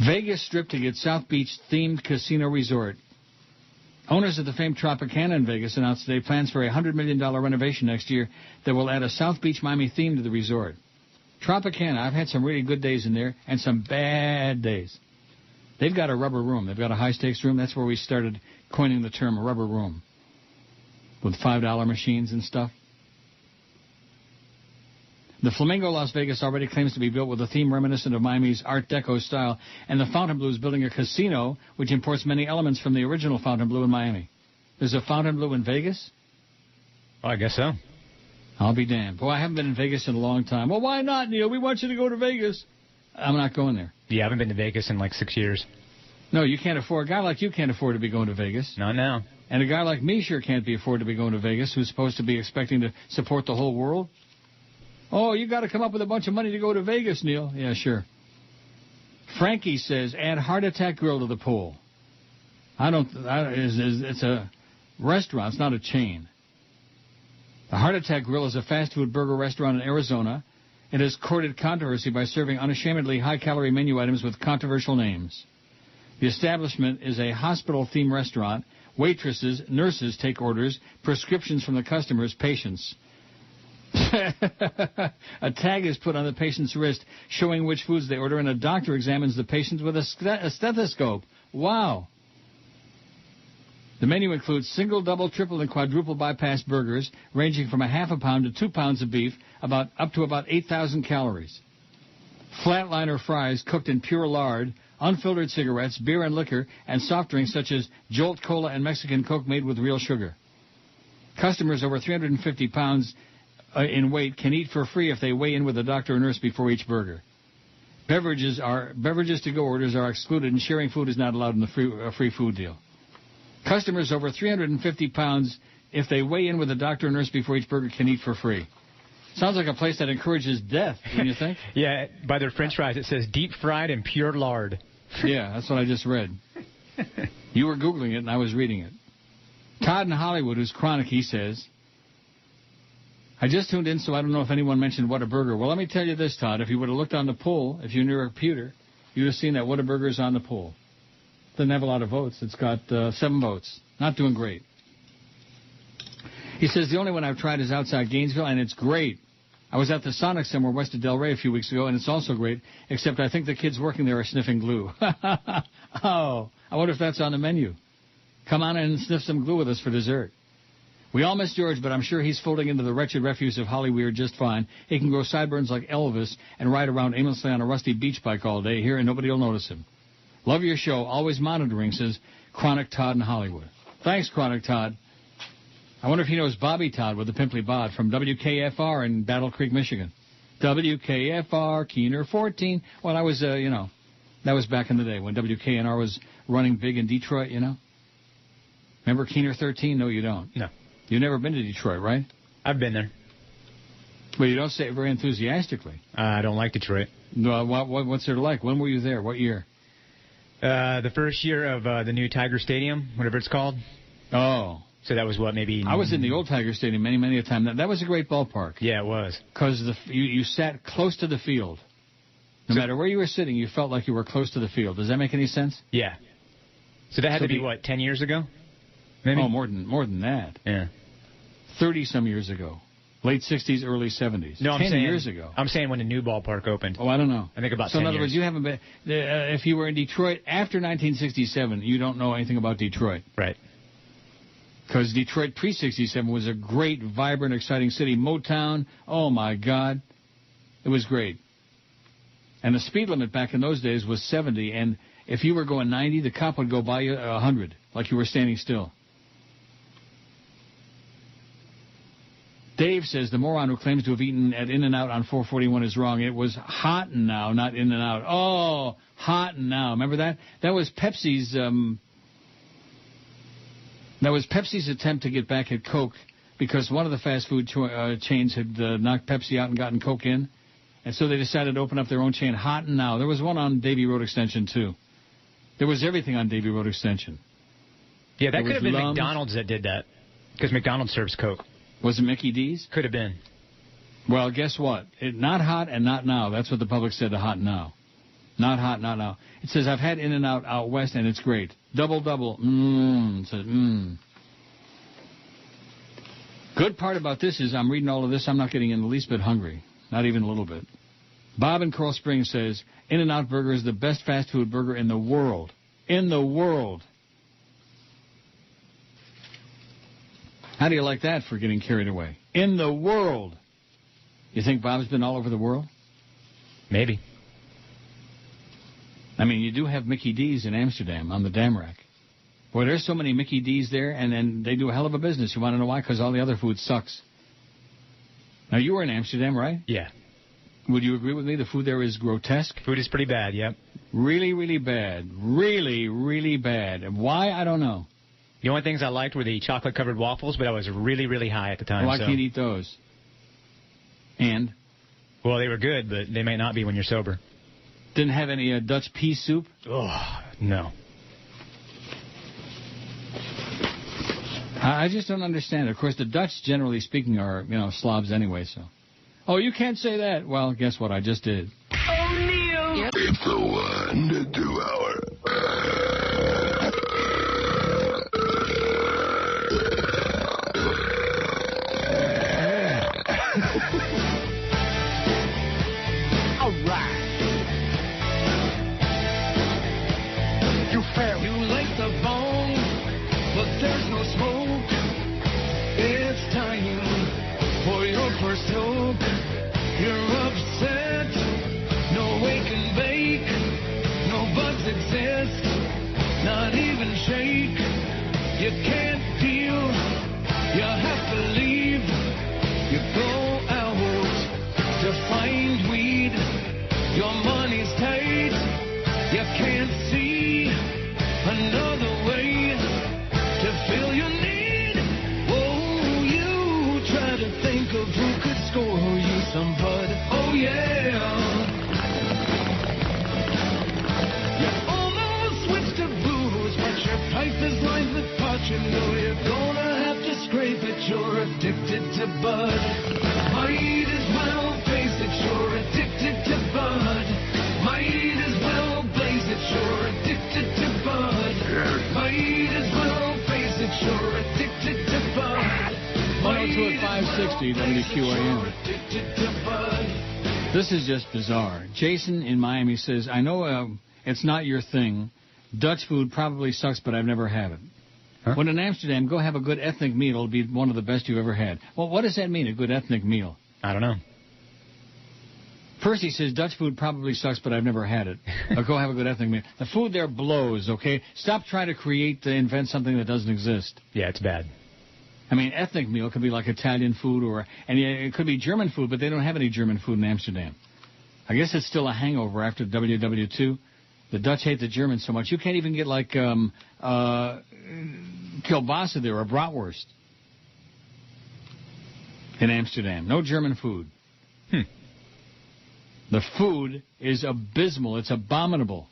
Vegas Strip to get South Beach themed casino resort. Owners of the famed Tropicana in Vegas announced today plans for a $100 million renovation next year that will add a South Beach Miami theme to the resort. Tropicana, I've had some really good days in there and some bad days. They've got a rubber room. They've got a high-stakes room. That's where we started coining the term rubber room with $5 machines and stuff. The Flamingo Las Vegas already claims to be built with a theme reminiscent of Miami's Art Deco style, and the Fontainebleau is building a casino which imports many elements from the original Fontainebleau in Miami. There's a Fontainebleau in Vegas? Oh, I guess so. I'll be damned. Boy, I haven't been in Vegas in a long time. Well, why not, Neil? We want you to go to Vegas. I'm not going there. Yeah, I haven't been to Vegas in like 6 years. No, you can't afford. A guy like you can't afford to be going to Vegas. Not now. And a guy like me sure can't be afford to be going to Vegas, who's supposed to be expecting to support the whole world. Oh, you got to come up with a bunch of money to go to Vegas, Neil. Yeah, sure. Frankie says, add Heart Attack Grill to the pool. It's a restaurant. It's not a chain. The Heart Attack Grill is a fast food burger restaurant in Arizona. It has courted controversy by serving unashamedly high-calorie menu items with controversial names. The establishment is a hospital-themed restaurant. Waitresses, nurses take orders, prescriptions from the customers, patients. A tag is put on the patient's wrist showing which foods they order, and a doctor examines the patient with a stethoscope. Wow. The menu includes single, double, triple, and quadruple bypass burgers, ranging from a half a pound to 2 pounds of beef, up to about 8,000 calories. Flatliner fries cooked in pure lard, unfiltered cigarettes, beer and liquor, and soft drinks such as Jolt Cola and Mexican Coke made with real sugar. Customers over 350 pounds in weight can eat for free if they weigh in with a doctor or nurse before each burger. Beverages to go orders are excluded, and sharing food is not allowed in the free food deal. Customers over 350 pounds, if they weigh in with a doctor or nurse before each burger, can eat for free. Sounds like a place that encourages death, don't you think? Yeah, by their french fries it says deep fried in pure lard. Yeah, that's what I just read. You were Googling it and I was reading it. Todd in Hollywood, who's chronic, he says, I just tuned in, so I don't know if anyone mentioned Whataburger. Well, let me tell you this, Todd. If you would have looked on the poll, if you're near a computer, you'd have seen that Whataburger is on the poll. Doesn't have a lot of votes. It's got 7 votes. Not doing great. He says, the only one I've tried is outside Gainesville, and it's great. I was at the Sonic somewhere west of Delray a few weeks ago, and it's also great, except I think the kids working there are sniffing glue. Oh, I wonder if that's on the menu. Come on in and sniff some glue with us for dessert. We all miss George, but I'm sure he's folding into the wretched refuse of Hollyweird just fine. He can grow sideburns like Elvis and ride around aimlessly on a rusty beach bike all day here, and nobody will notice him. Love your show. Always monitoring, says Chronic Todd in Hollywood. Thanks, Chronic Todd. I wonder if he knows Bobby Todd with the Pimply Bod from WKFR in Battle Creek, Michigan. WKFR, Keener 14. Well, I was, that was back in the day when WKNR was running big in Detroit, Remember Keener 13? No, you don't. No. You've never been to Detroit, right? I've been there. But you don't say it very enthusiastically. I don't like Detroit. No, what's it like? When were you there? What year? The first year of the new Tiger Stadium, whatever it's called. Oh. So that was what, maybe... I was in the old Tiger Stadium many a time. That was a great ballpark. Yeah, it was. Because you sat close to the field. No matter where you were sitting, you felt like you were close to the field. Does that make any sense? Yeah. So that had to be, 10 years ago? Maybe? Oh, more than that. Yeah. 30-some years ago. Late 60s, early 70s. No, 10 years ago. I'm saying when the new ballpark opened. Oh, I don't know. I think about 10 years. So in other words, you haven't been... if you were in Detroit after 1967, you don't know anything about Detroit. Right. Because Detroit pre-67 was a great, vibrant, exciting city. Motown, oh my God. It was great. And the speed limit back in those days was 70, and if you were going 90, the cop would go by you 100, like you were standing still. Dave says the moron who claims to have eaten at In-N-Out on 441 is wrong. It was Hot 'n Now, not In-N-Out. Oh, Hot 'n Now. Remember that? That was Pepsi's... That was Pepsi's attempt to get back at Coke because one of the fast food chains had knocked Pepsi out and gotten Coke in. And so they decided to open up their own chain, Hot 'n Now. There was one on Davie Road Extension, too. There was everything on Davie Road Extension. Yeah, that could have been McDonald's that did that because McDonald's serves Coke. Was it Mickey D's? Could have been. Well, guess what? Not hot and not now. That's what the public said to Hot Now. Not hot, not now. It says, I've had In-N-Out out west, and it's great. Double. It says, Good part about this is I'm reading all of this. I'm not getting in the least bit hungry. Not even a little bit. Bob in Coral Springs says, In-N-Out Burger is the best fast food burger in the world. In the world. How do you like that for getting carried away? In the world. You think Bob's been all over the world? Maybe. I mean, you do have Mickey D's in Amsterdam on the Damrak. Boy, there's so many Mickey D's there, and then they do a hell of a business. You want to know why? Because all the other food sucks. Now, you were in Amsterdam, right? Yeah. Would you agree with me? The food there is grotesque? Food is pretty bad, yep. Really, really bad. Really, really bad. And why? I don't know. The only things I liked were the chocolate-covered waffles, but I was really, really high at the time. Well, I can't eat those. And? Well, they were good, but they may not be when you're sober. Didn't have any Dutch pea soup? Oh, no. I just don't understand. Of course, the Dutch, generally speaking, are, Slavs anyway, so. Oh, you can't say that. Well, guess what? I just did. O'Neill. It's the 1 to 2 hour. All right. You failed. You like the bone, but there's no smoke. It's time for your first stroke. You're upset. No wake and bake. No bugs exist. Not even shake. You can't deal. You have to leave. You go out to find weed. Your money's tight. You can't see another way to fill your need. Oh, you try to think of who could score you some bud. Oh, yeah. You almost switched to booze, but your pipe is lined with pot. You know you're gonna have to scrape it. You're addicted to bud. Might as well face it. You're addicted to bud. Might as well blaze it. You're addicted to bud. Might as well face it. You're addicted to bud. 102 at 560 WQAM. This is just bizarre. Jason in Miami says, I know it's not your thing. Dutch food probably sucks, but I've never had it. Huh? When in Amsterdam, go have a good ethnic meal. It'll be one of the best you've ever had. Well, what does that mean, a good ethnic meal? I don't know. Percy says, Dutch food probably sucks, but I've never had it. Go have a good ethnic meal. The food there blows, okay? Stop trying to invent something that doesn't exist. Yeah, it's bad. I mean, ethnic meal could be like Italian food, and it could be German food, but they don't have any German food in Amsterdam. I guess it's still a hangover after WW2. The Dutch hate the Germans so much. You can't even get like kielbasa there or bratwurst in Amsterdam. No German food. The food is abysmal. It's abominable.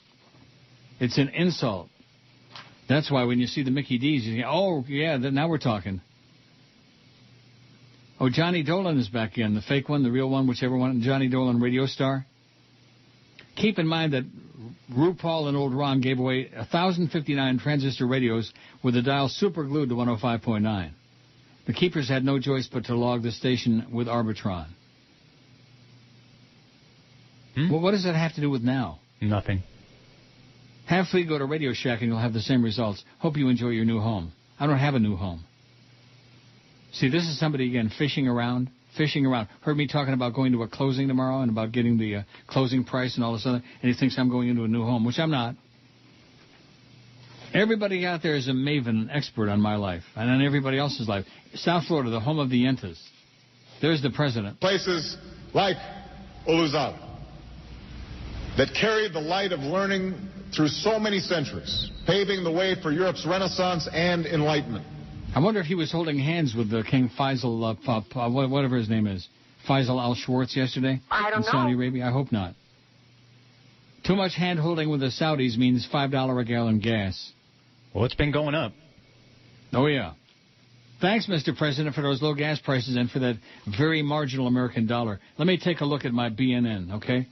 It's an insult. That's why when you see the Mickey D's, you think, oh, yeah, now we're talking. Oh, Johnny Dolan is back in. The fake one, the real one, whichever one. Johnny Dolan, radio star. Keep in mind that RuPaul and Old Ron gave away 1,059 transistor radios with the dial super glued to 105.9. The keepers had no choice but to log the station with Arbitron. Well, what does that have to do with now? Nothing. Have Fleet go to Radio Shack and you'll have the same results. Hope you enjoy your new home. I don't have a new home. See, this is somebody, again, fishing around. Heard me talking about going to a closing tomorrow and about getting the closing price and all this other, and he thinks I'm going into a new home, which I'm not. Everybody out there is a maven, an expert on my life and on everybody else's life. South Florida, the home of the Yentas. There's the president. Places like Uluzal that carried the light of learning through so many centuries, paving the way for Europe's Renaissance and Enlightenment. I wonder if he was holding hands with the King Faisal, whatever his name is, Faisal Al Schwartz yesterday in Saudi Arabia. I hope not. Too much hand-holding with the Saudis means $5 a gallon gas. Well, it's been going up. Oh, yeah. Thanks, Mr. President, for those low gas prices and for that very marginal American dollar. Let me take a look at my BNN, okay?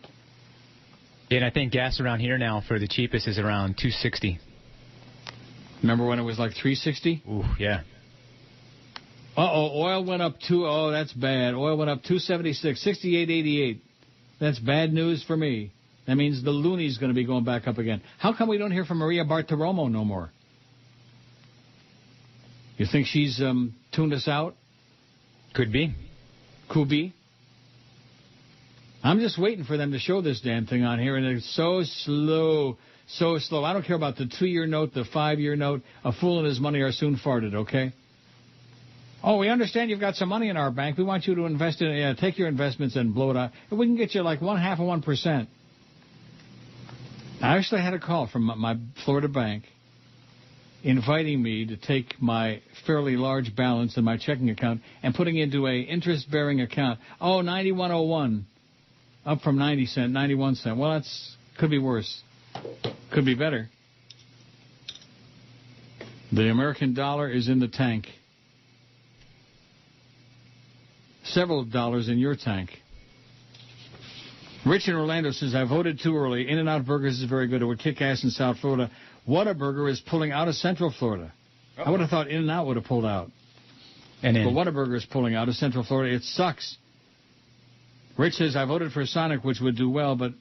Yeah, and I think gas around here now for the cheapest is around $2.60. Remember when it was like $3.60? Ooh, yeah. Oil went up that's bad. Oil went up $2.76, $68.88. That's bad news for me. That means the loony's going to be going back up again. How come we don't hear from Maria Bartiromo no more? You think she's tuned us out? Could be. Could be. I'm just waiting for them to show this damn thing on here, and it's so slow. So slow. I don't care about the 2-year note, the 5-year note. A fool and his money are soon farted, okay? Oh, we understand you've got some money in our bank. We want you to invest in it. Take your investments and blow it out. We can get you like 0.5%. I actually had a call from my Florida bank inviting me to take my fairly large balance in my checking account and putting into a interest-bearing account. Oh, 91.01, up from 91 cents. Well, that's could be worse. Could be better. The American dollar is in the tank. Several dollars in your tank. Rich in Orlando says, I voted too early. In-N-Out Burgers is very good. It would kick ass in South Florida. Whataburger is pulling out of Central Florida. I would have thought In-N-Out would have pulled out. But Whataburger is pulling out of Central Florida. It sucks. Rich says, I voted for Sonic, which would do well, but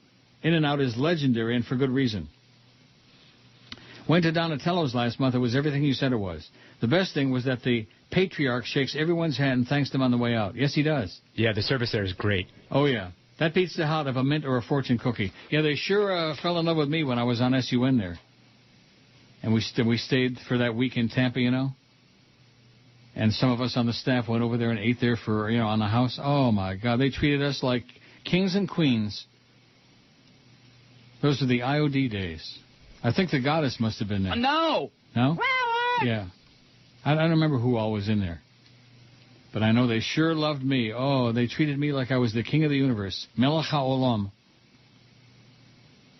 In-N-Out is legendary and for good reason. Went to Donatello's last month. It was everything you said it was. The best thing was that the patriarch shakes everyone's hand and thanks them on the way out. Yes, he does. Yeah, the service there is great. Oh, yeah. That beats the hot of a mint or a fortune cookie. Yeah, they sure fell in love with me when I was on SUN there. And we stayed for that week in Tampa, you know. And some of us on the staff went over there and ate there for, you know, on the house. Oh, my God. They treated us like kings and queens. Those are the IOD days. I think the goddess must have been there. No. No? Yeah. I don't remember who all was in there. But I know they sure loved me. Oh, they treated me like I was the king of the universe. Melech HaOlam.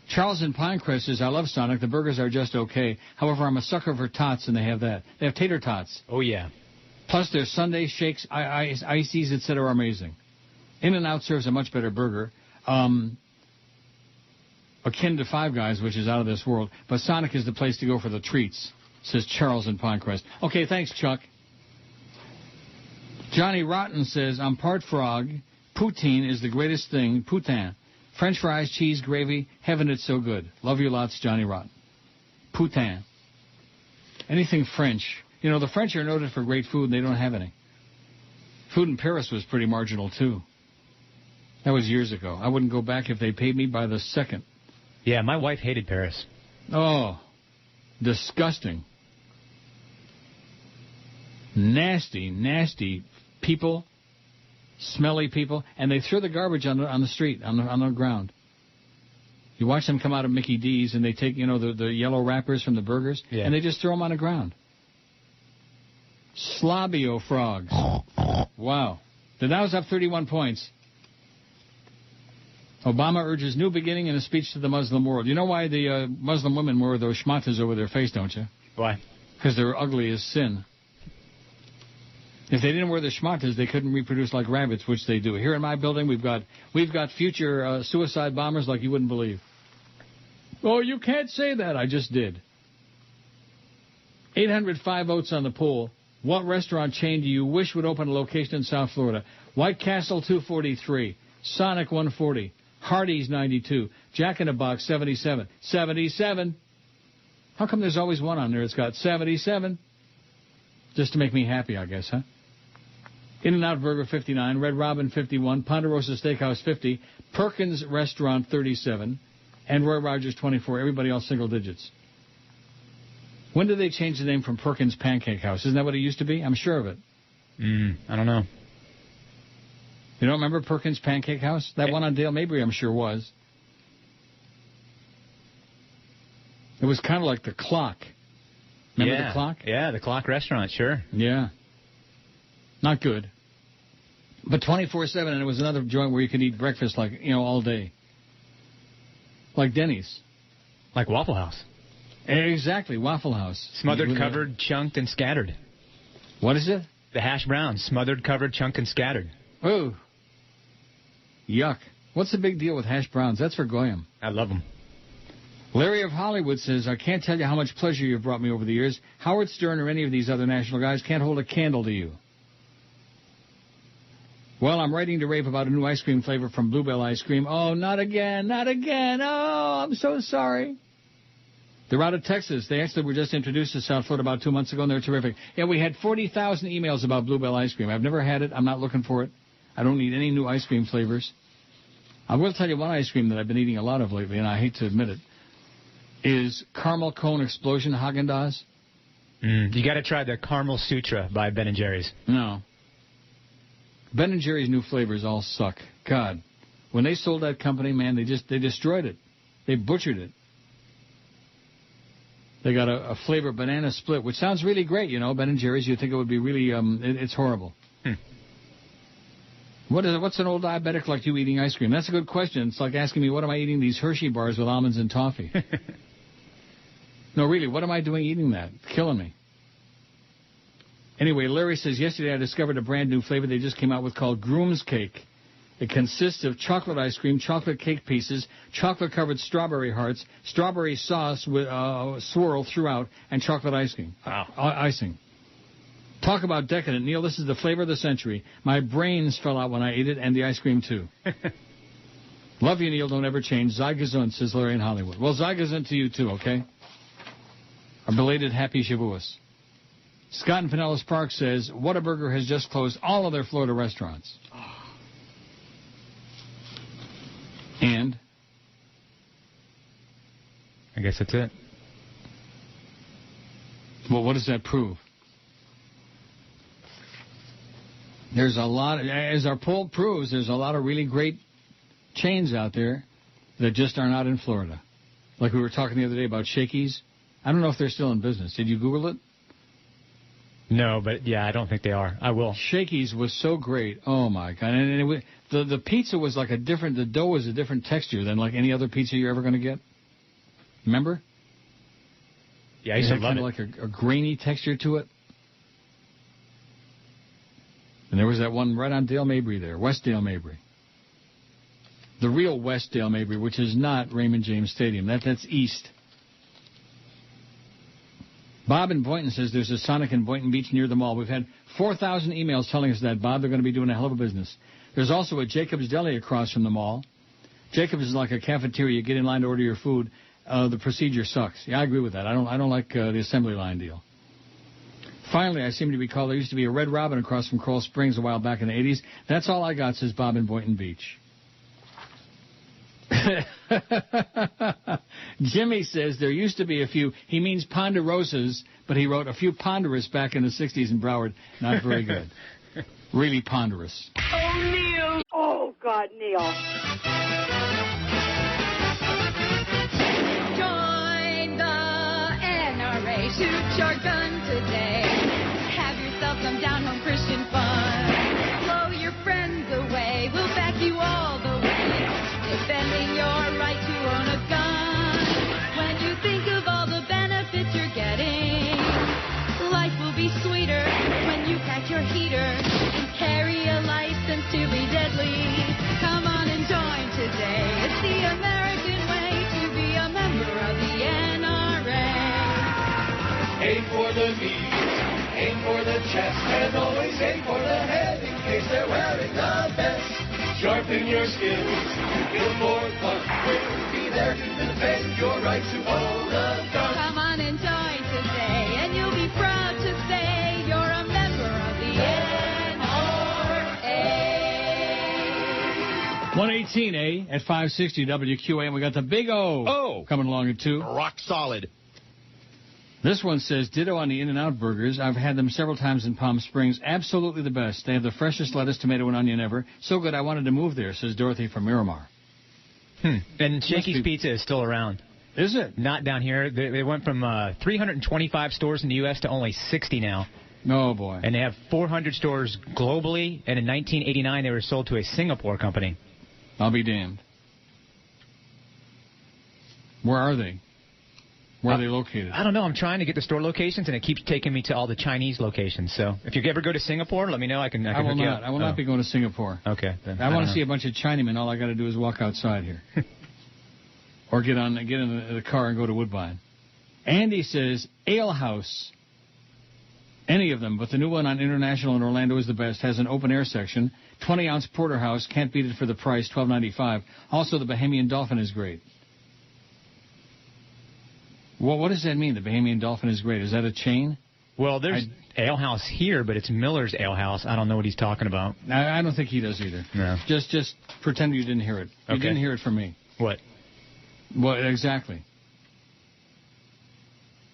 Charles in Pinecrest says, I love Sonic. The burgers are just okay. However, I'm a sucker for tots, and they have that. They have tater tots. Oh, yeah. Plus, their sundae, shakes, ices, etc. are amazing. In-N-Out serves a much better burger. Akin to Five Guys, which is out of this world. But Sonic is the place to go for the treats, says Charles in Pinecrest. Okay, thanks, Chuck. Johnny Rotten says, I'm part frog. Poutine is the greatest thing. Poutine. French fries, cheese, gravy. Heaven, it's so good. Love you lots, Johnny Rotten. Poutine. Anything French. You know, the French are noted for great food, and they don't have any. Food in Paris was pretty marginal, too. That was years ago. I wouldn't go back if they paid me by the second. Yeah, my wife hated Paris. Oh, disgusting. Nasty, nasty people, smelly people, and they throw the garbage on the street, on the ground. You watch them come out of Mickey D's, and they take, you know, the yellow wrappers from the burgers, and they just throw them on the ground. Slobio frogs. Wow. The Dow's up 31 points. Obama urges new beginning in a speech to the Muslim world. You know why the Muslim women wear those schmatas over their face, don't you? Why? Because they're ugly as sin. If they didn't wear the schmatas, they couldn't reproduce like rabbits, which they do. Here in my building, we've got future suicide bombers like you wouldn't believe. Oh, you can't say that. I just did. 805 votes on the poll. What restaurant chain do you wish would open a location in South Florida? White Castle, 243. Sonic, 140. Hardee's, 92. Jack in the Box, 77. 77. How come there's always one on there that's got 77? Just to make me happy, I guess, huh? In-N-Out Burger, 59. Red Robin, 51. Ponderosa Steakhouse, 50. Perkins Restaurant, 37. And Roy Rogers, 24. Everybody else single digits. When did they change the name from Perkins Pancake House? Isn't that what it used to be? I'm sure of it. I don't know. You don't remember Perkins Pancake House? That one on Dale Mabry, I'm sure, was. It was kind of like the Clock. Remember the Clock? Yeah, the Clock restaurant, sure. Yeah. Not good. But 24/7, and it was another joint where you could eat breakfast like, you know, all day. Like Denny's. Like Waffle House. Exactly, Waffle House. Smothered, covered, chunked, and scattered. What is it? The hash browns. Smothered, covered, chunked, and scattered. Oh. Yuck. What's the big deal with hash browns? That's for Goyim. I love them. Larry of Hollywood says, I can't tell you how much pleasure you've brought me over the years. Howard Stern or any of these other national guys can't hold a candle to you. Well, I'm writing to rave about a new ice cream flavor from Bluebell Ice Cream. Oh, not again, not again. Oh, I'm so sorry. They're out of Texas. They actually were just introduced to South Florida about 2 months ago, and they're terrific. Yeah, we had 40,000 emails about Bluebell Ice Cream. I've never had it. I'm not looking for it. I don't need any new ice cream flavors. I will tell you one ice cream that I've been eating a lot of lately, and I hate to admit it, is Caramel Cone Explosion Haagen-Dazs. You got to try the Caramel Sutra by Ben & Jerry's. No. Ben & Jerry's new flavors all suck. God. When they sold that company, man, they destroyed it. They butchered it. They got a flavor banana split, which sounds really great, you know, Ben & Jerry's. You'd think it would be really, it's horrible. What's an old diabetic like you eating ice cream? That's a good question. It's like asking me, what am I eating these Hershey bars with almonds and toffee? No, really, what am I doing eating that? It's killing me. Anyway, Larry says, yesterday I discovered a brand new flavor they just came out with called Groom's Cake. It consists of chocolate ice cream, chocolate cake pieces, chocolate-covered strawberry hearts, strawberry sauce with swirl throughout, and chocolate icing. Icing. Talk about decadent. Neil, this is the flavor of the century. My brains fell out when I ate it, and the ice cream, too. Love you, Neil. Don't ever change. Zygazun, says Larry in Hollywood. Well, Zygazun to you, too, okay? A belated happy Shavuos. Scott in Pinellas Park says, Whataburger has just closed all of their Florida restaurants. And? I guess that's it. Well, what does that prove? There's a lot, as our poll proves, there's a lot of really great chains out there that just are not in Florida. Like we were talking the other day about Shakey's. I don't know if they're still in business. Did you Google it? No, but yeah, I don't think they are. I will. Shakey's was so great. Oh, my God. And the pizza was like the dough was a different texture than like any other pizza you're ever going to get. Remember? Yeah, I used to love it. Like a grainy texture to it. And there was that one right on Dale Mabry there, West Dale Mabry. The real West Dale Mabry, which is not Raymond James Stadium. That's east. Bob in Boynton says there's a Sonic in Boynton Beach near the mall. We've had 4,000 emails telling us that, Bob. They're going to be doing a hell of a business. There's also a Jacob's Deli across from the mall. Jacob's is like a cafeteria. You get in line to order your food. The procedure sucks. Yeah, I agree with that. I don't like the assembly line deal. Finally, I seem to recall there used to be a Red Robin across from Coral Springs a while back in the 80s. That's all I got, says Bob in Boynton Beach. Jimmy says there used to be a few. He means ponderosas, but he wrote a few ponderous back in the 60s in Broward. Not very good. Really ponderous. Oh, Neil. Oh, God, Neil. Join the NRA. Shoot your gun today. Have yourself some down-home Christian fun. Blow your friends away. We'll back you all the way. Defending your right to own a gun. When you think of all the benefits you're getting, life will be sweeter when you pack your heater and carry a license to be deadly. Come on and join today. It's the American way to be a member of the NRA. Aim for the knees, aim for the chest, and always aim for the head in case they're wearing the vest. Sharpen your skills, feel more fun. We'll be there to defend your right to own a gun. Come on and join today, and you'll be proud to say you're a member of the NRA. 118A at 560 WQAM. We got the big O coming along at 2. Rock solid. This one says, ditto on the In-N-Out burgers. I've had them several times in Palm Springs. Absolutely the best. They have the freshest lettuce, tomato, and onion ever. So good I wanted to move there, says Dorothy from Miramar. And Shakey's Pizza is still around. Is it? Not down here. They went from 325 stores in the U.S. to only 60 now. Oh, boy. And they have 400 stores globally, and in 1989 they were sold to a Singapore company. I'll be damned. Where are they? Where are they located? I don't know. I'm trying to get the store locations, and it keeps taking me to all the Chinese locations. So if you ever go to Singapore, let me know. I will not. I will not be going to Singapore. Okay. Then. I want to see a bunch of Chinamen. All I got to do is walk outside here. Or get in the car and go to Woodbine. Andy says, Ale House. Any of them, but the new one on International in Orlando is the best. Has an open-air section. 20-ounce porterhouse. Can't beat it for the price, $12.95. Also, the Bahamian Dolphin is great. Well, what does that mean? The Bahamian Dolphin is great. Is that a chain? Well, there's Ale House here, but it's Miller's Ale House. I don't know what he's talking about. I don't think he does either. No. Just pretend you didn't hear it. You didn't hear it from me. What? Well, exactly.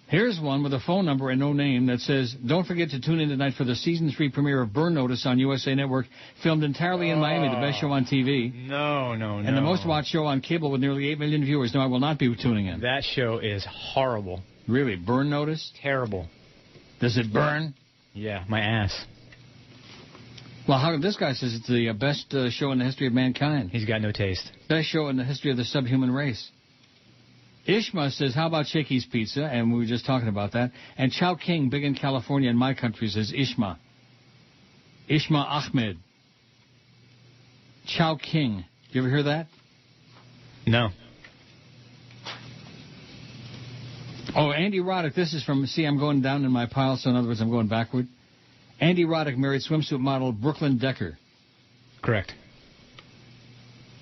Here's one with a phone number and no name that says, don't forget to tune in tonight for the Season 3 premiere of Burn Notice on USA Network, filmed entirely in Miami, the best show on TV. No. And the most watched show on cable with nearly 8 million viewers. No, I will not be tuning in. That show is horrible. Really? Burn Notice? Terrible. Does it burn? Yeah, my ass. Well, this guy says it's the best show in the history of mankind. He's got no taste. Best show in the history of the subhuman race. Ishma says, how about Shakey's Pizza? And we were just talking about that. And Chow King, big in California in my country, says Ishma. Ishma Ahmed. Chowking. You ever hear that? No. Oh, Andy Roddick. This is from, see, I'm going down in my pile, so in other words, I'm going backward. Andy Roddick married swimsuit model Brooklyn Decker. Correct.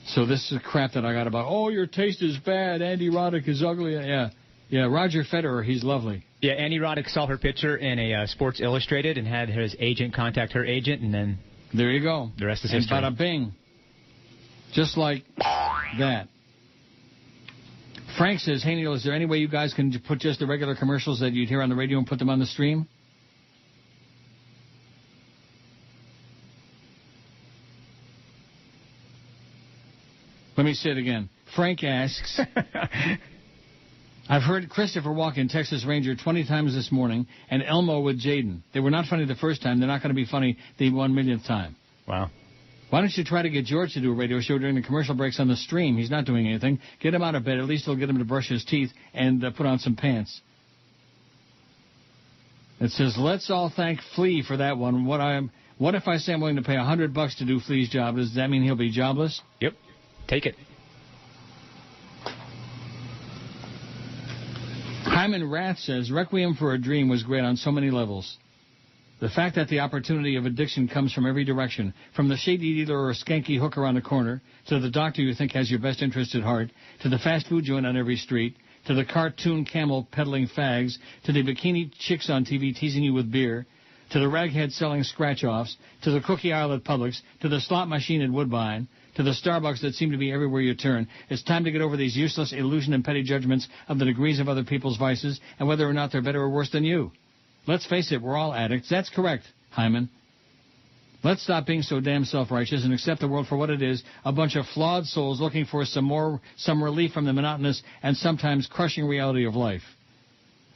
So this is crap that I got about, oh, your taste is bad, Andy Roddick is ugly. Yeah, Roger Federer, he's lovely. Yeah, Andy Roddick saw her picture in a Sports Illustrated and had his agent contact her agent, and then... There you go. The rest is history. And bada bing. Just like that. Frank says, hey, Neil, is there any way you guys can put just the regular commercials that you'd hear on the radio and put them on the stream? Let me say it again. Frank asks, I've heard Christopher Walken, Texas Ranger, 20 times this morning, and Elmo with Jaden. They were not funny the first time. They're not going to be funny the 1,000,000th time. Wow. Why don't you try to get George to do a radio show during the commercial breaks on the stream? He's not doing anything. Get him out of bed. At least it'll get him to brush his teeth and put on some pants. It says, let's all thank Flea for that one. What if I say I'm willing to pay $100 to do Flea's job? Does that mean he'll be jobless? Yep. Take it. Hyman Rath says, Requiem for a Dream was great on so many levels. The fact that the opportunity of addiction comes from every direction, from the shady dealer or skanky hooker on the corner, to the doctor you think has your best interest at heart, to the fast food joint on every street, to the cartoon camel peddling fags, to the bikini chicks on TV teasing you with beer, to the raghead selling scratch-offs, to the cookie aisle at Publix, to the slot machine at Woodbine, to the Starbucks that seem to be everywhere you turn. It's time to get over these useless illusion and petty judgments of the degrees of other people's vices and whether or not they're better or worse than you. Let's face it, we're all addicts. That's correct, Hyman. Let's stop being so damn self-righteous and accept the world for what it is, a bunch of flawed souls looking for some relief from the monotonous and sometimes crushing reality of life.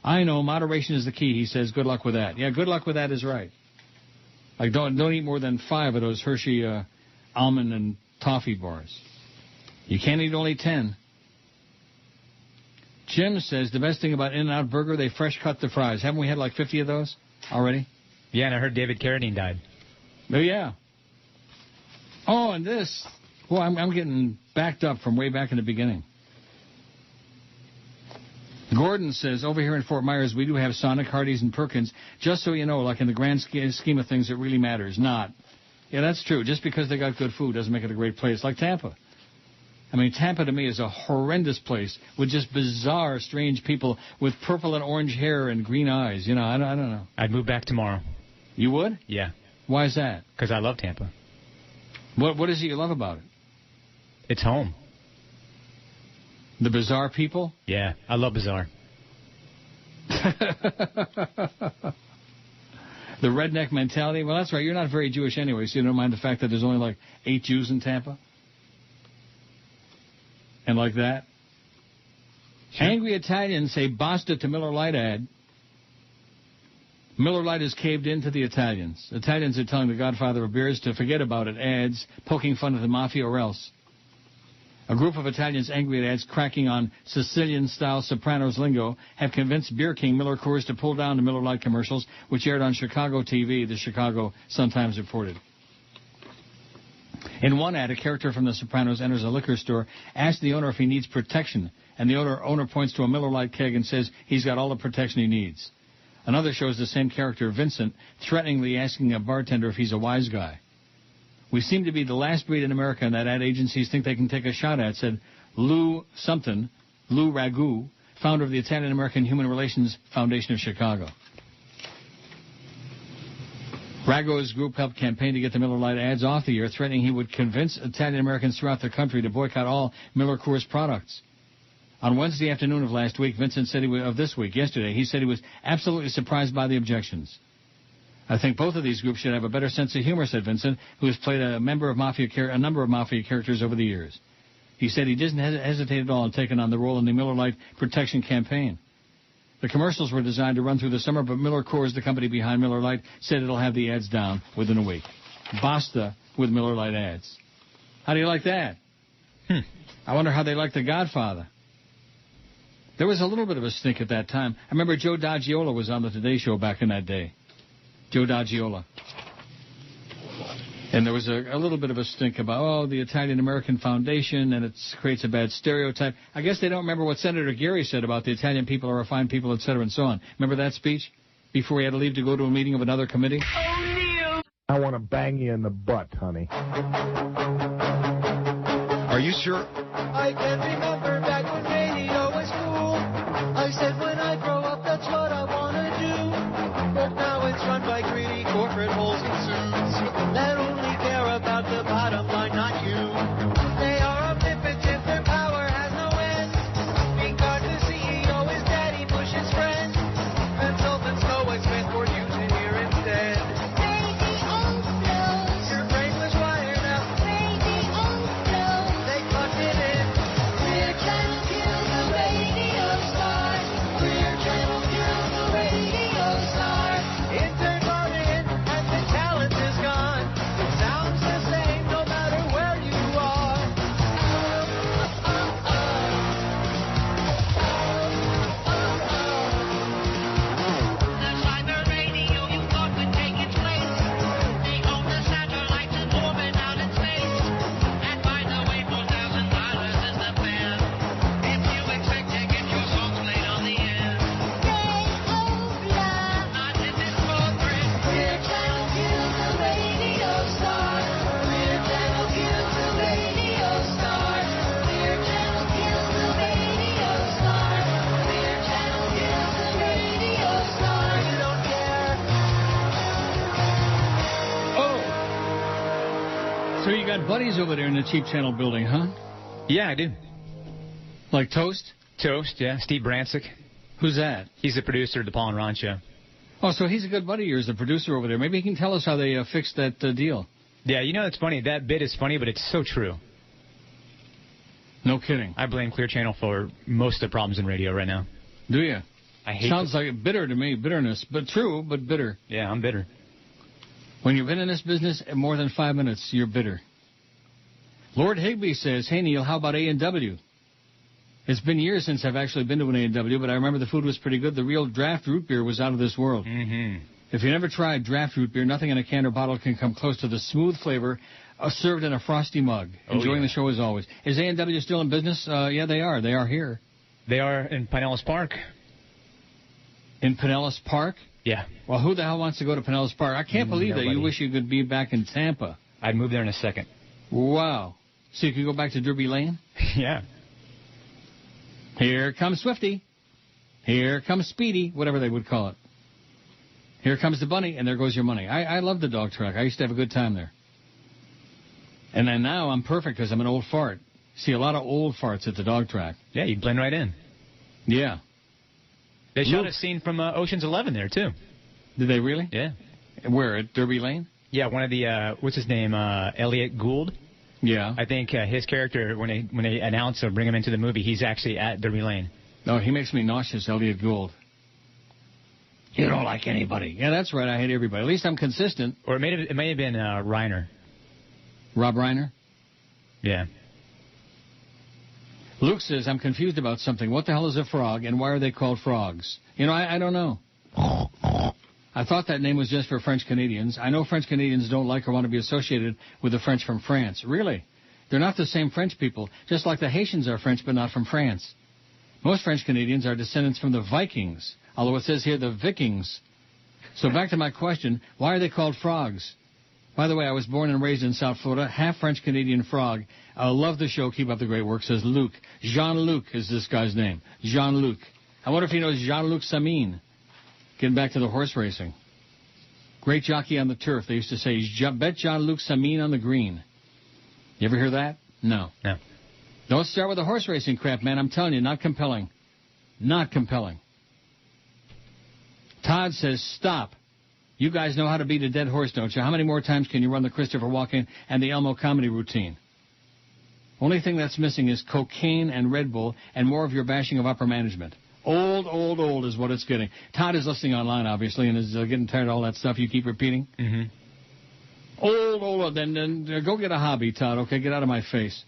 I know, moderation is the key, he says. Good luck with that. Yeah, good luck with that is right. Like, don't eat more than 5 of those Hershey almond and toffee bars. You can't eat only 10. Jim says the best thing about In-N-Out Burger, they fresh cut the fries. Haven't we had like 50 of those already? Yeah, and I heard David Carradine died. Oh, yeah. Oh, and this. Well, I'm getting backed up from way back in the beginning. Gordon says, over here in Fort Myers, we do have Sonic, Hardee's, and Perkins. Just so you know, like in the grand scheme of things, it really matters. Not. Yeah, that's true. Just because they got good food doesn't make it a great place. Like Tampa. I mean, Tampa to me is a horrendous place with just bizarre, strange people with purple and orange hair and green eyes. You know, I don't know. I'd move back tomorrow. You would? Yeah. Why is that? Because I love Tampa. What is it you love about it? It's home. The bizarre people? Yeah, I love bizarre. The redneck mentality? Well, that's right. You're not very Jewish anyway, so you don't mind the fact that there's only like 8 Jews in Tampa? And like that? Sure. Angry Italians say basta to Miller Lite ad. Miller Lite has caved in to the Italians. Italians are telling the godfather of beers to forget about it, ads, poking fun at the mafia or else. A group of Italians angry at ads cracking on Sicilian-style Sopranos lingo have convinced Beer King Miller Coors to pull down the Miller Lite commercials, which aired on Chicago TV, the Chicago Sun-Times reported. In one ad, a character from The Sopranos enters a liquor store, asks the owner if he needs protection, and the owner points to a Miller Lite keg and says he's got all the protection he needs. Another shows the same character, Vincent, threateningly asking a bartender if he's a wise guy. We seem to be the last breed in America that ad agencies think they can take a shot at, said Lou Ragu, founder of the Italian-American Human Relations Foundation of Chicago. Rago's group helped campaign to get the Miller Lite ads off the air, threatening he would convince Italian-Americans throughout the country to boycott all Miller Coors products. On Wednesday afternoon of last week, Vincent said yesterday, he said he was absolutely surprised by the objections. I think both of these groups should have a better sense of humor, said Vincent, who has played a number of mafia characters over the years. He said he didn't hesitate at all in taking on the role in the Miller Lite protection campaign. The commercials were designed to run through the summer, but Miller Coors, the company behind Miller Lite, said it'll have the ads down within a week. Basta with Miller Lite ads. How do you like that? I wonder how they like The Godfather. There was a little bit of a stink at that time. I remember Joe D'Aggiola was on the Today Show back in that day. Joe D'Aggiola. And there was a little bit of a stink about, the Italian-American Foundation, and it creates a bad stereotype. I guess they don't remember what Senator Gary said about the Italian people are refined people, et cetera, and so on. Remember that speech? Before he had to leave to go to a meeting of another committee? Oh, Neil! I want to bang you in the butt, honey. Are you sure? I can remember back when radio was cool. I said when I grow up, that's what I want to do. But now it's run by greedy corporate holes and suits that only care about the bottom line, not you. They are omnipotent, their power has no end. Because the CEO is Daddy Bush's friend. Consultants know what's meant for you to hear instead. Crazy old flows. Your brain was wired out. Crazy old flows. They plugged it in. Clear Channel Q, the radio star. Clear Channel Q, the radio star. It turns on in and the talent is gone. It sounds the same no matter where you are. That's why the radio you thought would take its place. They own the satellites and orbit out in space. And by the way, $4,000 is the fare. If you expect to get your songs played on the air. Not in this program. Clear Channel Q, the radio star. Clear Channel Q, the radio star. Clear Channel Q, the radio star. Clear Channel Q, the radio star. You don't care. So you got buddies over there in the Cheap Channel building, huh? Yeah, I do. Like Toast? Toast, yeah. Steve Bransick. Who's that? He's the producer of the Paul and Ron Show. Oh, so he's a good buddy of yours, the producer over there. Maybe he can tell us how they fixed that deal. Yeah, you know, it's funny. That bit is funny, but it's so true. No kidding. I blame Clear Channel for most of the problems in radio right now. Do you? I hate Sounds like bitter to me, bitterness. But true, but bitter. Yeah, I'm bitter. When you've been in this business more than 5 minutes, you're bitter. Lord Higby says, hey, Neil, how about A&W? It's been years since I've actually been to an A&W, but I remember the food was pretty good. The real draft root beer was out of this world. Mm-hmm. If you never tried draft root beer, nothing in a can or bottle can come close to the smooth flavor served in a frosty mug. Enjoying the show as always. Is A&W still in business? Yeah, they are. They are here. They are in Pinellas Park. In Pinellas Park? Yeah. Well, who the hell wants to go to Pinellas Park? I can't believe that you wish you could be back in Tampa. I'd move there in a second. Wow. So you could go back to Derby Lane? Yeah. Here comes Swifty. Here comes Speedy, whatever they would call it. Here comes the bunny, and there goes your money. I love the dog track. I used to have a good time there. And then now I'm perfect because I'm an old fart. See a lot of old farts at the dog track. Yeah, you blend right in. Yeah. They shot a scene from Ocean's 11 there, too. Did they really? Yeah. Where, at Derby Lane? Yeah, one of the, what's his name, Elliot Gould? Yeah. I think his character, when they announce or bring him into the movie, he's actually at Derby Lane. No, he makes me nauseous, Elliot Gould. You don't like anybody. Yeah, that's right, I hate everybody. At least I'm consistent. Or it may have been Reiner. Rob Reiner? Yeah. Luke says, I'm confused about something. What the hell is a frog, and why are they called frogs? You know, I don't know. I thought that name was just for French Canadians. I know French Canadians don't like or want to be associated with the French from France. Really? They're not the same French people, just like the Haitians are French but not from France. Most French Canadians are descendants from the Vikings, although it says here the Vikings. So back to my question, why are they called frogs? By the way, I was born and raised in South Florida, half French-Canadian frog. I love the show. Keep up the great work, says Luke. Jean-Luc is this guy's name. Jean-Luc. I wonder if he knows Jean-Luc Samin. Getting back to the horse racing. Great jockey on the turf. They used to say, bet Jean-Luc Samin on the green. You ever hear that? No. No. Don't start with the horse racing crap, man. I'm telling you, not compelling. Not compelling. Todd says, stop. You guys know how to beat a dead horse, don't you? How many more times can you run the Christopher Walken and the Elmo comedy routine? Only thing that's missing is cocaine and Red Bull and more of your bashing of upper management. Old is what it's getting. Todd is listening online, obviously, and is getting tired of all that stuff you keep repeating. Mm-hmm. Old. Then go get a hobby, Todd, okay? Get out of my face.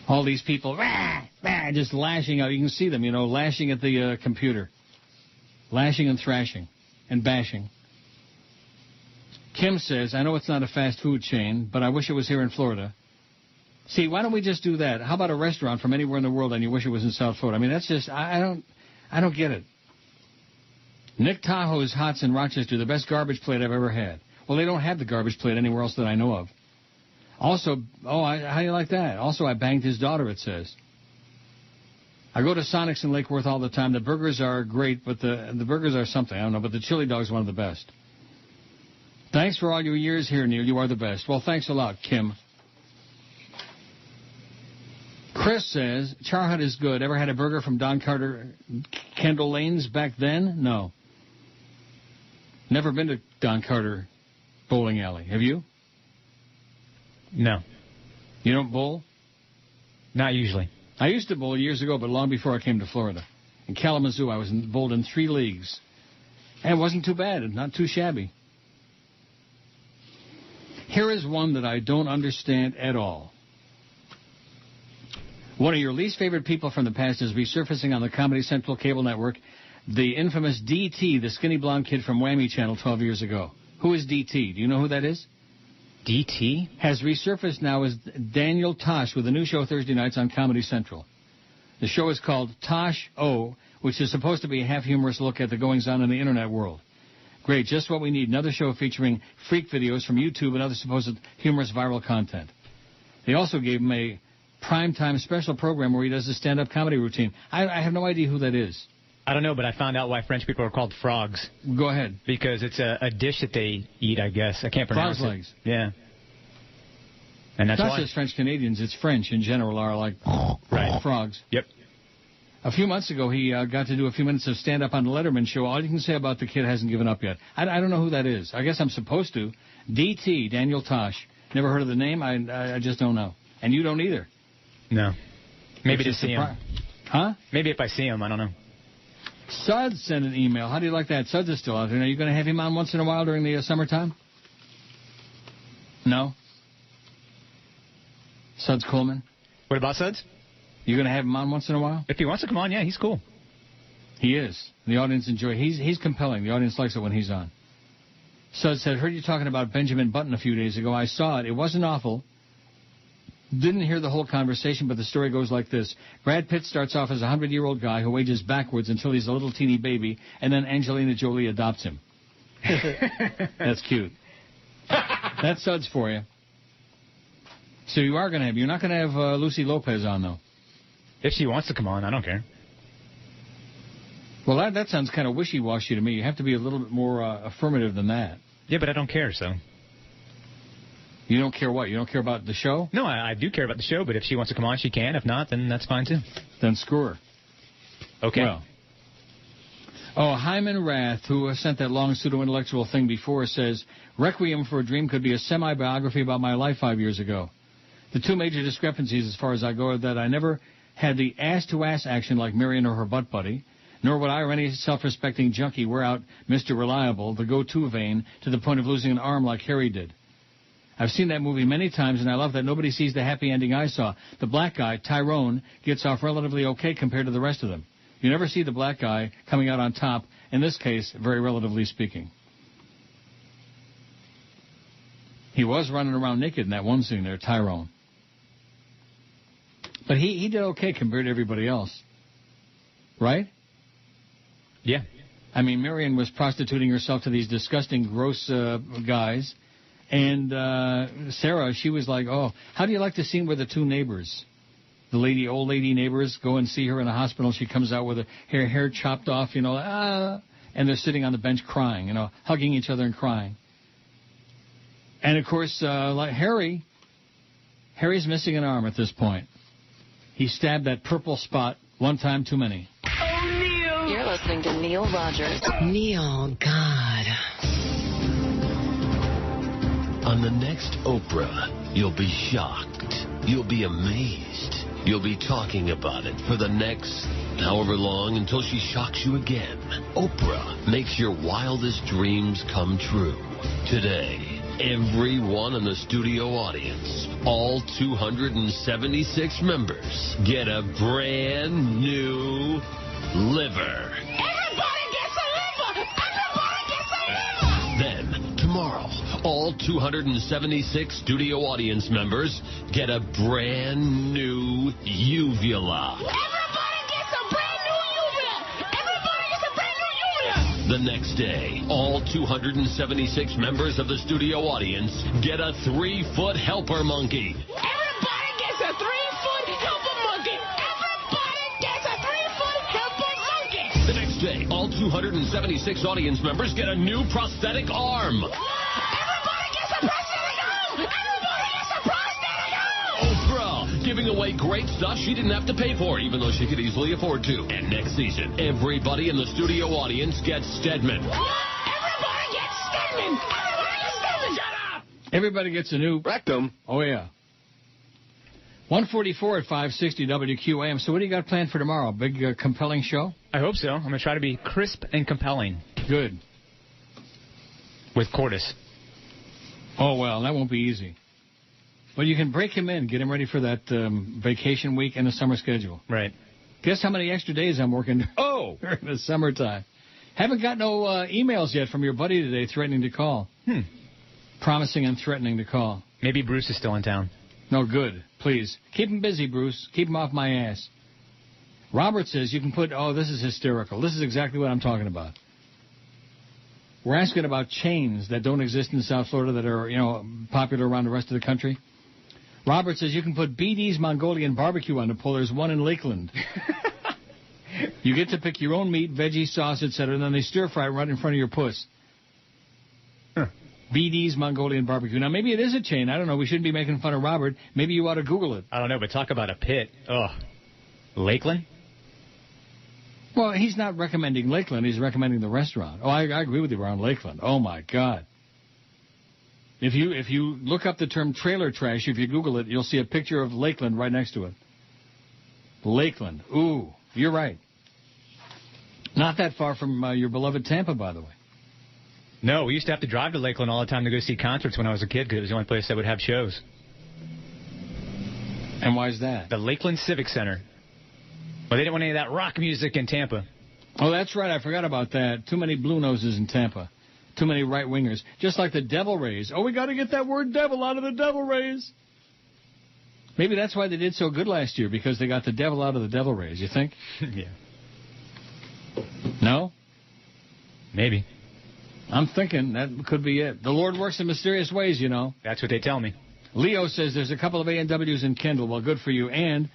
All these people, just lashing out. You can see them, lashing at the computer. Lashing and thrashing and bashing. Kim says, I know it's not a fast food chain, but I wish it was here in Florida. See, why don't we just do that? How about a restaurant from anywhere in the world and you wish it was in South Florida? I mean, that's just, I don't get it. Nick Tahoe's Hots in Rochester, the best garbage plate I've ever had. Well, they don't have the garbage plate anywhere else that I know of. Also, how do you like that? Also, I banged his daughter, it says. I go to Sonic's in Lake Worth all the time. The burgers are great, but the burgers are something. I don't know, but the chili dog's one of the best. Thanks for all your years here, Neil. You are the best. Well, thanks a lot, Kim. Chris says, Char Hut is good. Ever had a burger from Don Carter Kendall Lane's back then? No. Never been to Don Carter Bowling Alley. Have you? No. You don't bowl? Not usually. I used to bowl years ago, but long before I came to Florida. In Kalamazoo, I was bowled in 3 leagues. And it wasn't too bad, not too shabby. Here is one that I don't understand at all. One of your least favorite people from the past is resurfacing on the Comedy Central cable network, the infamous DT, the skinny blonde kid from Whammy Channel 12 years ago. Who is DT? Do you know who that is? DT? Has resurfaced now as Daniel Tosh with a new show Thursday nights on Comedy Central. The show is called Tosh O, which is supposed to be a half-humorous look at the goings-on in the Internet world. Great, just what we need. Another show featuring freak videos from YouTube and other supposed humorous viral content. They also gave him a primetime special program where he does a stand-up comedy routine. I have no idea who that is. I don't know, but I found out why French people are called frogs. Go ahead. Because it's a dish that they eat, I guess. I can't pronounce Frog's legs. Yeah. And that's not why. just French Canadians, it's French in general are like frogs. Yep. A few months ago, he got to do a few minutes of stand-up on the Letterman show. All you can say about the kid hasn't given up yet. I don't know who that is. I guess I'm supposed to. DT, Daniel Tosh. Never heard of the name. I just don't know. And you don't either. No. Maybe to see him. Huh? Maybe if I see him, I don't know. Suds sent an email. How do you like that? Suds is still out there. Are you going to have him on once in a while during the summertime? No? Suds Coleman? What about Suds? You going to have him on once in a while? If he wants to come on, yeah, he's cool. He is. The audience enjoy. He's compelling. The audience likes it when he's on. Suds said, heard you talking about Benjamin Button a few days ago. I saw it. It wasn't awful. Didn't hear the whole conversation, but the story goes like this. Brad Pitt starts off as a 100-year-old guy who ages backwards until he's a little teeny baby, and then Angelina Jolie adopts him. That's cute. That's Suds for you. So you are going to have, you're not going to have Lucy Lopez on, though. If she wants to come on, I don't care. Well, that sounds kind of wishy-washy to me. You have to be a little bit more affirmative than that. Yeah, but I don't care, so. You don't care what? You don't care about the show? No, I do care about the show, but if she wants to come on, she can. If not, then that's fine, too. Then screw her. Okay. Well. Oh, Hyman Rath, who sent that long pseudo-intellectual thing before, says, Requiem for a Dream could be a semi-biography about my life 5 years ago. The two major discrepancies, as far as I go, are that I never had the ass-to-ass action like Marion or her butt buddy, nor would I or any self-respecting junkie wear out Mr. Reliable, the go-to vein, to the point of losing an arm like Harry did. I've seen that movie many times, and I love that nobody sees the happy ending I saw. The black guy, Tyrone, gets off relatively okay compared to the rest of them. You never see the black guy coming out on top, in this case, very relatively speaking. He was running around naked in that one scene there, Tyrone. But he did okay compared to everybody else. Right? Yeah. I mean, Marion was prostituting herself to these disgusting, gross guys. And Sarah, she was like, oh, how do you like the scene where the two neighbors, the old lady neighbors, go and see her in the hospital? She comes out with her hair chopped off, and they're sitting on the bench crying, hugging each other and crying. And, of course, like Harry's missing an arm at this point. He stabbed that purple spot one time too many. Oh, Neil! You're listening to Neil Rogers. Neil, God. On the next Oprah, you'll be shocked. You'll be amazed. You'll be talking about it for the next however long until she shocks you again. Oprah makes your wildest dreams come true. Today, everyone in the studio audience, all 276 members, get a brand new liver. Everybody gets a liver! Everybody gets a liver! Then, tomorrow, all all 276 studio audience members get a brand new uvula. Everybody gets a brand new uvula! Everybody gets a brand new uvula! The next day, all 276 members of the studio audience get a 3-foot helper monkey. Everybody gets a 3-foot helper monkey! Everybody gets a 3-foot helper monkey! The next day, all 276 audience members get a new prosthetic arm. Everybody gets a prosthetic arm! Everybody gets a prosthetic arm! Oprah, giving away great stuff she didn't have to pay for, even though she could easily afford to. And next season, everybody in the studio audience gets Stedman. Everybody gets Stedman! Everybody gets Stedman! Shut up! Everybody gets a new rectum. Oh, yeah. 144 at 560 WQAM. So what do you got planned for tomorrow? Big, compelling show? I hope so. I'm going to try to be crisp and compelling. Good. With Cordis. Oh, well, that won't be easy. But you can break him in, get him ready for that vacation week and the summer schedule. Right. Guess how many extra days I'm working during the summertime. Haven't got no emails yet from your buddy today threatening to call. Promising and threatening to call. Maybe Bruce is still in town. No, good. Please. Keep him busy, Bruce. Keep him off my ass. Robert says you can put, oh, this is hysterical. This is exactly what I'm talking about. We're asking about chains that don't exist in South Florida that are, popular around the rest of the country. Robert says you can put BD's Mongolian barbecue on the pull. There's one in Lakeland. You get to pick your own meat, veggie, sauce, etc., and then they stir-fry it right in front of your puss. BD's Mongolian barbecue. Now, maybe it is a chain. I don't know. We shouldn't be making fun of Robert. Maybe you ought to Google it. I don't know, but talk about a pit. Ugh. Lakeland? Well, he's not recommending Lakeland. He's recommending the restaurant. Oh, I agree with you around Lakeland. Oh, my God. If you look up the term trailer trash, if you Google it, you'll see a picture of Lakeland right next to it. Lakeland. Ooh, you're right. Not that far from your beloved Tampa, by the way. No, we used to have to drive to Lakeland all the time to go see concerts when I was a kid because it was the only place that would have shows. And why is that? The Lakeland Civic Center. Well, they didn't want any of that rock music in Tampa. Oh, that's right. I forgot about that. Too many blue noses in Tampa. Too many right-wingers. Just like the Devil Rays. Oh, we got to get that word devil out of the Devil Rays. Maybe that's why they did so good last year, because they got the devil out of the Devil Rays. You think? Yeah. No? Maybe. I'm thinking that could be it. The Lord works in mysterious ways, That's what they tell me. Leo says there's a couple of A&Ws in Kendall. Well, good for you. And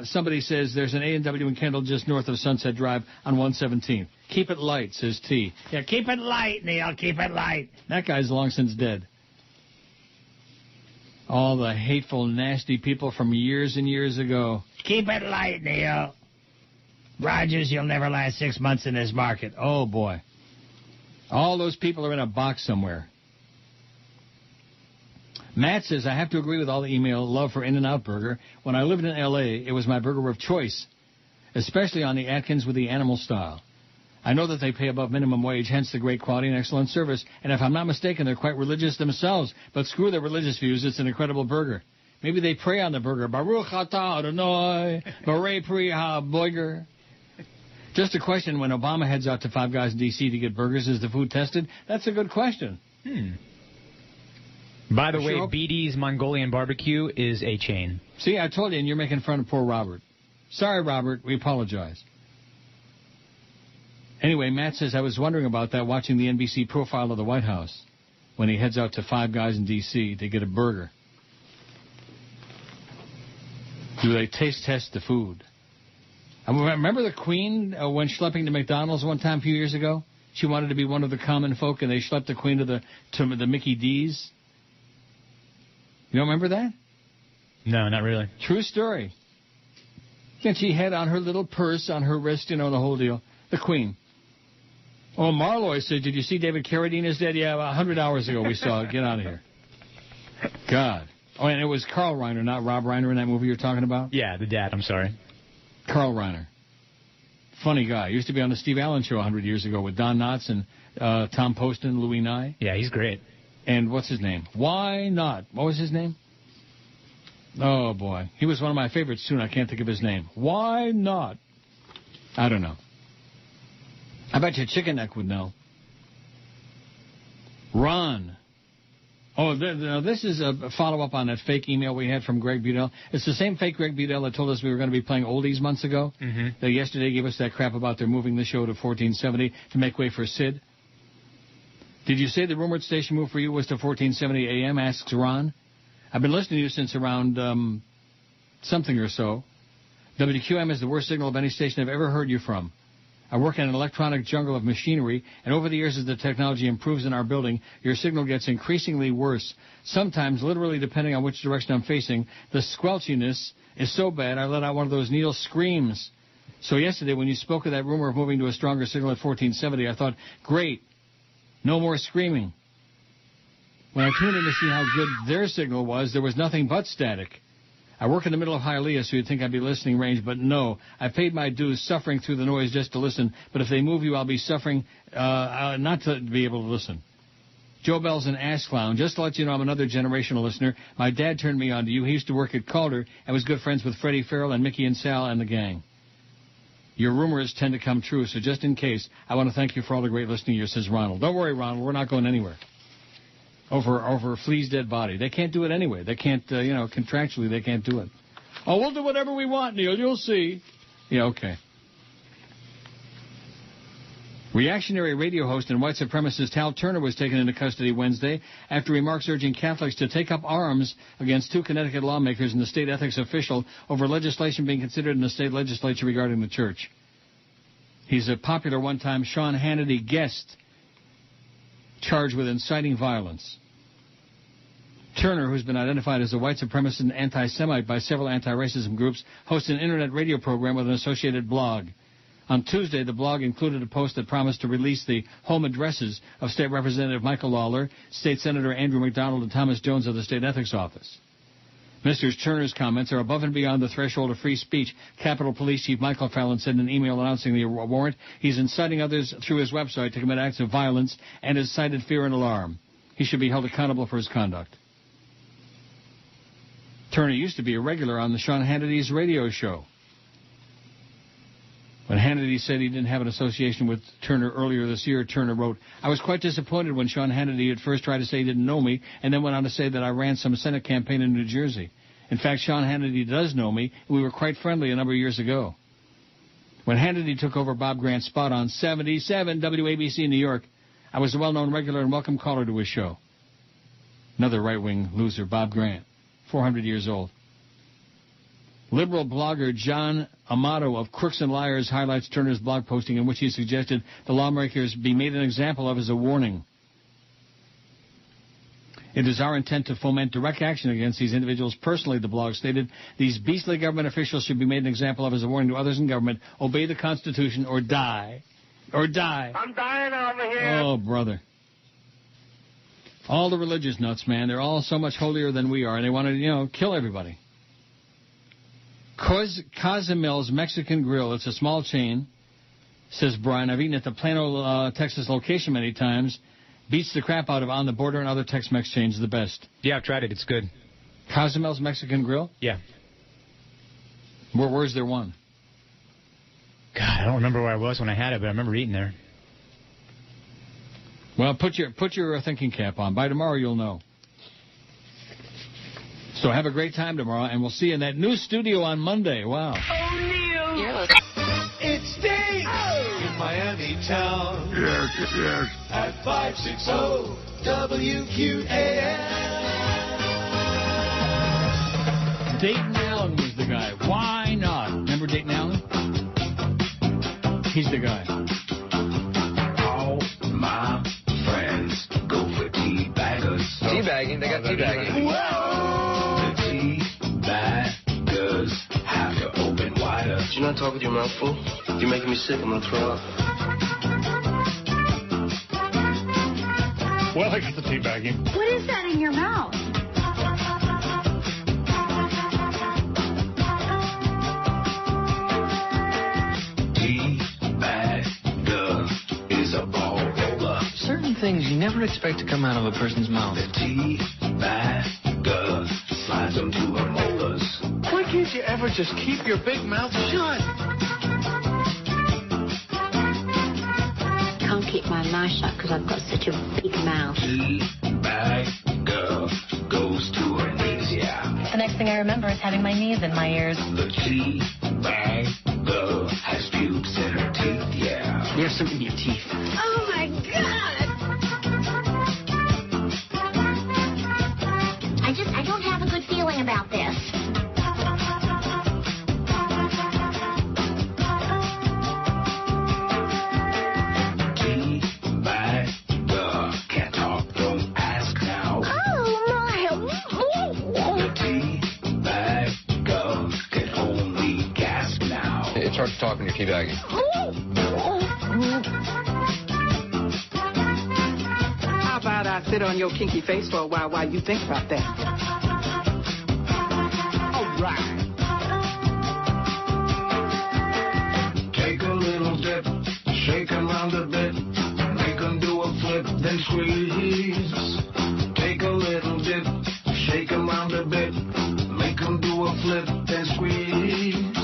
somebody says there's an A&W in Kendall just north of Sunset Drive on 117. Keep it light, says T. Yeah, keep it light, Neil. Keep it light. That guy's long since dead. All the hateful, nasty people from years and years ago. Keep it light, Neil. Rogers, you'll never last 6 months in this market. Oh, boy. All those people are in a box somewhere. Matt says, I have to agree with all the email love for In-N-Out Burger. When I lived in L.A., it was my burger of choice, especially on the Atkins with the animal style. I know that they pay above minimum wage, hence the great quality and excellent service. And if I'm not mistaken, they're quite religious themselves. But screw their religious views, it's an incredible burger. Maybe they pray on the burger. Baruch atah Adonai, Barei pri ha-boiger. Just a question, when Obama heads out to Five Guys in D.C. to get burgers, is the food tested? That's a good question. By the way, BD's Mongolian Barbecue is a chain. See, I told you, and you're making fun of poor Robert. Sorry, Robert. We apologize. Anyway, Matt says, I was wondering about that watching the NBC profile of the White House when he heads out to Five Guys in D.C. to get a burger. Do they taste test the food? I remember the Queen went schlepping to McDonald's one time a few years ago? She wanted to be one of the common folk, and they schlepped the Queen to the Mickey D's. You don't remember that? No, not really. True story. And she had on her little purse on her wrist, the whole deal. The Queen. Oh, Marlowe said, did you see David Carradine is dead? Yeah, 100 hours ago we saw it. Get out of here. God. Oh, and it was Carl Reiner, not Rob Reiner in that movie you're talking about? Yeah, the dad. I'm sorry. Carl Reiner. Funny guy. Used to be on the Steve Allen Show 100 years ago with Don Knotts and Tom Poston, Louis Nye. Yeah, he's great. And what's his name? Why not? What was his name? Oh, boy. He was one of my favorites, too, and I can't think of his name. Why not? I don't know. I bet you Chicken Neck would know. Ron. Oh, this is a follow-up on that fake email we had from Greg Budell. It's the same fake Greg Budell that told us we were going to be playing oldies months ago. Mm-hmm. That yesterday gave us that crap about they're moving the show to 1470 to make way for Sid. Did you say the rumored station move for you was to 1470 a.m., asks Ron? I've been listening to you since around something or so. WQM is the worst signal of any station I've ever heard you from. I work in an electronic jungle of machinery, and over the years as the technology improves in our building, your signal gets increasingly worse. Sometimes, literally depending on which direction I'm facing, the squelchiness is so bad I let out one of those needle screams. So yesterday, when you spoke of that rumor of moving to a stronger signal at 1470, I thought, great, no more screaming. When I tuned in to see how good their signal was, there was nothing but static. I work in the middle of Hialeah, so you'd think I'd be listening range, but no. I paid my dues suffering through the noise just to listen, but if they move you, I'll be suffering not to be able to listen. Joe Bell's an ass clown. Just to let you know, I'm another generational listener. My dad turned me on to you. He used to work at Calder and was good friends with Freddie Farrell and Mickey and Sal and the gang. Your rumors tend to come true, so just in case, I want to thank you for all the great listening here, says Ronald. Don't worry, Ronald, we're not going anywhere. Over Flea's dead body. They can't do it anyway. They can't, contractually they can't do it. Oh, we'll do whatever we want, Neil. You'll see. Yeah, okay. Reactionary radio host and white supremacist Hal Turner was taken into custody Wednesday after remarks urging Catholics to take up arms against two Connecticut lawmakers and the state ethics official over legislation being considered in the state legislature regarding the church. He's a popular one-time Sean Hannity guest charged with inciting violence. Turner, who's been identified as a white supremacist and anti-Semite by several anti-racism groups, hosts an internet radio program with an associated blog. On Tuesday, the blog included a post that promised to release the home addresses of State Representative Michael Lawler, State Senator Andrew McDonald, and Thomas Jones of the State Ethics Office. Mr. Turner's comments are above and beyond the threshold of free speech, Capitol Police Chief Michael Fallon said in an email announcing the warrant. He's inciting others through his website to commit acts of violence and has cited fear and alarm. He should be held accountable for his conduct. Turner used to be a regular on the Sean Hannity's radio show. When Hannity said he didn't have an association with Turner earlier this year, Turner wrote, I was quite disappointed when Sean Hannity at first tried to say he didn't know me and then went on to say that I ran some Senate campaign in New Jersey. In fact, Sean Hannity does know me, and we were quite friendly a number of years ago. When Hannity took over Bob Grant's spot on 77 WABC in New York, I was a well-known regular and welcome caller to his show. Another right-wing loser, Bob Grant, 400 years old. Liberal blogger John Amato of Crooks and Liars highlights Turner's blog posting in which he suggested the lawmakers be made an example of as a warning. It is our intent to foment direct action against these individuals personally, the blog stated. These beastly government officials should be made an example of as a warning to others in government. Obey the Constitution or die. Or die. I'm dying over here. Oh, brother. All the religious nuts, man. They're all so much holier than we are, and they want to, kill everybody. Cozumel's Mexican Grill, it's a small chain, says Brian. I've eaten at the Plano, Texas location many times. Beats the crap out of On the Border and other Tex-Mex chains, the best. Yeah, I've tried it. It's good. Cozumel's Mexican Grill? Yeah. Where's their one? God, I don't remember where I was when I had it, but I remember eating there. Well, put your thinking cap on. By tomorrow, you'll know. So have a great time tomorrow, and we'll see you in that new studio on Monday. Wow. Oh, Neil. It's Dave in Miami town. Yes. At 560 WQAM. Dayton Allen was the guy. Why not? Remember Dayton Allen? He's the guy. All my friends go for teabaggers. Teabagging? They got teabagging. Whoa! Teabaggers have to open wider. Did you not talk with your mouth full? You're making me sick. I'm going to throw up. Well, I got the teabagging. What is that in your mouth? Teabagger is a ball roller. Certain things you never expect to come out of a person's mouth. The teabagger slides them to her molars. Why can't you ever just keep your big mouth shut? Can't keep my mouth shut because I've got such a big mouth. Teabagger goes to her knees, yeah. The next thing I remember is having my knees in my ears. The tea bag girl has pubes in her teeth, yeah. There's something in your teeth. Oh, my God. I don't have a good feeling about this. Tea bag girl can't talk, don't ask now. The tea bag girl can only gasp now. It's hard to talk when you're teabagging. How about I sit on your kinky face for a while you think about that? All right. Take a little dip, shake 'em round a bit, make 'em do a flip, then squeeze. Take a little dip, shake 'em round a bit, make 'em do a flip, then squeeze.